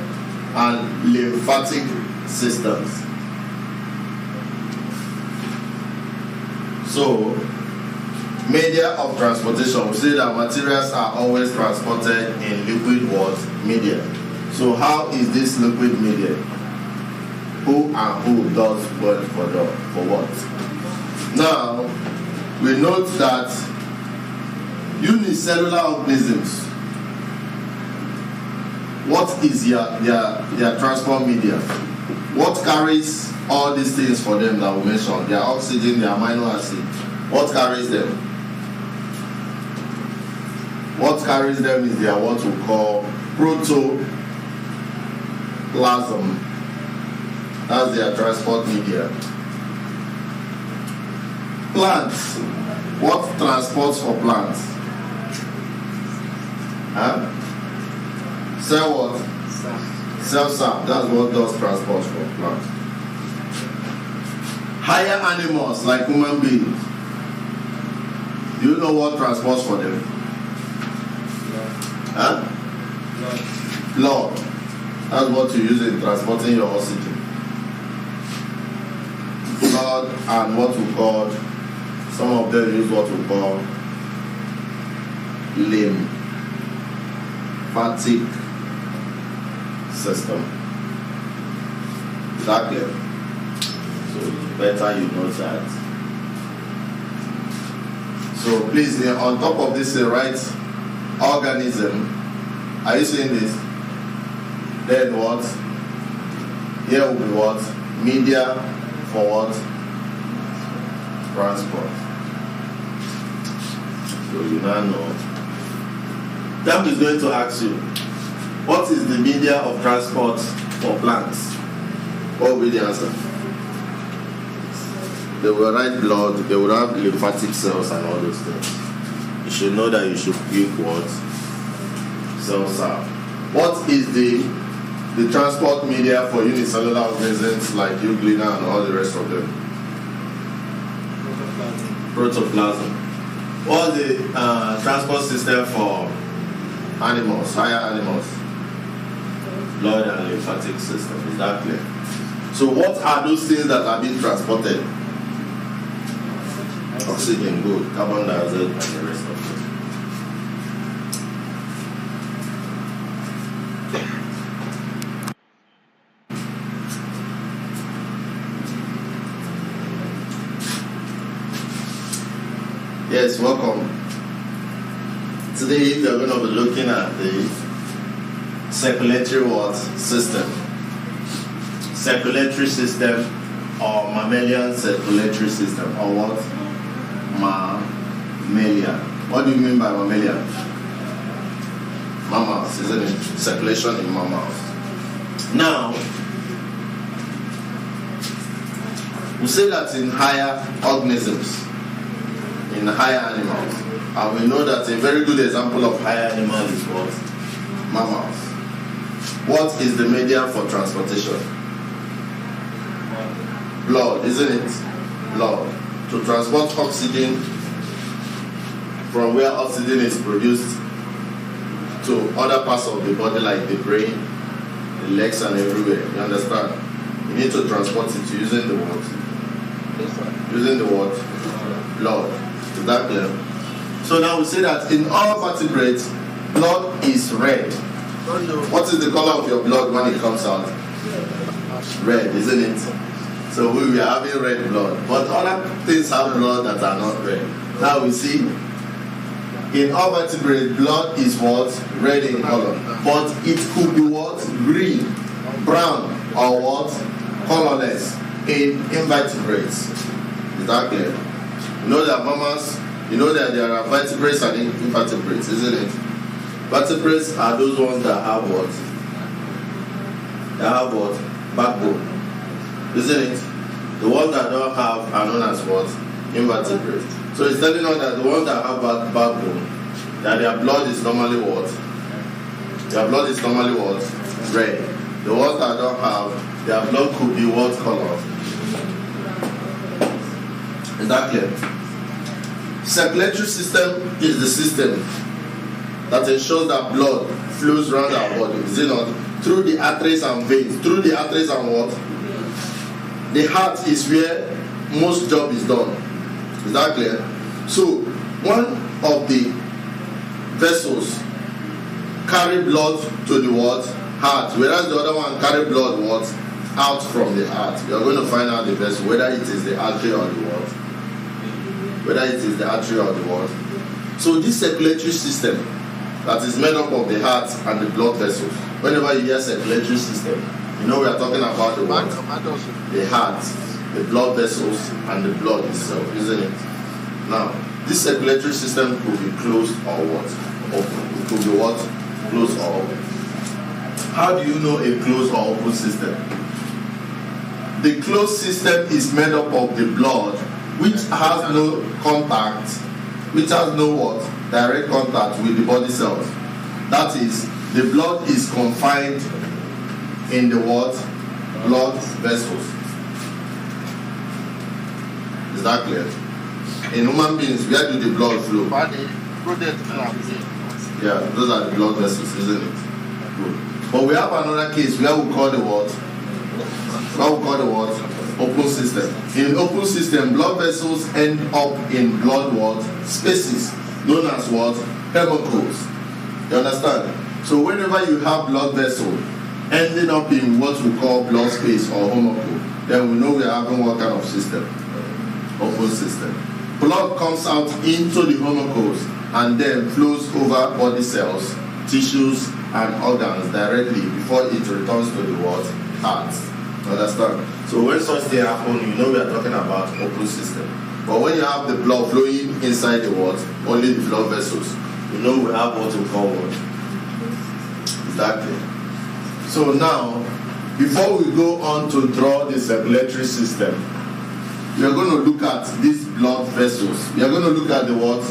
and lymphatic systems. So, media of transportation, we say that materials are always transported in liquid what? Media. So how is this liquid media? Who and who does what for what? Now, we note that unicellular organisms, what is their transport media? What carries all these things for them that we mentioned? Their oxygen, their amino acid. What carries them? What carries them is their what we call protoplasm. That's their transport media. Plants. What transports for plants? Cell what? Cell sap. That's what does transport for plants. Higher animals like human beings. Do you know what transports for them? Blood. That's what you use in transporting your oxygen. Blood and what we call, some of them use what we call lymphatic system. Exactly. So better you know that. So please, on top of this, write organism. Are you seeing this? Then what? Here will be what? Media for what? Transport. So you now know. JAMB is going to ask you, what is the media of transport for plants? What will be the answer? They will write blood, they will have lymphatic cells and all those things. You should know that you should pick what cells are. What is the transport media for unicellular organisms like euglena and all the rest of them? Protoplasm. What's the transport system for animals, higher animals? Blood and lymphatic system. Is that clear? So what are those things that are being transported? Oxygen, good. Carbon dioxide and the rest of it. Yes, welcome. Today we are going to be looking at the circulatory system. Circulatory system or mammalian circulatory system or what? Mammalia. What do you mean by mammalian? Mammals, isn't it? Circulation in mammals. Now, we say that in higher organisms, in higher animals, and we know that a very good example of higher animal is what? Mammals. What is the medium for transportation? Blood, isn't it? Blood. To transport oxygen from where oxygen is produced to other parts of the body like the brain, the legs and everywhere. You understand? You need to transport it using the what? Using the what? Blood. Is that clear? So now we say that in all vertebrates, blood is red. What is the color of your blood when it comes out? Red, isn't it? So we are having red blood. But other things have blood that are not red. Now we see, in all vertebrates, blood is what? Red in color. But it could be what? Green, brown, or what? Colorless in invertebrates. Is that clear? You know that mammals, you know that there are vertebrates and invertebrates, isn't it? Vertebrates are those ones that have what? They have what? Backbone. Isn't it? The ones that don't have are known as what? Invertebrates. So it's telling us that the ones that have backbone, that their blood is normally what? Their blood is normally what? Red. The ones that don't have, their blood could be what color? Is that clear? Circulatory system is the system that ensures that blood flows around our body. Is it not? Through the arteries and veins. Through the arteries and what? The heart is where most job is done. Is that clear? So one of the vessels carry blood to the what? Heart, whereas the other one carry blood what? Out from the heart. You are going to find out the vessel, whether it is the artery or the what? Whether it is the artery or the what? So this circulatory system that is made up of the heart and the blood vessels. Whenever you hear circulatory system, you know we are talking about the what? The heart, the blood vessels, and the blood itself, isn't it? Now, this circulatory system could be closed or what? Open. It could be what? Closed or open. How do you know a closed or open system? The closed system is made up of the blood, which has no contact, which has no what? Direct contact with the body cells. That is, the blood is confined in the what? Blood vessels. Is that clear? In human beings, where do the blood flow? Yeah, those are the blood vessels, isn't it? Good. But we have another case where we call the what? Open system. In open system, blood vessels end up in blood what? Spaces, known as what? Hemocles. You understand? So whenever you have blood vessel ending up in what we call blood space or hemocule, then we know we are having what kind of system? Open system. Blood comes out into the hemocles and then flows over body cells, tissues, and organs directly before it returns to the what? Heart. Understand? So when such thing happens, you know we are talking about open system. But when you have the blood flowing inside the what? Only the blood vessels, you know we have what we call what? Exactly. So now, before we go on to draw the circulatory system, we are going to look at these blood vessels. We are going to look at the what?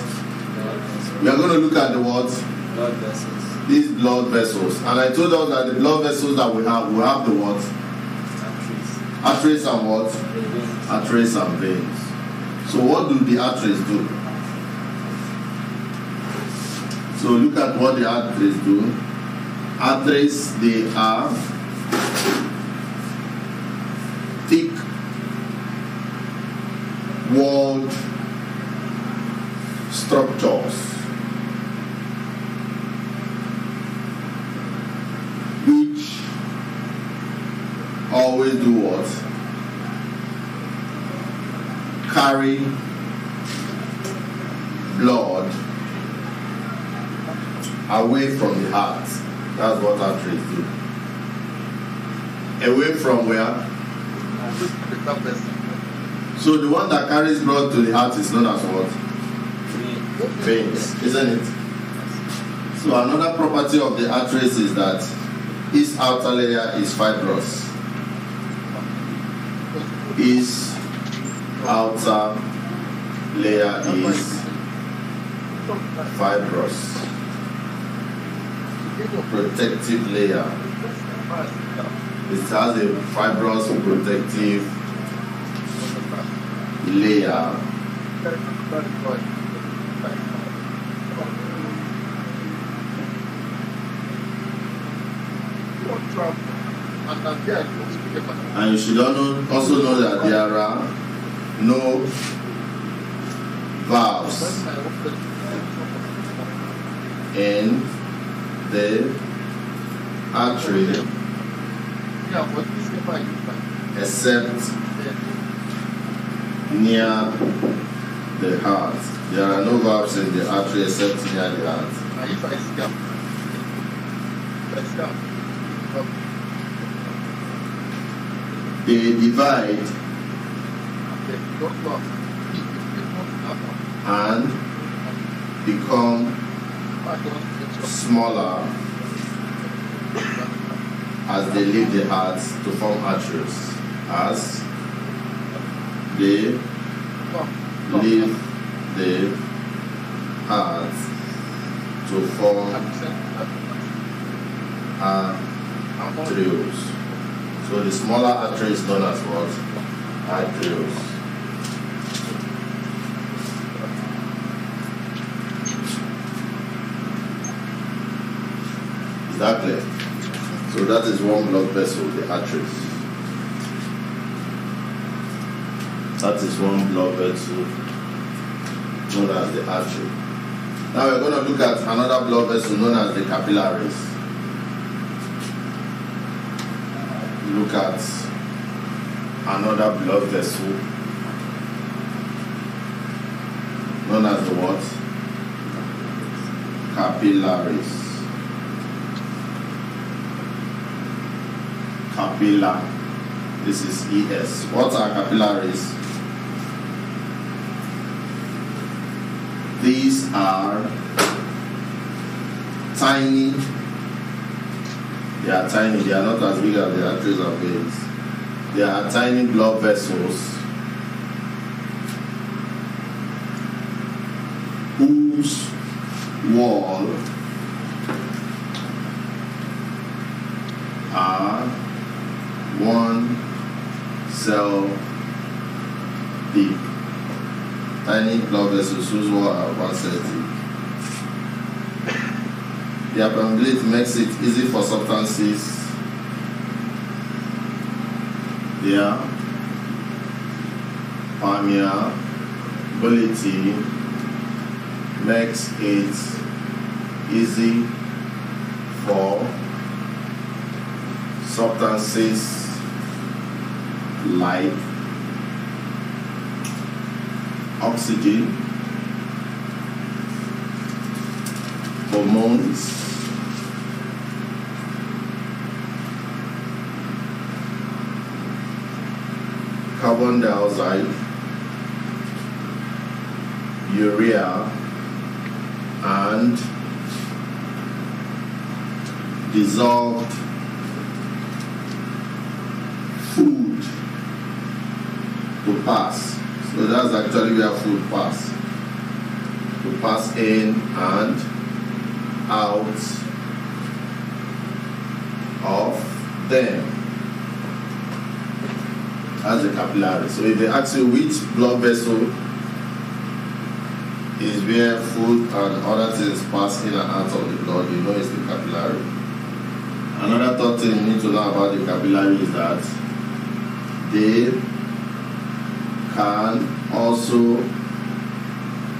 We are going to look at the what? Blood vessels. These blood vessels. And I told us that the blood vessels that we have the what? Arteries and what? Arteries and veins. So what do the arteries do? So look at what the arteries do. Arteries, they are thick walled structures which always do what? Carry blood away from the heart. That's what arteries do. Away from where? So the one that carries blood to the heart is known as what? Veins, isn't it? So another property of the arteries is that its outer layer is fibrous. Its outer layer is fibrous. Protective layer. It has a fibrous protective layer. And you should also know that there are no valves in the artery except near the heart. There are no valves in the artery except near the heart. They divide and become smaller as they leave the heart to form arteries. As they leave the heart to form arterioles. So the smaller artery is known as what? Arterioles. Is that clear? So that is one blood vessel, the arteries. That is one blood vessel known as the artery. Now we're going to look at another blood vessel known as the capillaries. Look at another blood vessel known as the what? Capillaries. Capilla. This is ES. What are capillaries? These are tiny. They are tiny. They are not as big as the arteries and veins. They are tiny blood vessels whose wall are 1 cell deep. Tiny blood vessels whose wall are 1 cell deep. their permeability makes it easy for substances. Their permeability makes it easy for substances like oxygen, hormones, carbon dioxide, urea, and dissolved food to pass. So that's actually where food pass. To pass in and out of them. That's the capillary. So if they ask you which blood vessel is where food and other things pass in and out of the blood, you know it's the capillary. Another third thing you need to know about the capillary is that they can also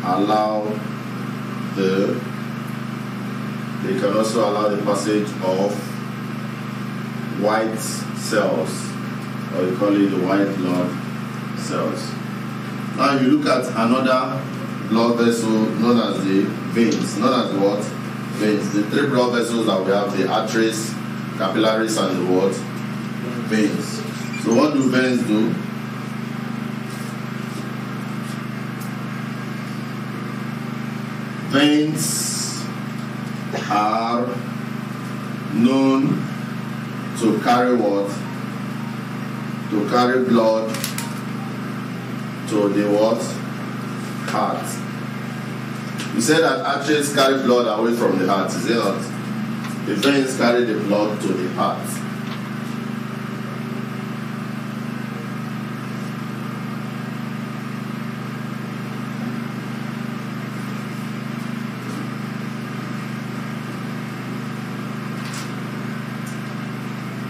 allow the passage of white cells, or we call it the white blood cells. Now you look at another blood vessel known as the veins. Known as what? Veins. The three blood vessels that we have, the arteries, capillaries, and the what? Veins. So what do veins do? Veins are known to carry what? To carry blood to the what? Heart. You said that arteries carry blood away from the heart, is it not? The veins carry the blood to the heart.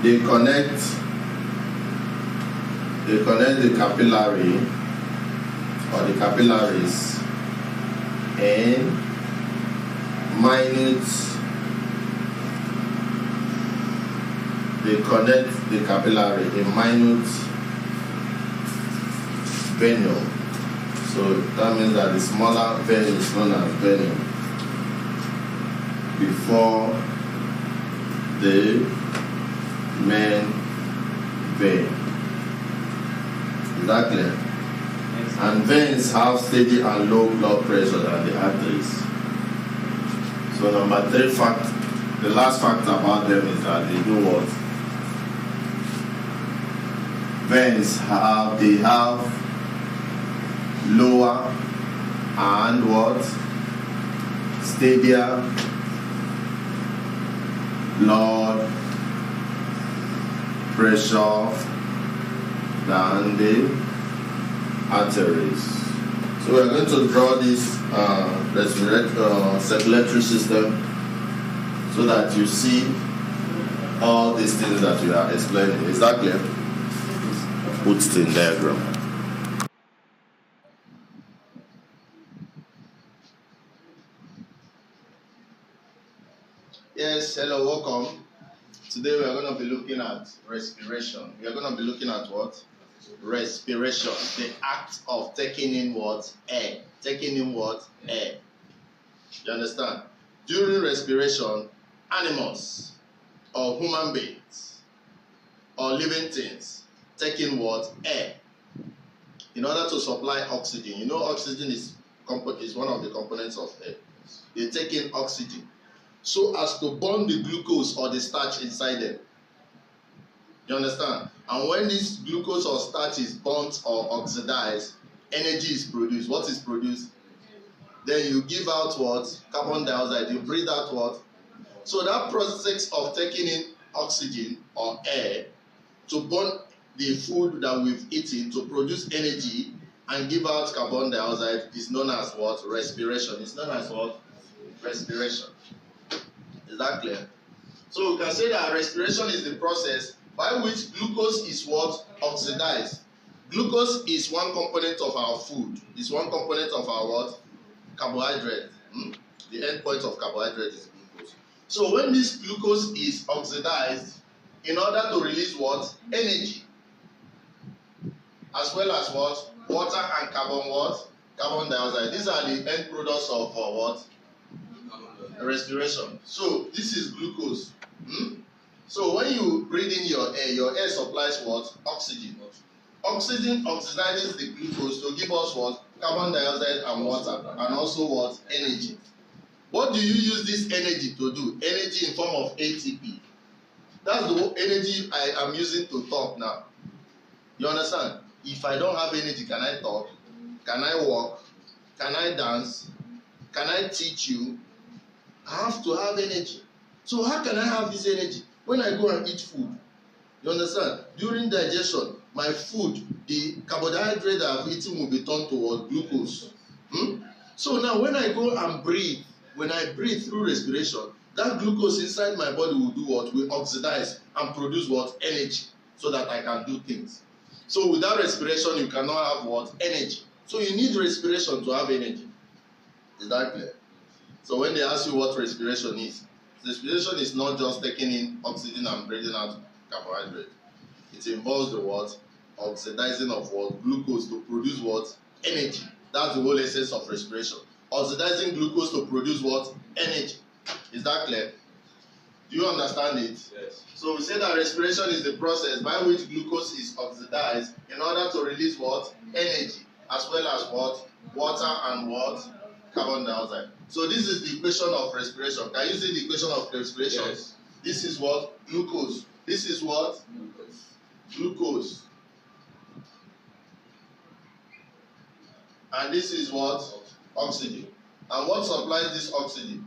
They connect the capillary or the capillaries in minute. They connect the capillary in minute venule. So that means that the smaller vein is known as venule before the main vein. Is that clear? Yes. And veins have steady and low blood pressure than the arteries. So number 3 fact, the last fact about them is that they do what? Veins have lower and what? Steadier blood pressure than the arteries. So we're going to draw this circulatory system so that you see all these things that we are explaining. Is that clear? Put it in diagram. Yes, hello, welcome. Today we are going to be looking at respiration. We are going to be looking at what? Respiration. The act of taking in what? Air. Taking in what? Air. You understand? During respiration, animals or human beings or living things take in what? Air. In order to supply oxygen. You know oxygen is one of the components of air. They take in oxygen so as to burn the glucose or the starch inside them. You understand? And when this glucose or starch is burnt or oxidized, energy is produced. What is produced? Then you give out what? Carbon dioxide. You breathe out what? So that process of taking in oxygen or air to burn the food that we've eaten to produce energy and give out carbon dioxide is known as what? Respiration. It's known as what? Respiration. Is that clear? So we can say that respiration is the process by which glucose is what? Oxidized. Glucose is one component of our food. It's one component of our what? Carbohydrate. The end point of carbohydrate is glucose. So when this glucose is oxidized, in order to release what? Energy. As well as what? Water and carbon what? Carbon dioxide. These are the end products of what? Respiration. So this is glucose. So when you breathe in your air supplies what? Oxygen. Oxygen oxidizes the glucose to give us what? Carbon dioxide and water, and also what? Energy. What do you use this energy to do? Energy in form of ATP. That's the energy I am using to talk now. You understand? If I don't have energy, can I talk? Can I walk? Can I dance? Can I teach you? I have to have energy. So how can I have this energy? When I go and eat food, you understand? During digestion, my food, the carbohydrate I've eaten will be turned toward glucose. So now when I go and breathe, when I breathe through respiration, that glucose inside my body will do what? Will oxidize and produce what? Energy, so that I can do things. So without respiration, you cannot have what? Energy. So you need respiration to have energy. Is that clear? So when they ask you what respiration is not just taking in oxygen and breathing out carbohydrate. It involves the what? Oxidizing of what? Glucose to produce what? Energy. That's the whole essence of respiration. Oxidizing glucose to produce what? Energy. Is that clear? Do you understand it? Yes. So we say that respiration is the process by which glucose is oxidized in order to release what? Energy, as well as what? Water and what? Carbon dioxide. So this is the equation of respiration. Can you see the equation of respiration? Yes. This is what? Glucose. This is what? Glucose. And this is what? Oxygen. And what supplies this oxygen?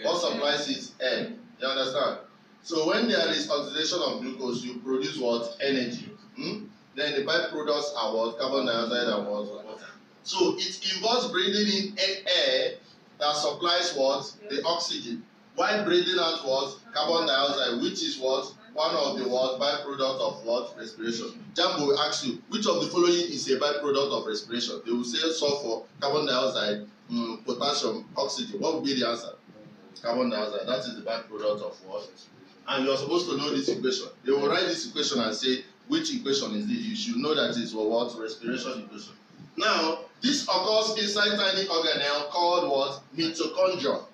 What supplies it? Air. You understand? So when there is oxidation of glucose, you produce what? Energy. Then the byproducts are what? Carbon dioxide and what? Water. So it involves breathing in air that supplies what? The oxygen. While breathing out what? Carbon dioxide, which is what? One of the what? Byproduct of what? Respiration. JAMB will ask you, which of the following is a byproduct of respiration? They will say sulfur, carbon dioxide, potassium, oxygen. What would be the answer? Carbon dioxide. That is the byproduct of what? And you are supposed to know this equation. They will write this equation and say, which equation is this? You should know that it's what? Respiration equation. Now, this occurs inside tiny organelle called what? Mitochondria.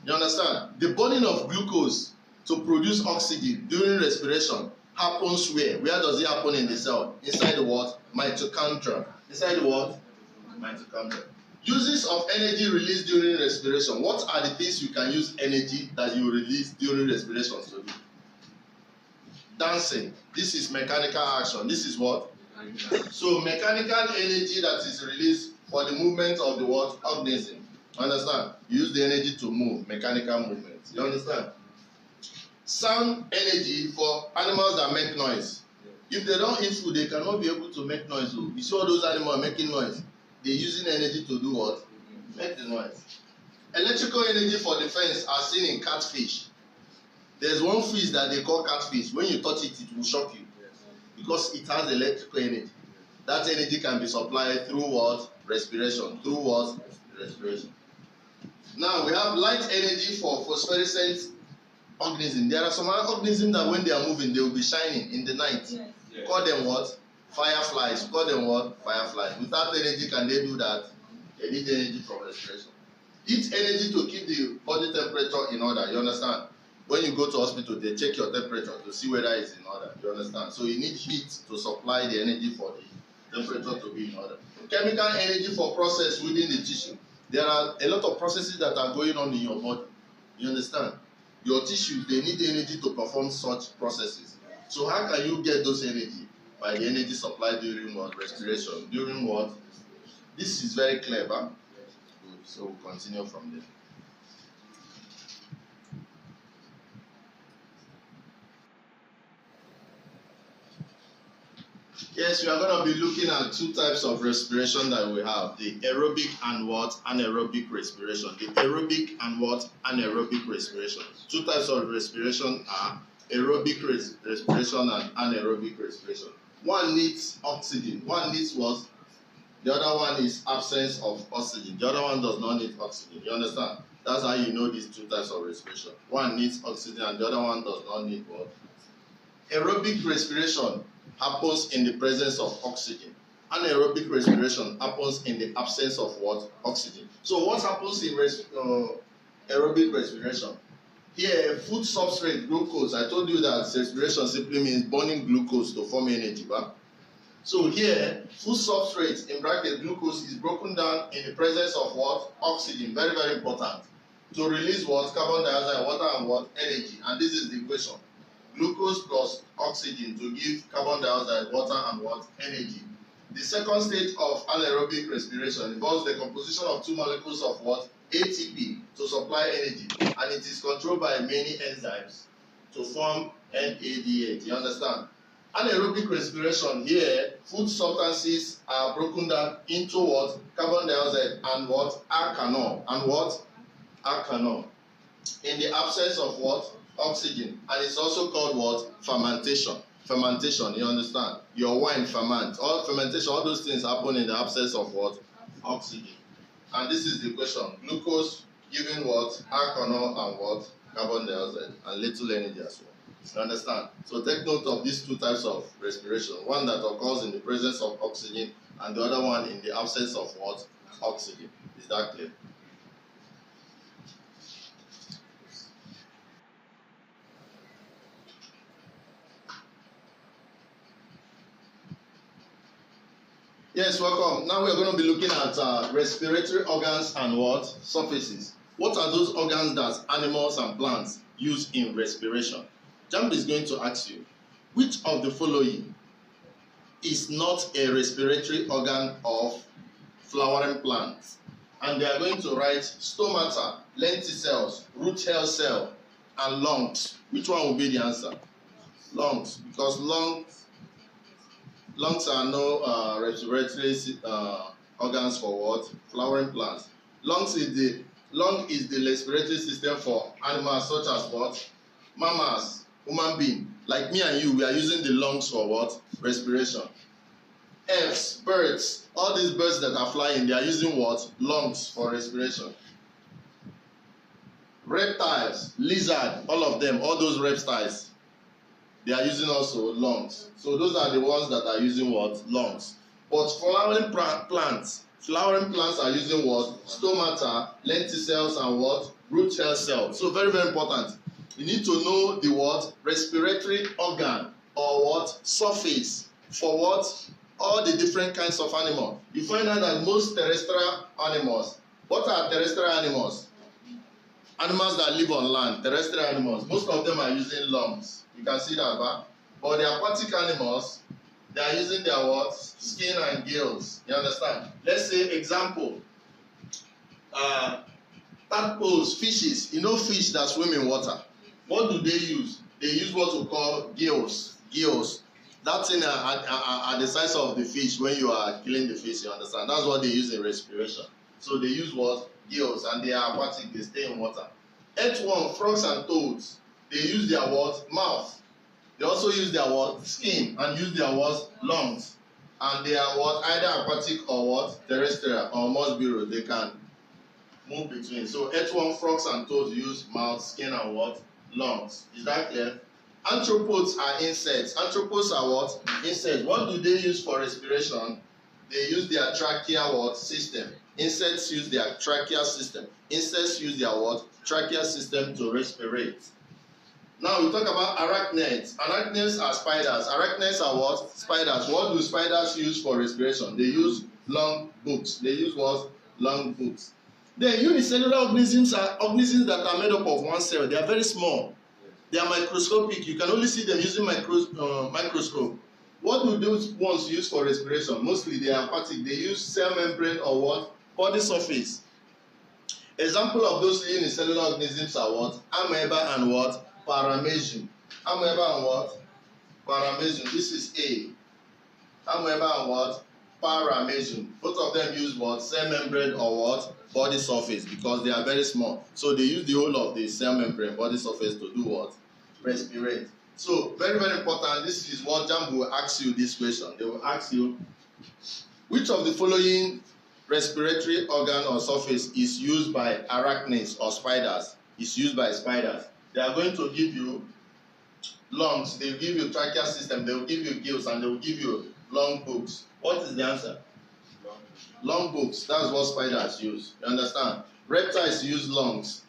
You understand? The burning of glucose to produce oxygen during respiration happens where? Where does it happen in the cell? Inside the what? Mitochondria. Inside the what? Mitochondria. Uses of energy released during respiration. What are the things you can use energy that you release during respiration to do? Dancing. This is mechanical action. This is what? So mechanical energy that is released for the movement of the what? Organism. Understand? You use the energy to move. Mechanical movement. You understand? Sound energy for animals that make noise. If they don't eat food, they cannot be able to make noise. You see all those animals making noise. They're using energy to do what? Make the noise. Electrical energy for defense are seen in catfish. There's one fish that they call catfish. When you touch it, it will shock you. Because it has electrical energy. That energy can be supplied through what? Respiration. Through what? Respiration. Now we have light energy for phosphorescent organisms. There are some organisms that when they are moving, they will be shining in the night. We call them what? Fireflies. We call them what? Fireflies. Without energy, can they do that? They need energy from respiration. Heat energy to keep the body temperature in order. You understand? When you go to hospital, they check your temperature to see whether it's in order. You understand? So you need heat to supply the energy for the temperature to be in order. Chemical energy for process within the tissue. There are a lot of processes that are going on in your body. You understand? Your tissues, they need energy to perform such processes. So how can you get those energy? By the energy supplied during what? Respiration. During what? This is very clever. Good. So we'll continue from there. Yes, we are going to be looking at two types of respiration that we have, the aerobic and what? Anaerobic respiration. The aerobic and what? Anaerobic respiration. Two types of respiration are aerobic respiration and anaerobic respiration. One needs oxygen. One needs what? The other one is absence of oxygen. The other one does not need oxygen. You understand? That's how you know these two types of respiration. One needs oxygen and the other one does not need what? Aerobic respiration happens in the presence of oxygen. Anaerobic respiration happens in the absence of what? Oxygen. So what happens in aerobic respiration? Here, food substrate glucose. I told you that respiration simply means burning glucose to form energy. Right? So here, food substrate, in bracket glucose, is broken down in the presence of what? Oxygen. Very, very important. To release what? Carbon dioxide, water, and what? Energy. And this is the equation. Glucose plus oxygen to give carbon dioxide, water, and what? Energy. The second stage of anaerobic respiration involves the composition of two molecules of what? ATP to supply energy, and it is controlled by many enzymes to form NADH. You understand? Anaerobic respiration here, food substances are broken down into what? Carbon dioxide and what? Alkanol. And what? Alkanol. In the absence of what? Oxygen. And it's also called what? Fermentation. Fermentation, you understand? Your wine ferment. All fermentation, all those things happen in the absence of what? Oxygen. And this is the question. Glucose giving what? Alcohol and what? Carbon dioxide and little energy as well. You understand? So take note of these two types of respiration. One that occurs in the presence of oxygen and the other one in the absence of what? Oxygen. Is that clear? Yes, welcome. Now we are going to be looking at respiratory organs and what? Surfaces. What are those organs that animals and plants use in respiration? JAMB is going to ask you, which of the following is not a respiratory organ of flowering plants? And they are going to write stomata, lenticels, root hair cell, and lungs. Which one will be the answer? Lungs, because lungs are no respiratory organs for what? Flowering plants. Lung is the respiratory system for animals such as what? Mammals, human being. Like me and you, we are using the lungs for what? Respiration. Elves, birds, all these birds that are flying, they are using what? Lungs for respiration. Reptiles, lizard, all of them, all those reptiles, they are using also lungs. So those are the ones that are using what? Lungs. But flowering plants are using what? Stomata, lenticels, and what? Root hair cells. So very, very important. You need to know the what? Respiratory organ or what? Surface for what? All the different kinds of animals. You find out that most terrestrial animals, what are terrestrial animals? Animals that live on land, terrestrial animals, most of them are using lungs. You can see that, but the aquatic animals, they are using their what? Skin and gills. You understand? Let's say example, tadpoles, fishes. You know fish that swim in water. What do they use? They use what we call gills. Gills. That thing are the size of the fish when you are killing the fish. You understand? That's what they use in respiration. So they use what? Gills, and they are aquatic. They stay in water. Earthworm, frogs, and toads. They use their what? Mouth. They also use their what? Skin, and use their what? Lungs. And they are what? Either aquatic or what? Terrestrial or must be. They can move between. So earthworm, frogs, and toads use mouth, skin, and what? Lungs. Is that clear? Anthropods are insects. Anthropods are what? Insects. What do they use for respiration? They use their trachea what? System. Insects use their trachea system. Insects use their what? Trachea system to respirate. Now we talk about arachnids. Arachnids are spiders. Arachnids are what? Spiders. What do spiders use for respiration? They use lung books. They use what? Lung books. Then unicellular organisms are organisms that are made up of one cell. They are very small. They are microscopic. You can only see them using microscope. What do those ones use for respiration? Mostly they are aquatic. They use cell membrane or what? Body surface. Example of those unicellular organisms are what? Amoeba and what? Paramecium. Amoeba and what? Paramecium. This is A. Amoeba and what? Paramecium. Both of them use what? Cell membrane or what? Body surface, because they are very small. So they use the whole of the cell membrane, body surface, to do what? Respirate. So very, very important. This is what JAMB will ask you this question. They will ask you, which of the following respiratory organ or surface is used by arachnids or spiders? Is used by spiders. They are going to give you lungs, they will give you tracheal system, they will give you gills, and they will give you lung books. What is the answer? Lung books. That's what spiders use. You understand? Reptiles use lungs.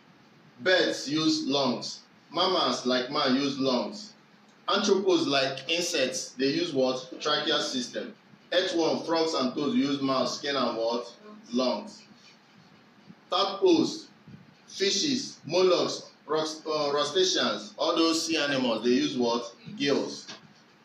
Birds use lungs. Mammals like man use lungs. Anthropods like insects, they use what? Tracheal system. Earthworms, frogs and toads use mouth, skin and what? Lungs. Tadpoles, fishes, mollusks, crustaceans, all those sea animals, they use what? Gills.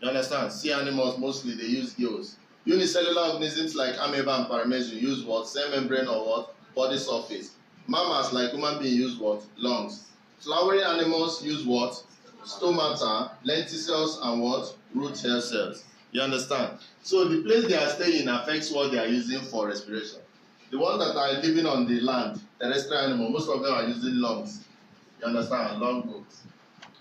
You understand? Sea animals mostly they use gills. Unicellular organisms like amoeba and paramecium use what? Cell membrane or what? Body surface. Mammals like human being use what? Lungs. Flowering animals use what? Stomata, lenticels and what? Root hair cells. You understand? So the place they are staying affects what they are using for respiration. The ones that are living on the land, terrestrial animals, most of them are using lungs. You understand? Lung books.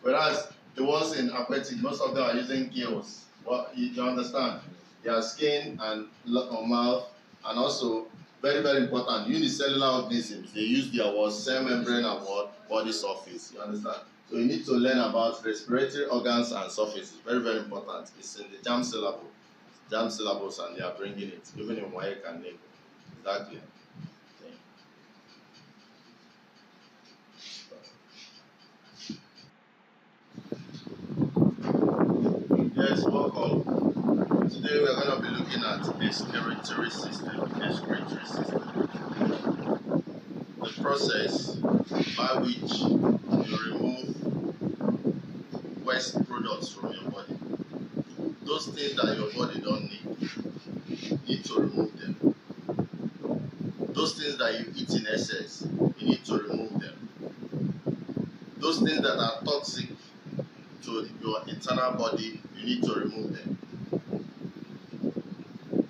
Whereas the ones in aquatic, most of them are using gills. What you understand? Their skin and mouth, and also very, very important, unicellular organisms. They use their what? Cell membrane and what? Body surface. You understand? So you need to learn about respiratory organs and surfaces. Very, very important. It's in the JAMB syllabus. JAMB syllabus, and they are bringing it, even in WAEC and NECO. Exactly. Okay. Yes, welcome. Today we are going to be looking at excretory system. Excretory system. The process by which you remove waste products from your body. Those things that your body don't need to remove them. Those things that you eat in excess, you need to remove them. Those things that are toxic to your internal body, you need to remove them.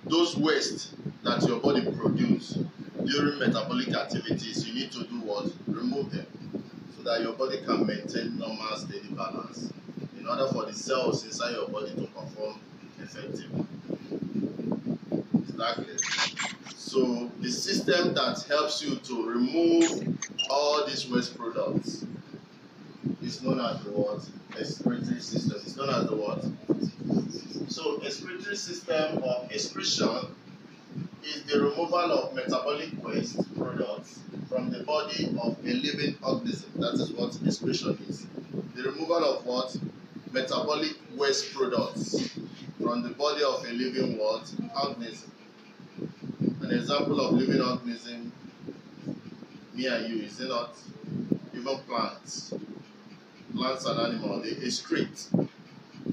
Those waste that your body produces during metabolic activities, you need to do what? Remove them, so that your body can maintain normal steady balance in order for the cells inside your body to perform effectively. Exactly. So the system that helps you to remove all these waste products is known as the what? Excretory system. It's known as the what? So excretory system or excretion is the removal of metabolic waste products from the body of a living organism. That is what excretion is. The removal of what? Metabolic waste products from the body of a living what? Organism. An example of living organism, me and you, is it not? Even plants. Plants and animals, they excrete.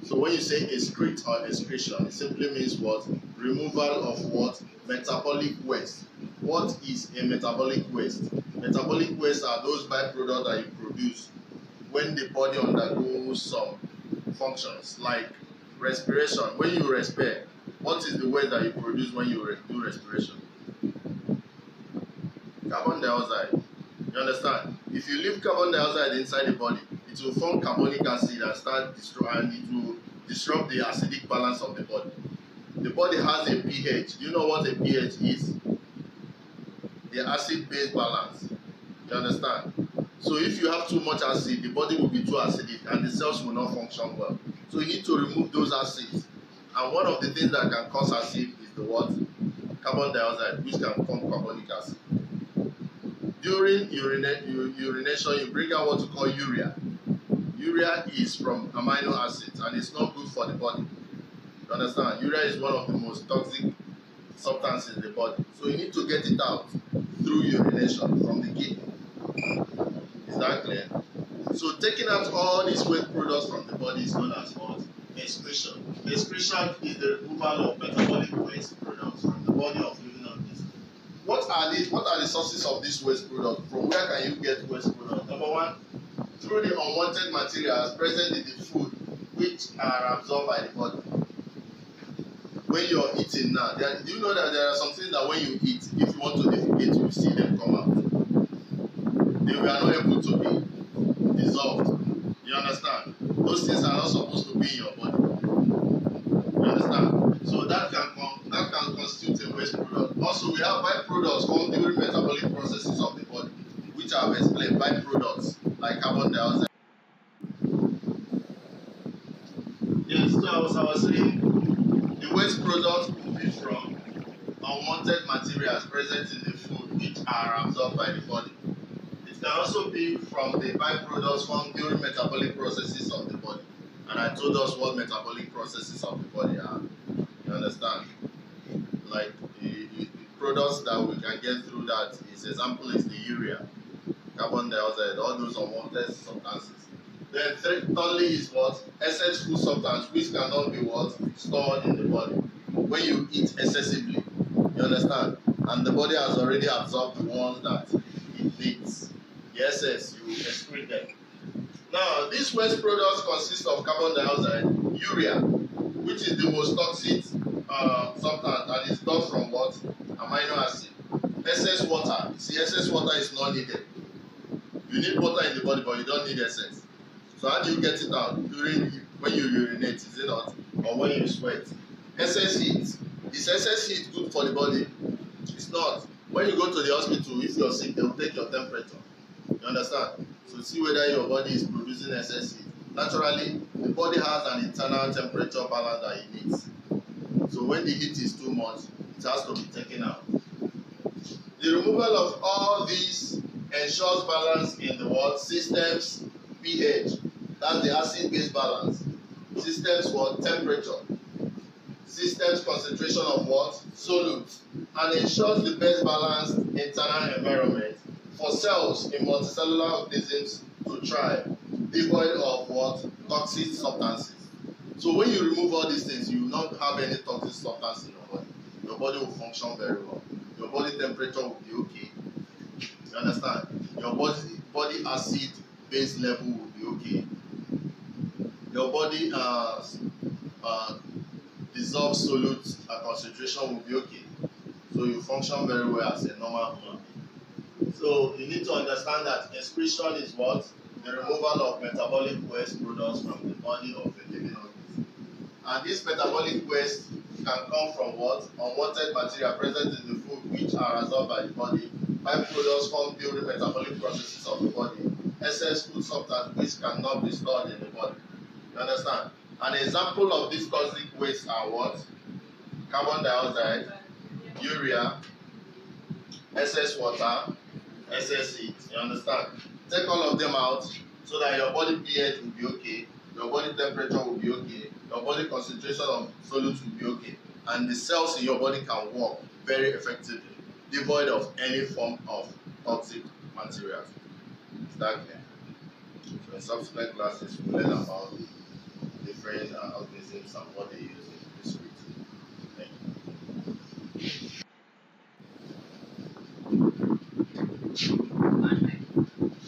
So when you say excrete or excretion, it simply means what? Removal of what? Metabolic waste. What is a metabolic waste? Metabolic waste are those byproducts that you produce when the body undergoes some functions, like respiration. When you respire, what is the waste that you produce when you do respiration? Carbon dioxide. You understand? If you leave carbon dioxide inside the body, it will form carbonic acid and start and it will disrupt the acidic balance of the body. The body has a pH. Do you know what a pH is? The acid-base balance. You understand? So if you have too much acid, the body will be too acidic and the cells will not function well. So you need to remove those acids. And one of the things that can cause acid is the what? Carbon dioxide, which can form carbonic acid. During urination, you bring out what you call urea. Urea is from amino acids and it's not good for the body. You understand? Urea is one of the most toxic substances in the body. So you need to get it out through urination from the kidney. Is that clear? So taking out all these waste products from the body is known as what? Excretion. Excretion is the removal of metabolic waste products from the body of living organisms. What are the sources of these waste products? From where can you get waste products? Number one, through the unwanted materials present in the food which are absorbed by the body. when you're eating now, do you know that there are some things that when you eat, if you want to defecate, you see them come out. They are not able to be dissolved. You understand? Those things are not supposed to be in your body. You understand? So that can constitute a waste product. Also, we have byproducts formed during metabolic processes of the body, which I have explained. Byproducts like carbon dioxide. Yes, so I was saying the waste products will be from unwanted materials present in the food which are absorbed by the body. It can also be from the byproducts formed during metabolic processes of the body. And I told us what metabolic processes of the body are. You understand? Like the products that we can get through that example is the urea, carbon dioxide, all those unwanted substances. Then thirdly is what? Excess food substance which cannot be what? Stored in the body. When you eat excessively, you understand? And the body has already absorbed the ones that it needs. The excess, you excrete them. Now, these waste products consist of carbon dioxide, urea, which is the most toxic substance and is done from what? Amino acid. Excess water. See, excess water is not needed. You need water in the body, but you don't need excess. So how do you get it out? When you urinate, is it not? Or when you sweat? Excess heat. Is excess heat good for the body? It's not. When you go to the hospital, if you're sick, they'll take your temperature. You understand? So see whether your body is producing excess heat. Naturally, the body has an internal temperature balance that it needs. So when the heat is too much, it has to be taken out. The removal of all these ensures balance in the what? Systems pH. That's the acid-base balance. Systems what? Temperature. Systems concentration of what? Solutes. And ensures the best balanced internal environment for cells in multicellular organisms to thrive, devoid of what? Toxic substances. So when you remove all these things, you will not have any toxic substance in your body. Your body will function very well. Your body temperature will be okay. You understand? Your body acid base level will be okay. Your body dissolved solute concentration will be okay. So you function very well as a normal human being. So you need to understand that excretion is what? The removal of metabolic waste products from the body of a living organism. And this metabolic waste can come from what? Unwanted material present in the food which are absorbed by the body, byproducts formed during metabolic processes of the body, excess food substance which cannot be stored in the body. You understand? An example of these toxic wastes are what? Carbon dioxide, urea, excess water, excess heat. You understand? Take all of them out so that your body pH will be okay, your body temperature will be okay, your body concentration of solutes will be okay, and the cells in your body can work very effectively, devoid of any form of toxic materials. Is that clear? So in subsequent classes, we'll learn about different organisms and what they use in this week.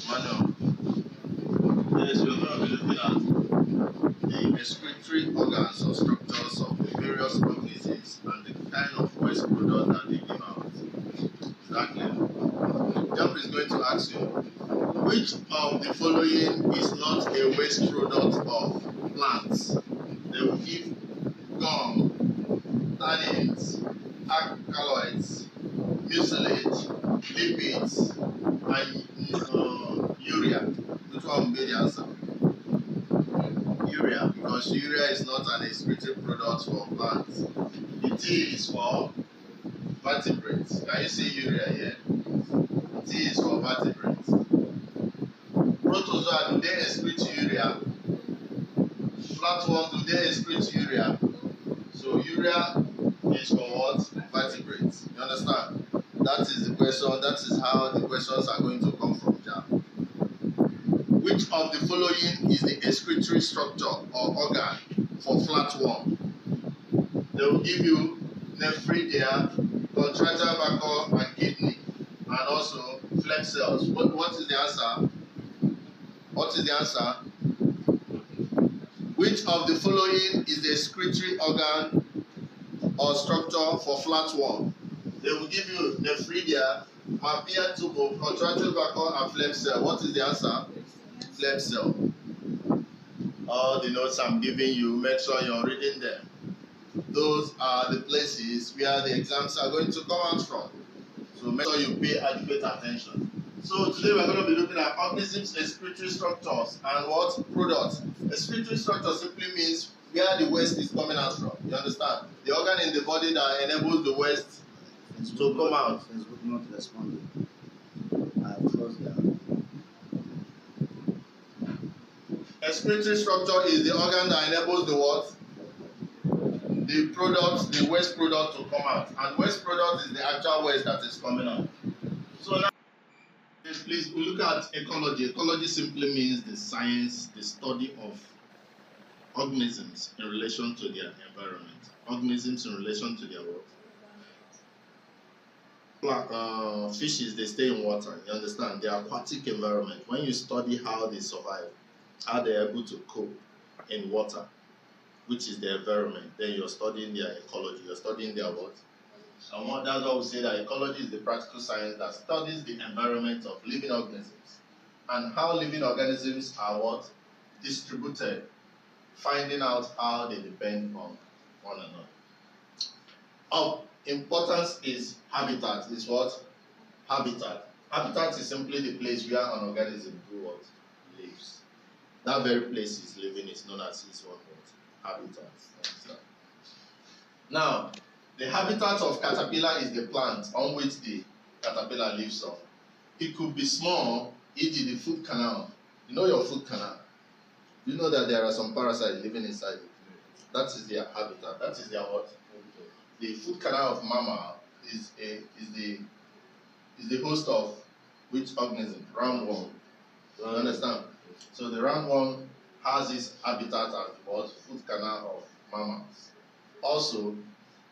Manual. Yes, we're going to be looking at the excretory organs or structures of the various organisms and the kind of waste product that they give out. Exactly. JAMB is going to ask you, which of the following is not a waste product of plants? They will give gum, tannins, alkaloids, mucilage, lipids, and urea. Which one will be the answer? Urea, because urea is not an excretory product for plants. The T is for vertebrates. Can you see urea here? T is for vertebrates. Protozoa, do they excrete urea? Flatworms, do they excrete urea? So urea is for what? Vertebrates. You understand? That is the question. That is how the questions are going to come from JAMB. Which of the following is the excretory structure or organ for flatworm? They will give you nephridia, contractile vacuole, and kidney, and also flex cells. What is the answer? What is the answer? Which of the following is the excretory organ or structure for flat wall. They will give you nephridia, Mappia tubo, contractile vacuole, and phlegm cell. What is the answer? Phlegm cell. All the notes I'm giving you, make sure you're reading them. Those are the places where the exams are going to come out from. So make sure you pay adequate attention. So today we're going to be looking at organisms, excretory structures, and what? Products. Excretory structure simply means where the waste is coming out from. You understand? The organ in the body that enables the waste to come out. Facebook not responding. I have closed down. Excretory structure is the organ that enables the what? The product, the waste product to come out. And waste product is the actual waste that is coming out. So now, please look at ecology. Ecology simply means the science, the study of organisms in relation to their environment. Organisms in relation to their what? Fishes, they stay in water. You understand? Their aquatic environment. When you study how they survive, how they're able to cope in water, which is the environment, then you're studying their ecology, you're studying their what? And that's why we say that ecology is the practical science that studies the environment of living organisms and how living organisms are what? Distributed, finding out how they depend on one another. Of importance is habitat. Is what? Habitat. Habitat is simply the place where an organism do what? Lives. That very place is living is known as its what? Habitat. Now, the habitat of caterpillar is the plant on which the caterpillar lives on. It could be small, e.g. the food canal. You know your food canal. You know that there are some parasites living inside it. That is their habitat. That is their what? The food canal of mammal is the host of which organism? Roundworm. Do you understand? So the roundworm has its habitat as what? Food canal of mammals. Also,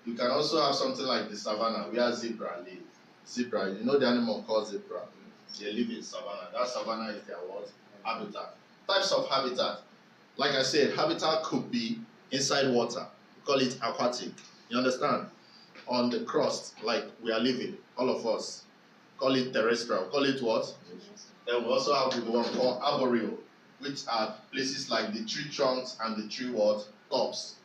you can also have something like the savannah where zebra live. Zebra, you know the animal called zebra. They live in savannah. That savannah is their what? Habitat. Types of habitat. Like I said, habitat could be inside water. We call it aquatic. You understand? On the crust, like we are living, all of us. Call it terrestrial. Call it what? Then we also have the one called arboreal, which are places like the tree trunks and the tree what? Tops.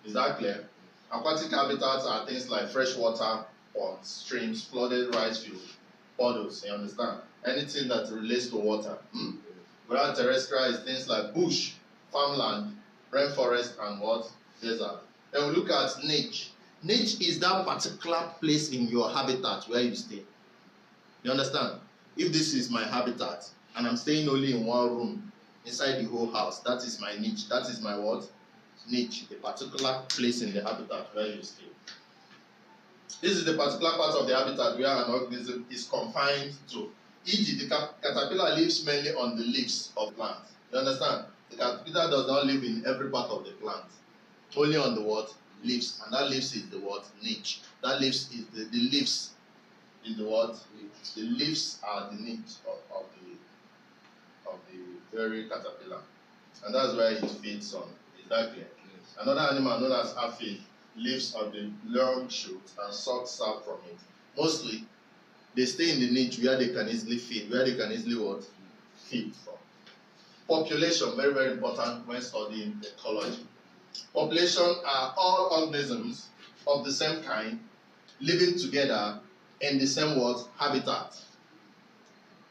Is that clear? Aquatic habitats are things like freshwater ponds, streams, flooded rice fields, puddles, you understand? Anything that relates to water. Whereas terrestrial is things like bush, farmland, rainforest, and what? Desert. Then we look at niche. Niche is that particular place in your habitat where you stay. You understand? If this is my habitat and I'm staying only in one room inside the whole house, that is my niche. That is my what? Niche, a particular place in the habitat where you stay. This is the particular part of the habitat where an organism is confined to. E.g., the caterpillar lives mainly on the leaves of plants. You understand? The caterpillar does not live in every part of the plant. Only on the what? Leaves. And that leaves is the what? Niche. That leaves is the leaves is the what? The leaves are the niche of the very caterpillar. And that's where it feeds on. Exactly. Yes. Another animal known as aphid lives on the long shoot and sucks sap from it. Mostly, they stay in the niche where they can easily feed, where they can easily what? Feed from. Population, very, very important when studying ecology. Population are all organisms of the same kind living together in the same what? Habitat.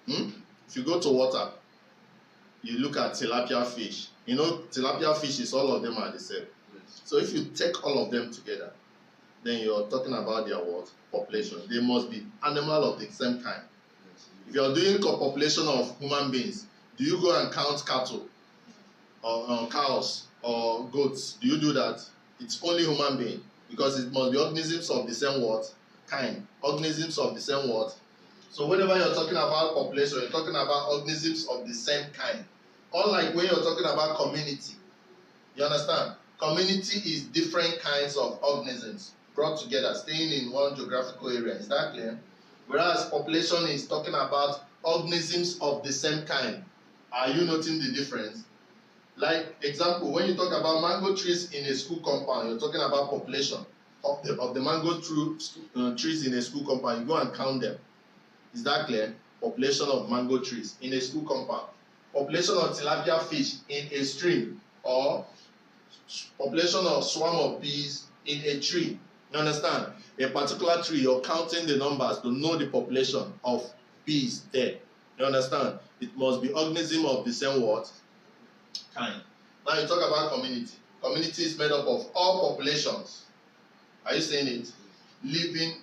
If you go to water, you look at tilapia fish. You know, tilapia fishes, all of them are the same. Yes. So if you take all of them together, then you're talking about their what? Population. They must be animal of the same kind. Yes. If you're doing a population of human beings, do you go and count cattle or cows or goats? Do you do that? It's only human being, because it must be organisms of the same what? Kind. Organisms of the same what? So whenever you're talking about population, you're talking about organisms of the same kind. Unlike when you're talking about community. You understand? Community is different kinds of organisms brought together, staying in one geographical area. Is that clear? Whereas population is talking about organisms of the same kind. Are you noting the difference? Like example, when you talk about mango trees in a school compound, you're talking about population. of the mango trees in a school compound, you go and count them. Is that clear? Population of mango trees in a school compound. Population of tilapia fish in a stream, or population of swarm of bees in a tree. You understand? A particular tree, you're counting the numbers to know the population of bees there. You understand? It must be organism of the same what? Kind. Now you talk about community. Community is made up of all populations. Are you saying it? Living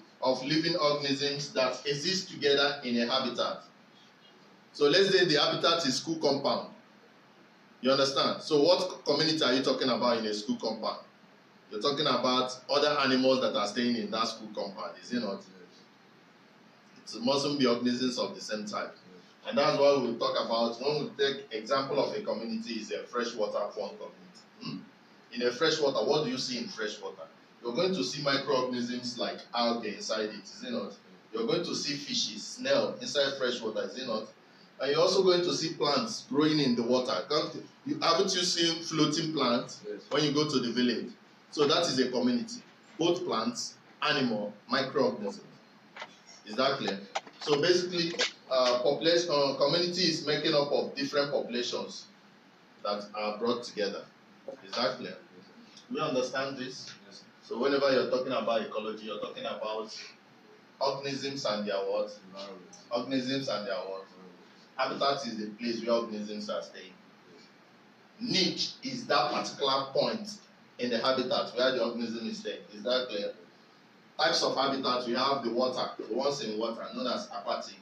organisms that exist together in a habitat. So let's say the habitat is school compound. You understand? So what community are you talking about in a school compound? You're talking about other animals that are staying in that school compound, is it not? It mustn't be organisms of the same type. And that's what we'll talk about when we take example of a community is a freshwater pond community. In a freshwater, what do you see in freshwater? You're going to see microorganisms like algae inside it, is it not? You're going to see fishes, snail inside freshwater, is it not? And you're also going to see plants growing in the water. Haven't you seen floating plants when you go to the village? So that is a community. Both plants, animal, microorganisms. Is that clear? So basically, community is making up of different populations that are brought together. Is that clear? Do you understand this? Yes. So whenever you're talking about ecology, you're talking about organisms and their what? Organisms and their what? Habitat is the place where organisms are staying. Niche is that particular point in the habitat where the organism is staying. Is that clear? Types of habitats, we have the water, the ones in water known as aquatic,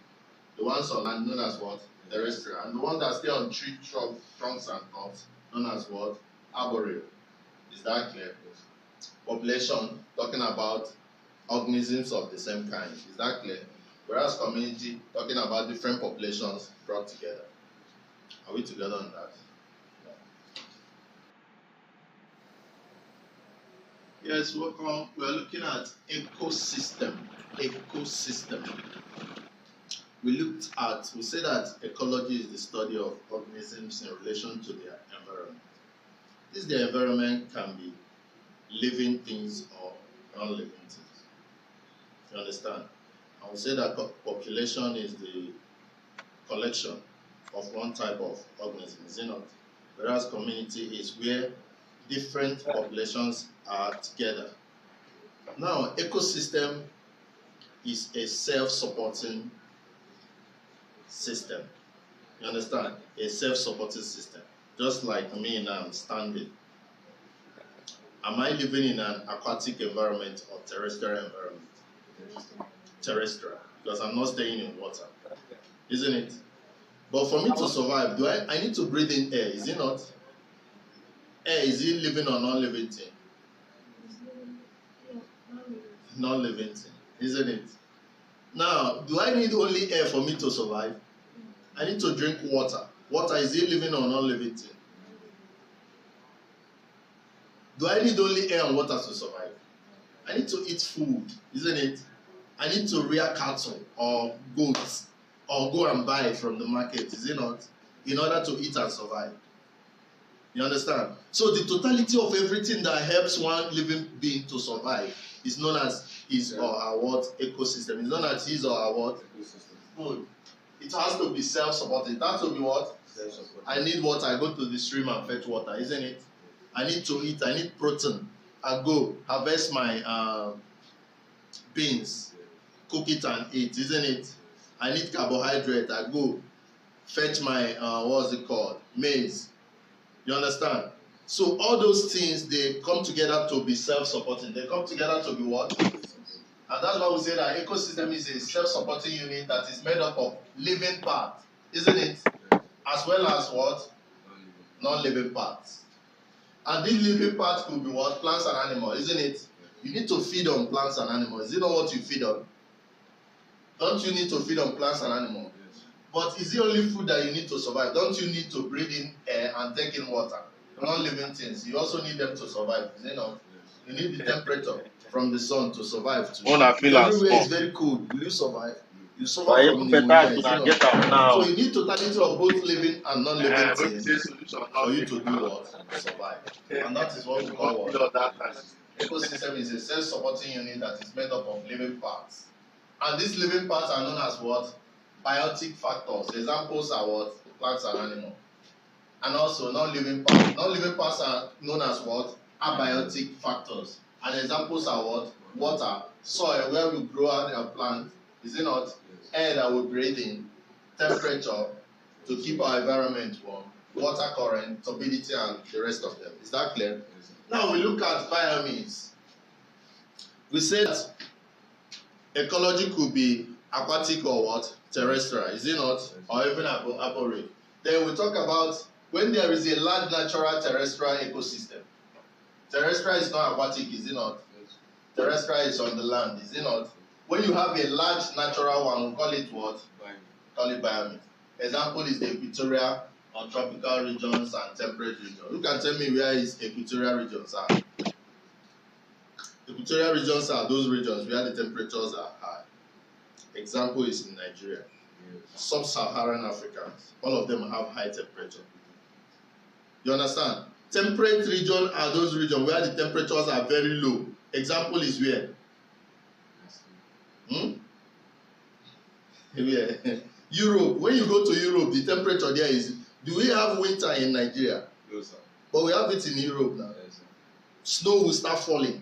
the ones on land known as what? Terrestrial, and the ones that stay on tree trunks and tops known as what? Arboreal. Is that clear? Population, talking about organisms of the same kind. Is that clear? Whereas community, talking about different populations brought together. Are we together on that? Yeah. Yes, welcome. We're looking at ecosystem. Ecosystem. We said that ecology is the study of organisms in relation to their environment. The environment can be living things or non-living things. You understand? I would say that population is the collection of one type of organism, is it not? Whereas community is where different populations are together. Now, ecosystem is a self-supporting system. You understand? A self-supporting system. Just like me now, I'm standing. Am I living in an aquatic environment or terrestrial environment? Terrestrial, because I'm not staying in water, isn't it? But for me to survive, I need to breathe in air, is it not? Air, is it living or non-living thing? Non-living thing, isn't it? Now, do I need only air for me to survive? I need to drink water. Water, is it living or non-living thing? Do I need only air and water to survive? I need to eat food, isn't it? I need to rear cattle or goats or go and buy it from the market, is it not? In order to eat and survive. You understand? So the totality of everything that helps one living being to survive is known as his or our what? Ecosystem. It's known as his or our what? Food. It has to be self-supported. That will be what? I need water. I go to the stream and fetch water, isn't it? I need to eat. I need protein. I go harvest my beans, cook it and eat, isn't it? I need carbohydrate. I go fetch my what's it called? Maize. You understand? So all those things, they come together to be self-supporting. They come together to be what? And that's why we say that ecosystem is a self-supporting unit that is made up of living parts, isn't it? As well as what? Non-living parts. And these living parts could be what? Plants and animals, isn't it? You need to feed on plants and animals. Is it not what you feed on? Don't you need to feed on plants and animals? Yes. But is it only food that you need to survive? Don't you need to breathe in air and take in water? Non-living things. You also need them to survive, is it not? You need the temperature from the sun to survive too. Everywhere is very cold. Will you survive? You suffer from pneumonia, so you need totality of both living and non-living things for you to do what? Survive. And that is what we call what? Ecosystem is a self-supporting unit that is made up of living parts. And these living parts are known as what? Biotic factors. Examples are what? Plants and animals. And also non-living parts. Non-living parts are known as what? Abiotic factors. And examples are what? Water, soil where we grow our plant, is it not? Air that we breathe in, temperature to keep our environment warm, water current, turbidity, and the rest of them. Is that clear? Now we look at biomeans. We said that ecology could be aquatic or what? Terrestrial, is it not? Or even arboreal. Then we talk about when there is a large natural terrestrial ecosystem. Terrestrial is not aquatic, is it not? Terrestrial is on the land, is it not? When you have a large natural one, we call it what? Call it biomes. Example is the equatorial or tropical regions and temperate regions. Who can tell me where is equatorial regions are? Equatorial regions are those regions where the temperatures are high. Example is in Nigeria. Sub-Saharan Africa, all of them have high temperature. You understand? Temperate region are those regions where the temperatures are very low. Example is where? Where? Europe. When you go to Europe, the temperature there is. Do we have winter in Nigeria? No, sir. But we have it in Europe now. Yes, sir. Snow will start falling.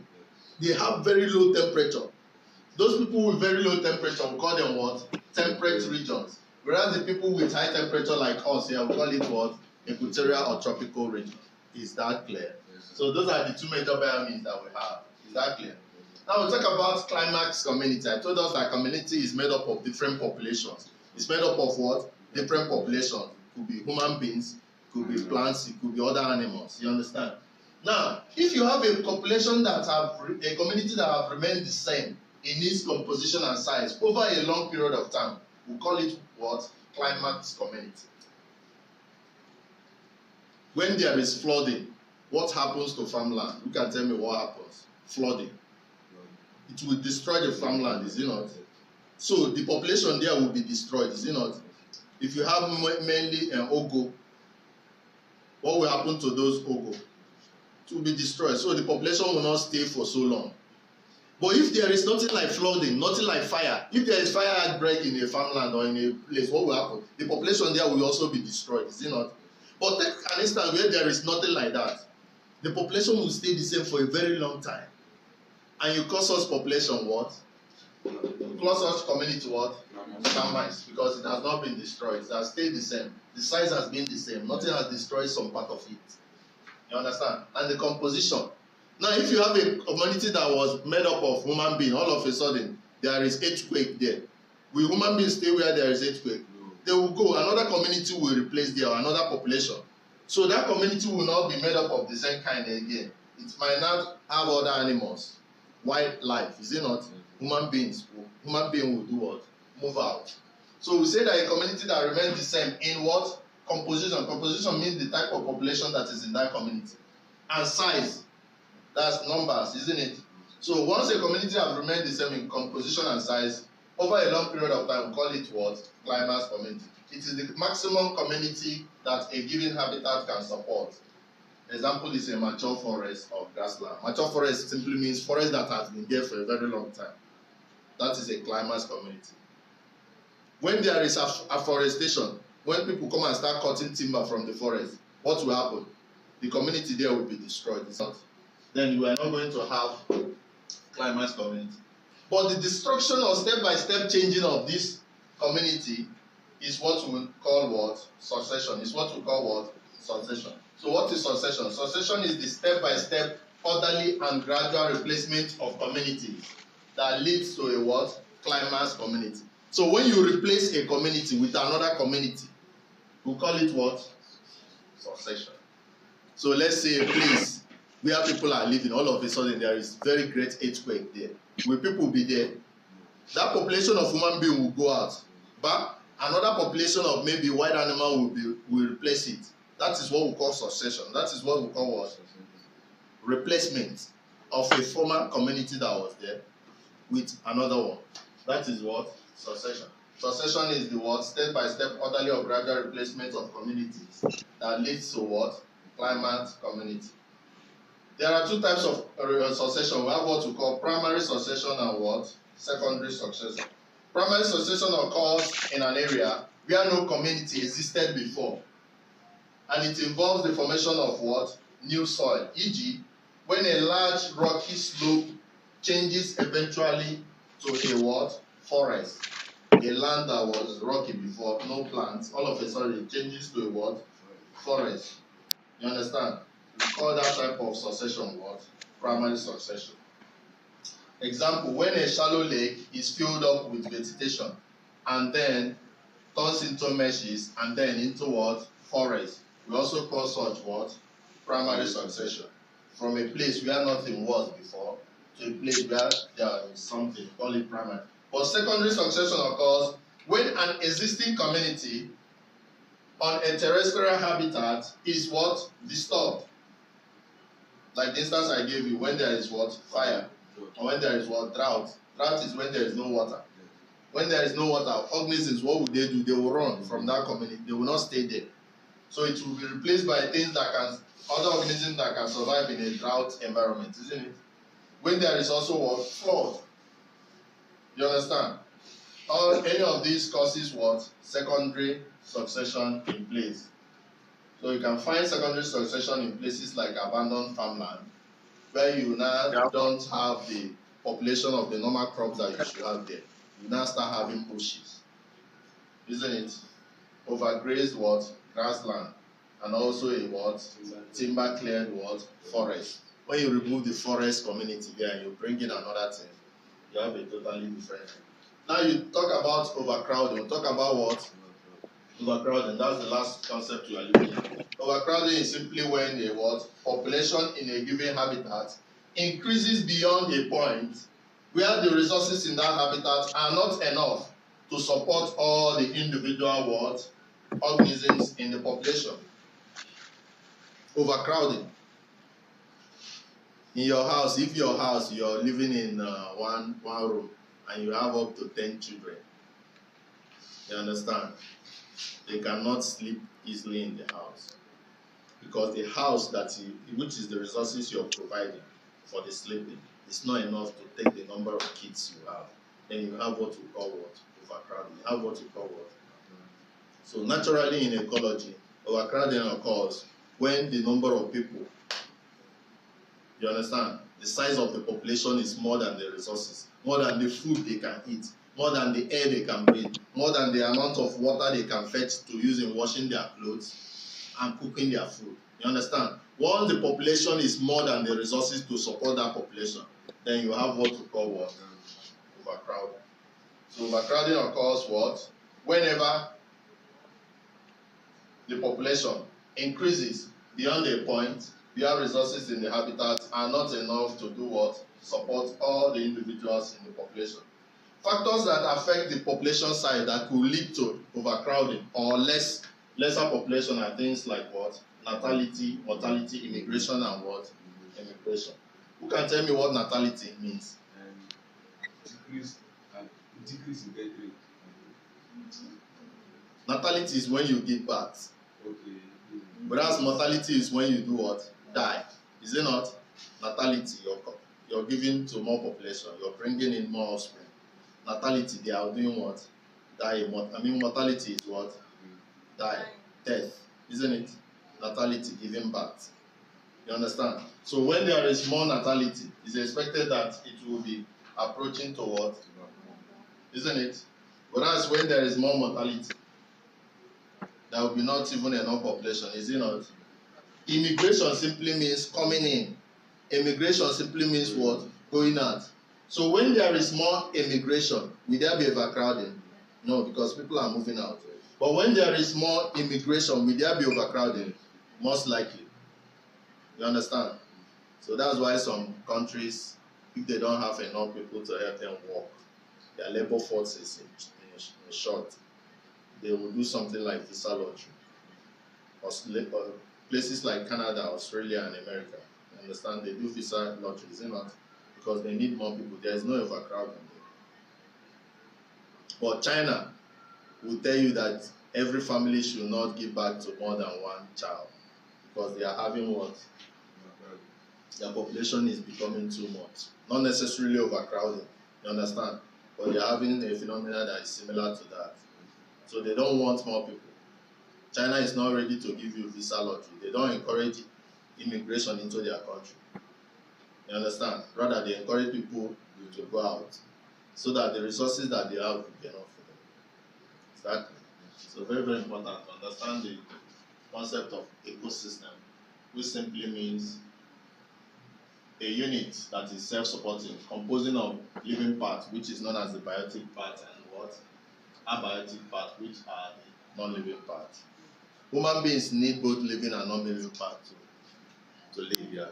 Yes. They have very low temperature. Those people with very low temperature, we call them what? Temperate regions. Whereas the people with high temperature like us here, we call it what? Equatorial or tropical region. Is that clear? Yes, so those are the two major biomes that we have. Is that clear? Now we'll talk about climax community. I told us that community is made up of different populations. It's made up of what? Different populations. It could be human beings, it could be plants, it could be other animals. You understand? Now, if you have a population that have a community that have remained the same in its composition and size over a long period of time, we call it what? Climax community. When there is flooding, what happens to farmland? You can tell me what happens. Flooding. It will destroy the farmland, is it not? So the population there will be destroyed, is it not? If you have mainly an ogo, what will happen to those ogo? It will be destroyed. So the population will not stay for so long. But if there is nothing like flooding, nothing like fire, if there is fire outbreak in a farmland or in a place, what will happen? The population there will also be destroyed, is it not? But take an instance where there is nothing like that. The population will stay the same for a very long time. And you call such population what? You call such community what? Termites, because it has not been destroyed. It has stayed the same. The size has been the same. Nothing has destroyed some part of it. You understand? And the composition. Now, if you have a community that was made up of human beings, all of a sudden, there is earthquake there. Will human beings stay where there is earthquake? They will go. Another community will replace there, or another population. So that community will not be made up of the same kind again. It might not have other animals. Wildlife, is it not? Human being will do what? Move out. So we say that a community that remains the same in what? Composition. Composition means the type of population that is in that community. And size, that's numbers, isn't it? So once a community has remained the same in composition and size, over a long period of time, we call it what? Climax community. It is the maximum community that a given habitat can support. Example is a mature forest or grassland. Mature forest simply means forest that has been there for a very long time. That is a climax community. When there is afforestation, when people come and start cutting timber from the forest, what will happen? The community there will be destroyed. Then you are not going to have climax community. But the destruction or step-by-step changing of this community is what we call what? Succession. Is what we call what? Succession. So what is succession? Succession is the step-by-step, orderly and gradual replacement of communities that leads to a what? Climax community. So when you replace a community with another community, we call it what? Succession. So let's say a place where people are living, all of a sudden there is very great earthquake there. Will people be there? That population of human being will go out, but another population of maybe wild animal will replace it. That is what we call succession. That is what we call what? Replacement of a former community that was there with another one. That is what? Succession. Succession is the what? Step-by-step, orderly or gradual replacement of communities that leads to what? Climax community. There are two types of succession. We have what we call primary succession and what? Secondary succession. Primary succession occurs in an area where no community existed before, and it involves the formation of what? New soil. E.g., when a large rocky slope changes eventually to a what? Forest. A land that was rocky before, no plants, all of a sudden it changes to a what? Forest. You understand? We call that type of succession what? Primary succession. Example, when a shallow lake is filled up with vegetation and then turns into meshes and then into what? Forest. We also call such what? Primary succession. From a place where nothing was before to a place where there is something, call it primary. But secondary succession occurs when an existing community on a terrestrial habitat is what? Disturbed. Like the instance I gave you, when there is what? Fire. Or when there is what? Drought. Drought is when there is no water. When there is no water, organisms, what will they do? They will run from that community. They will not stay there. So it will be replaced by things that can, other organisms that can survive in a drought environment, isn't it? When there is also what? Flood. You understand? Any of these causes what? Secondary succession in place. So you can find secondary succession in places like abandoned farmland, where you now don't have the population of the normal crops that you should have there. You now start having bushes, isn't it? Overgrazed what? Grassland, and also a what? Timber cleared what? Forest. When you remove the forest community there and you bring in another thing, you have a totally different thing. Now you talk about overcrowding. We talk about what? Overcrowding. That's the last concept you are looking at. Overcrowding is simply when a what? Population in a given habitat increases beyond a point where the resources in that habitat are not enough to support all the individual what? Organisms in the population. Overcrowding. In your house, if your house, you're living in one room and you have up to 10 children, you understand? They cannot sleep easily in the house because the house which is the resources you're providing for the sleeping, is not enough to take the number of kids you have. Then you have what we call what? Overcrowding. You have what we call what? So naturally in ecology, overcrowding occurs when the number of people, you understand, the size of the population is more than the resources, more than the food they can eat, more than the air they can breathe, more than the amount of water they can fetch to use in washing their clothes and cooking their food. You understand? Once the population is more than the resources to support that population, then you have what we call what? Overcrowding. So overcrowding occurs what? Whenever the population increases beyond a point where resources in the habitat are not enough to do what? Support all the individuals in the population. Factors that affect the population size that could lead to overcrowding or lesser population are things like what? Natality, mortality, immigration, and what? Immigration. Who can tell me what natality means? Decrease in death rate. Natality is when you give birth. Okay. Whereas mortality is when you do what? Die. Is it not? Natality, you're giving to more population. You're bringing in more offspring. Natality, they are doing what? Die. Mortality is what? Die. Death. Isn't it? Natality, giving birth. You understand? So when there is more natality, it's expected that it will be approaching to what? Isn't it? Whereas when there is more mortality, there will be not even enough population, is it not? Immigration simply means coming in. Immigration simply means what? Going out. So when there is more immigration, will there be overcrowding? No, because people are moving out. But when there is more immigration, will there be overcrowding? Most likely. You understand? So that's why some countries, if they don't have enough people to help them work, their labor force is in short, they will do something like visa lottery. Or places like Canada, Australia, and America, you understand, they do visa lottery, is it not? Because they need more people. There is no overcrowding there. But China will tell you that every family should not give back to more than one child because they are having what? their population is becoming too much. Not necessarily overcrowding, you understand? But they're having a phenomenon that is similar to that. So they don't want more people. China is not ready to give you visa lottery. They don't encourage immigration into their country. You understand? Rather, they encourage people to go out so that the resources that they have will be enough for them. Exactly. So very, very important to understand the concept of ecosystem, which simply means a unit that is self-supporting, composing of living parts, which is known as the biotic part, and what? Abiotic part, which are the non-living parts. Human beings need both living and non-living parts to live here.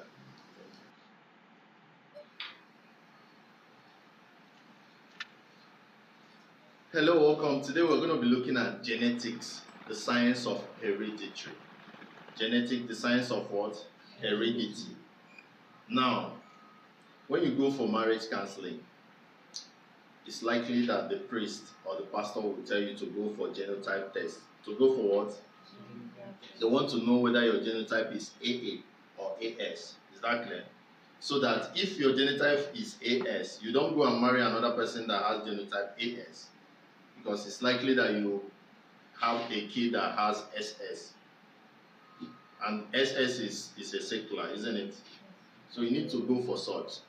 Hello, welcome. Today we're going to be looking at genetics, the science of hereditary. Genetic, the science of what? Heredity. Now, when you go for marriage counseling, it's likely that the priest or the pastor will tell you to go for genotype test. To go for what? They want to know whether your genotype is AA or AS. Is that clear? So that if your genotype is AS, you don't go and marry another person that has genotype AS. Because it's likely that you have a kid that has SS. And SS is a secular, isn't it? So you need to go for such.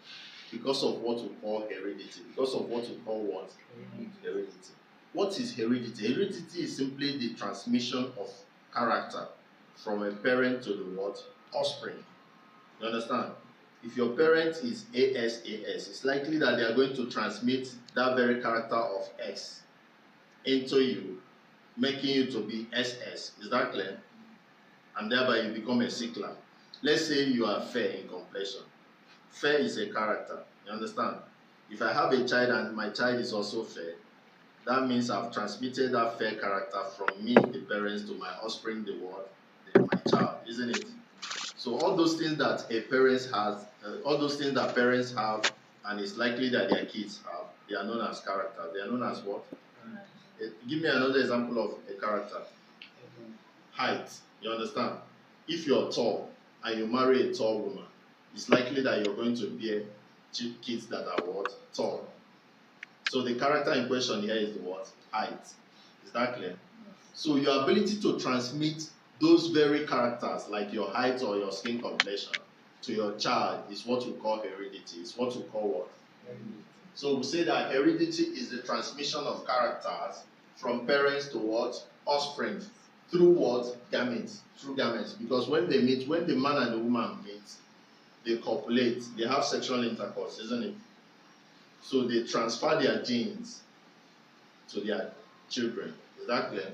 Because of what we call heredity. Because of what we call what? Heredity. What is heredity? Heredity is simply the transmission of character from a parent to the what? Offspring. You understand? If your parent is AS, it's likely that they are going to transmit that very character of X into you, making you to be SS. Is that clear? And thereby you become a sickler. Let's say you are fair in complexion. Fair is a character. You understand? If I have a child and my child is also fair, that means I've transmitted that fair character from me, the parents, to my offspring, the world, my child, isn't it? So all those things that a parent has, all those things that parents have, and it's likely that their kids have, they are known as character. They are known as what? Give me another example of a character. Height. You understand? If you're tall and you marry a tall woman, it's likely that you're going to bear kids that are what? Tall. So the character in question here is the what? Height. Is that clear? So your ability to transmit those very characters, like your height or your skin complexion, to your child is what we call heredity. It's what we call what? Heredity. So we say that heredity is the transmission of characters from parents to what? Offspring. Through what? Gametes. Through gametes. Because when they meet, when the man and the woman meet, they copulate, they have sexual intercourse, isn't it? So they transfer their genes to their children. Is that clear?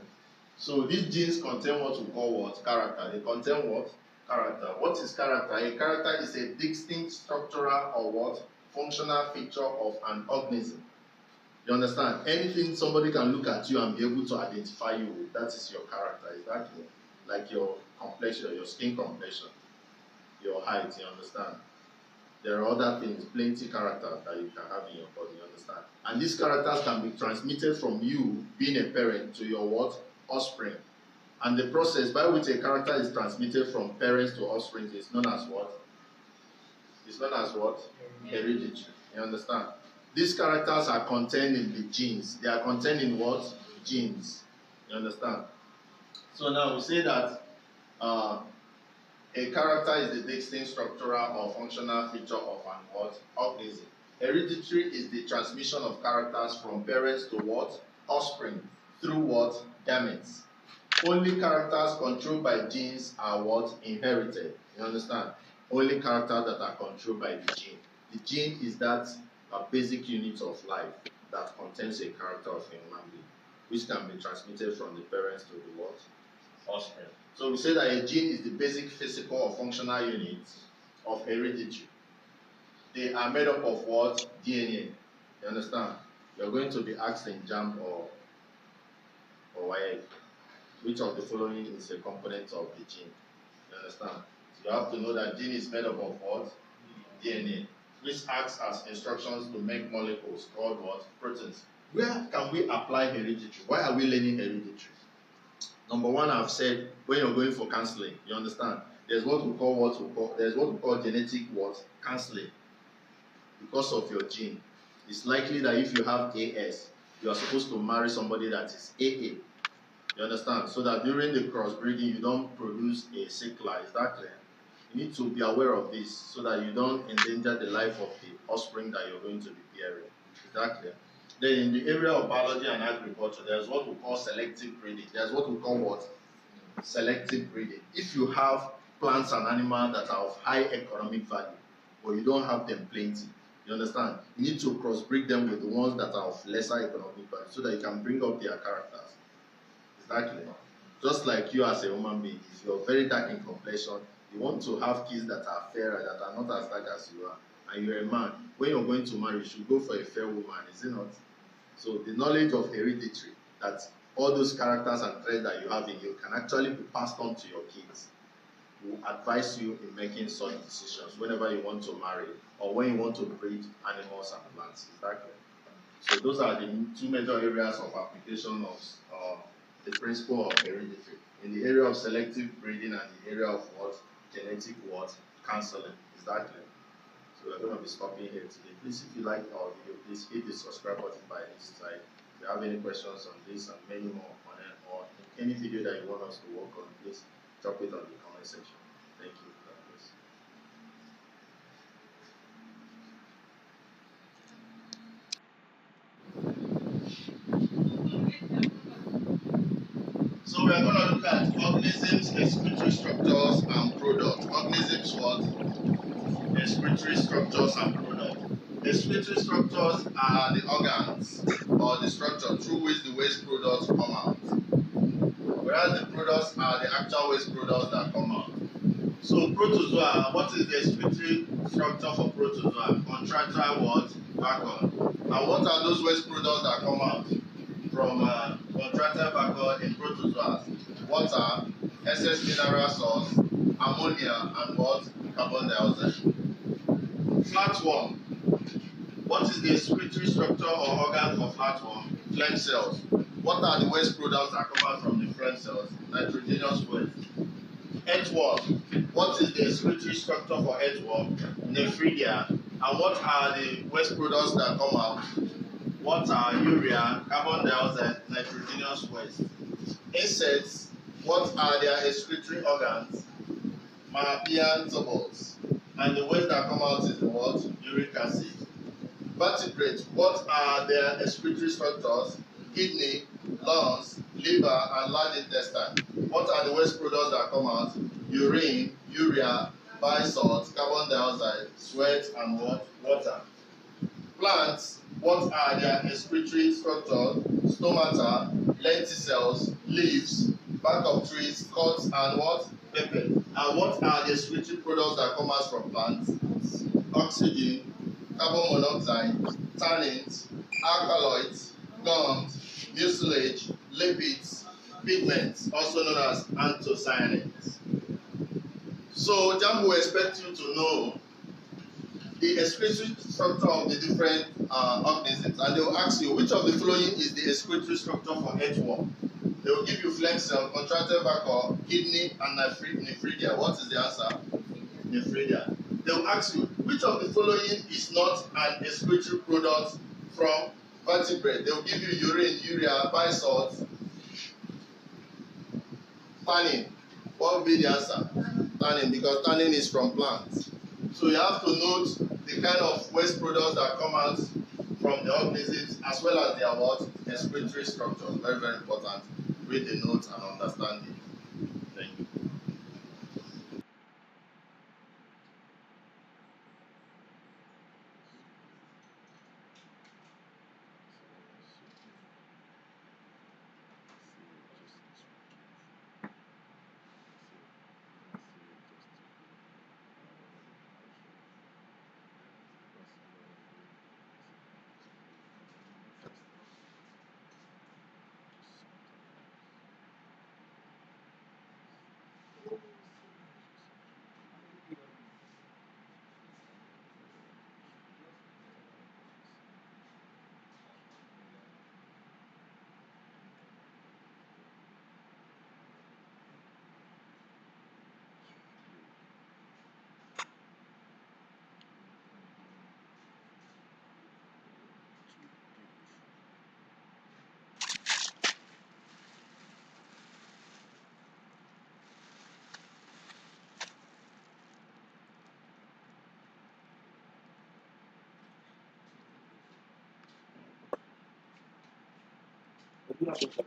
So these genes contain what we call what? Character. They contain what? Character. What is character? A character is a distinct structural or what? Functional feature of an organism. You understand? Anything somebody can look at you and be able to identify you with, that is your character. Is that clear? Like your complexion, your skin complexion, your height, you understand? There are other things, plenty characters that you can have in your body, you understand? And these characters can be transmitted from you, being a parent, to your what? Offspring. And the process by which a character is transmitted from parents to offspring is known as what? It's known as what? Heredity. You understand? These characters are contained in the genes. They are contained in what? Genes. You understand? So now we say that a character is the distinct structural or functional feature of an what? Organism. Hereditary is the transmission of characters from parents to what? Offspring. Through what? Gametes. Only characters controlled by genes are what? Inherited. You understand? Only characters that are controlled by the gene. The gene is that a basic unit of life that contains a character of a human being, which can be transmitted from the parents to the what? Offspring. So we say that a gene is the basic physical or functional unit of heredity. They are made up of what? DNA. You understand? You're going to be asked in JAMB or WAEC, which of the following is a component of the gene? You understand? So you have to know that gene is made up of what? DNA, which acts as instructions to make molecules called what? Proteins. Where can we apply heredity? Why are we learning heredity? Number one, I've said, when you're going for counseling, you understand? there's what we call genetic what counseling because of your gene. It's likely that if you have AS, you are supposed to marry somebody that is AA. You understand? So that during the crossbreeding, you don't produce a sickler. Is that clear? You need to be aware of this so that you don't endanger the life of the offspring that you're going to be bearing. Is that clear? Then in the area of biology and agriculture, there's what we call selective breeding. There's what we call what? Selective breeding. If you have plants and animals that are of high economic value, but you don't have them plenty, you understand? You need to crossbreed them with the ones that are of lesser economic value so that you can bring up their characters. Exactly. Just like you as a human being, if you're very dark in complexion, you want to have kids that are fairer, that are not as dark as you are, and you're a man. When you're going to marry, you should go for a fair woman, is it not? So the knowledge of heredity, that all those characters and traits that you have in you can actually be passed on to your kids, will advise you in making such decisions whenever you want to marry or when you want to breed animals and plants. Is that correct? So those are the two major areas of application of the principle of heredity. In the area of selective breeding and the area of what? Genetic what? Counseling. Is that clear? So we're going to be stopping here today. Please, if you like our video, please hit the subscribe button by this side. If you have any questions on this and many more on it, or any video that you want us to work on, please drop it on the comment section. Thank you. God bless. So we are going to look at organisms, excretory structures, and products. Organisms what? Excretory structures and products. Excretory structures are the organs or the structure through which the waste products come out. Whereas the products are the actual waste products that come out. So protozoa, what is the excretory structure for protozoa? Contractile what? Vacuole. And what are those waste products that come out from contractile vacuole in protozoa? Water, excess mineral salts, ammonia, and what? Carbon dioxide. Flatworm. What is the excretory structure or organ for flatworm? Phlegm cells. What are the waste products that come out from the phlegm cells? Nitrogenous waste. Earthworm. What is the excretory structure for earthworm? Nephridia. And what are the waste products that come out? Water, urea, carbon dioxide, nitrogenous waste. Insects. What are their excretory organs? Mammalian tubules. And the waste that come out is the what? Uric acid. Vertebrates. What are their excretory structures? Kidney, lungs, liver, and large intestine. What are the waste products that come out? Urine, urea, bile salts, carbon dioxide, sweat, and what? Water. Plants. What are their excretory structures? Stomata, lenticels, leaves, bark of trees, cuts, and what? Pepper. And what are the excretory products that come out from plants? Oxygen, carbon monoxide, tannins, alkaloids, gums, mucilage, lipids, pigments, also known as anthocyanins. So JAMB will expect you to know the excretory structure of the different organisms, and they will ask you which of the following is the excretory structure for earthworm. They will give you phlegm cell, contractile vacuole, kidney, and nephridia. What is the answer? Nephridia. They will ask you which of the following is not an excretory product from vertebrate. They will give you urine, urea, bile salts, tannin. What will be the answer? Tannin, because tannin is from plants. So you have to note the kind of waste products that come out from the organisms as well as their what? Excretory structure. Very, very important. Read the notes and understand it. Thank you. What do you have to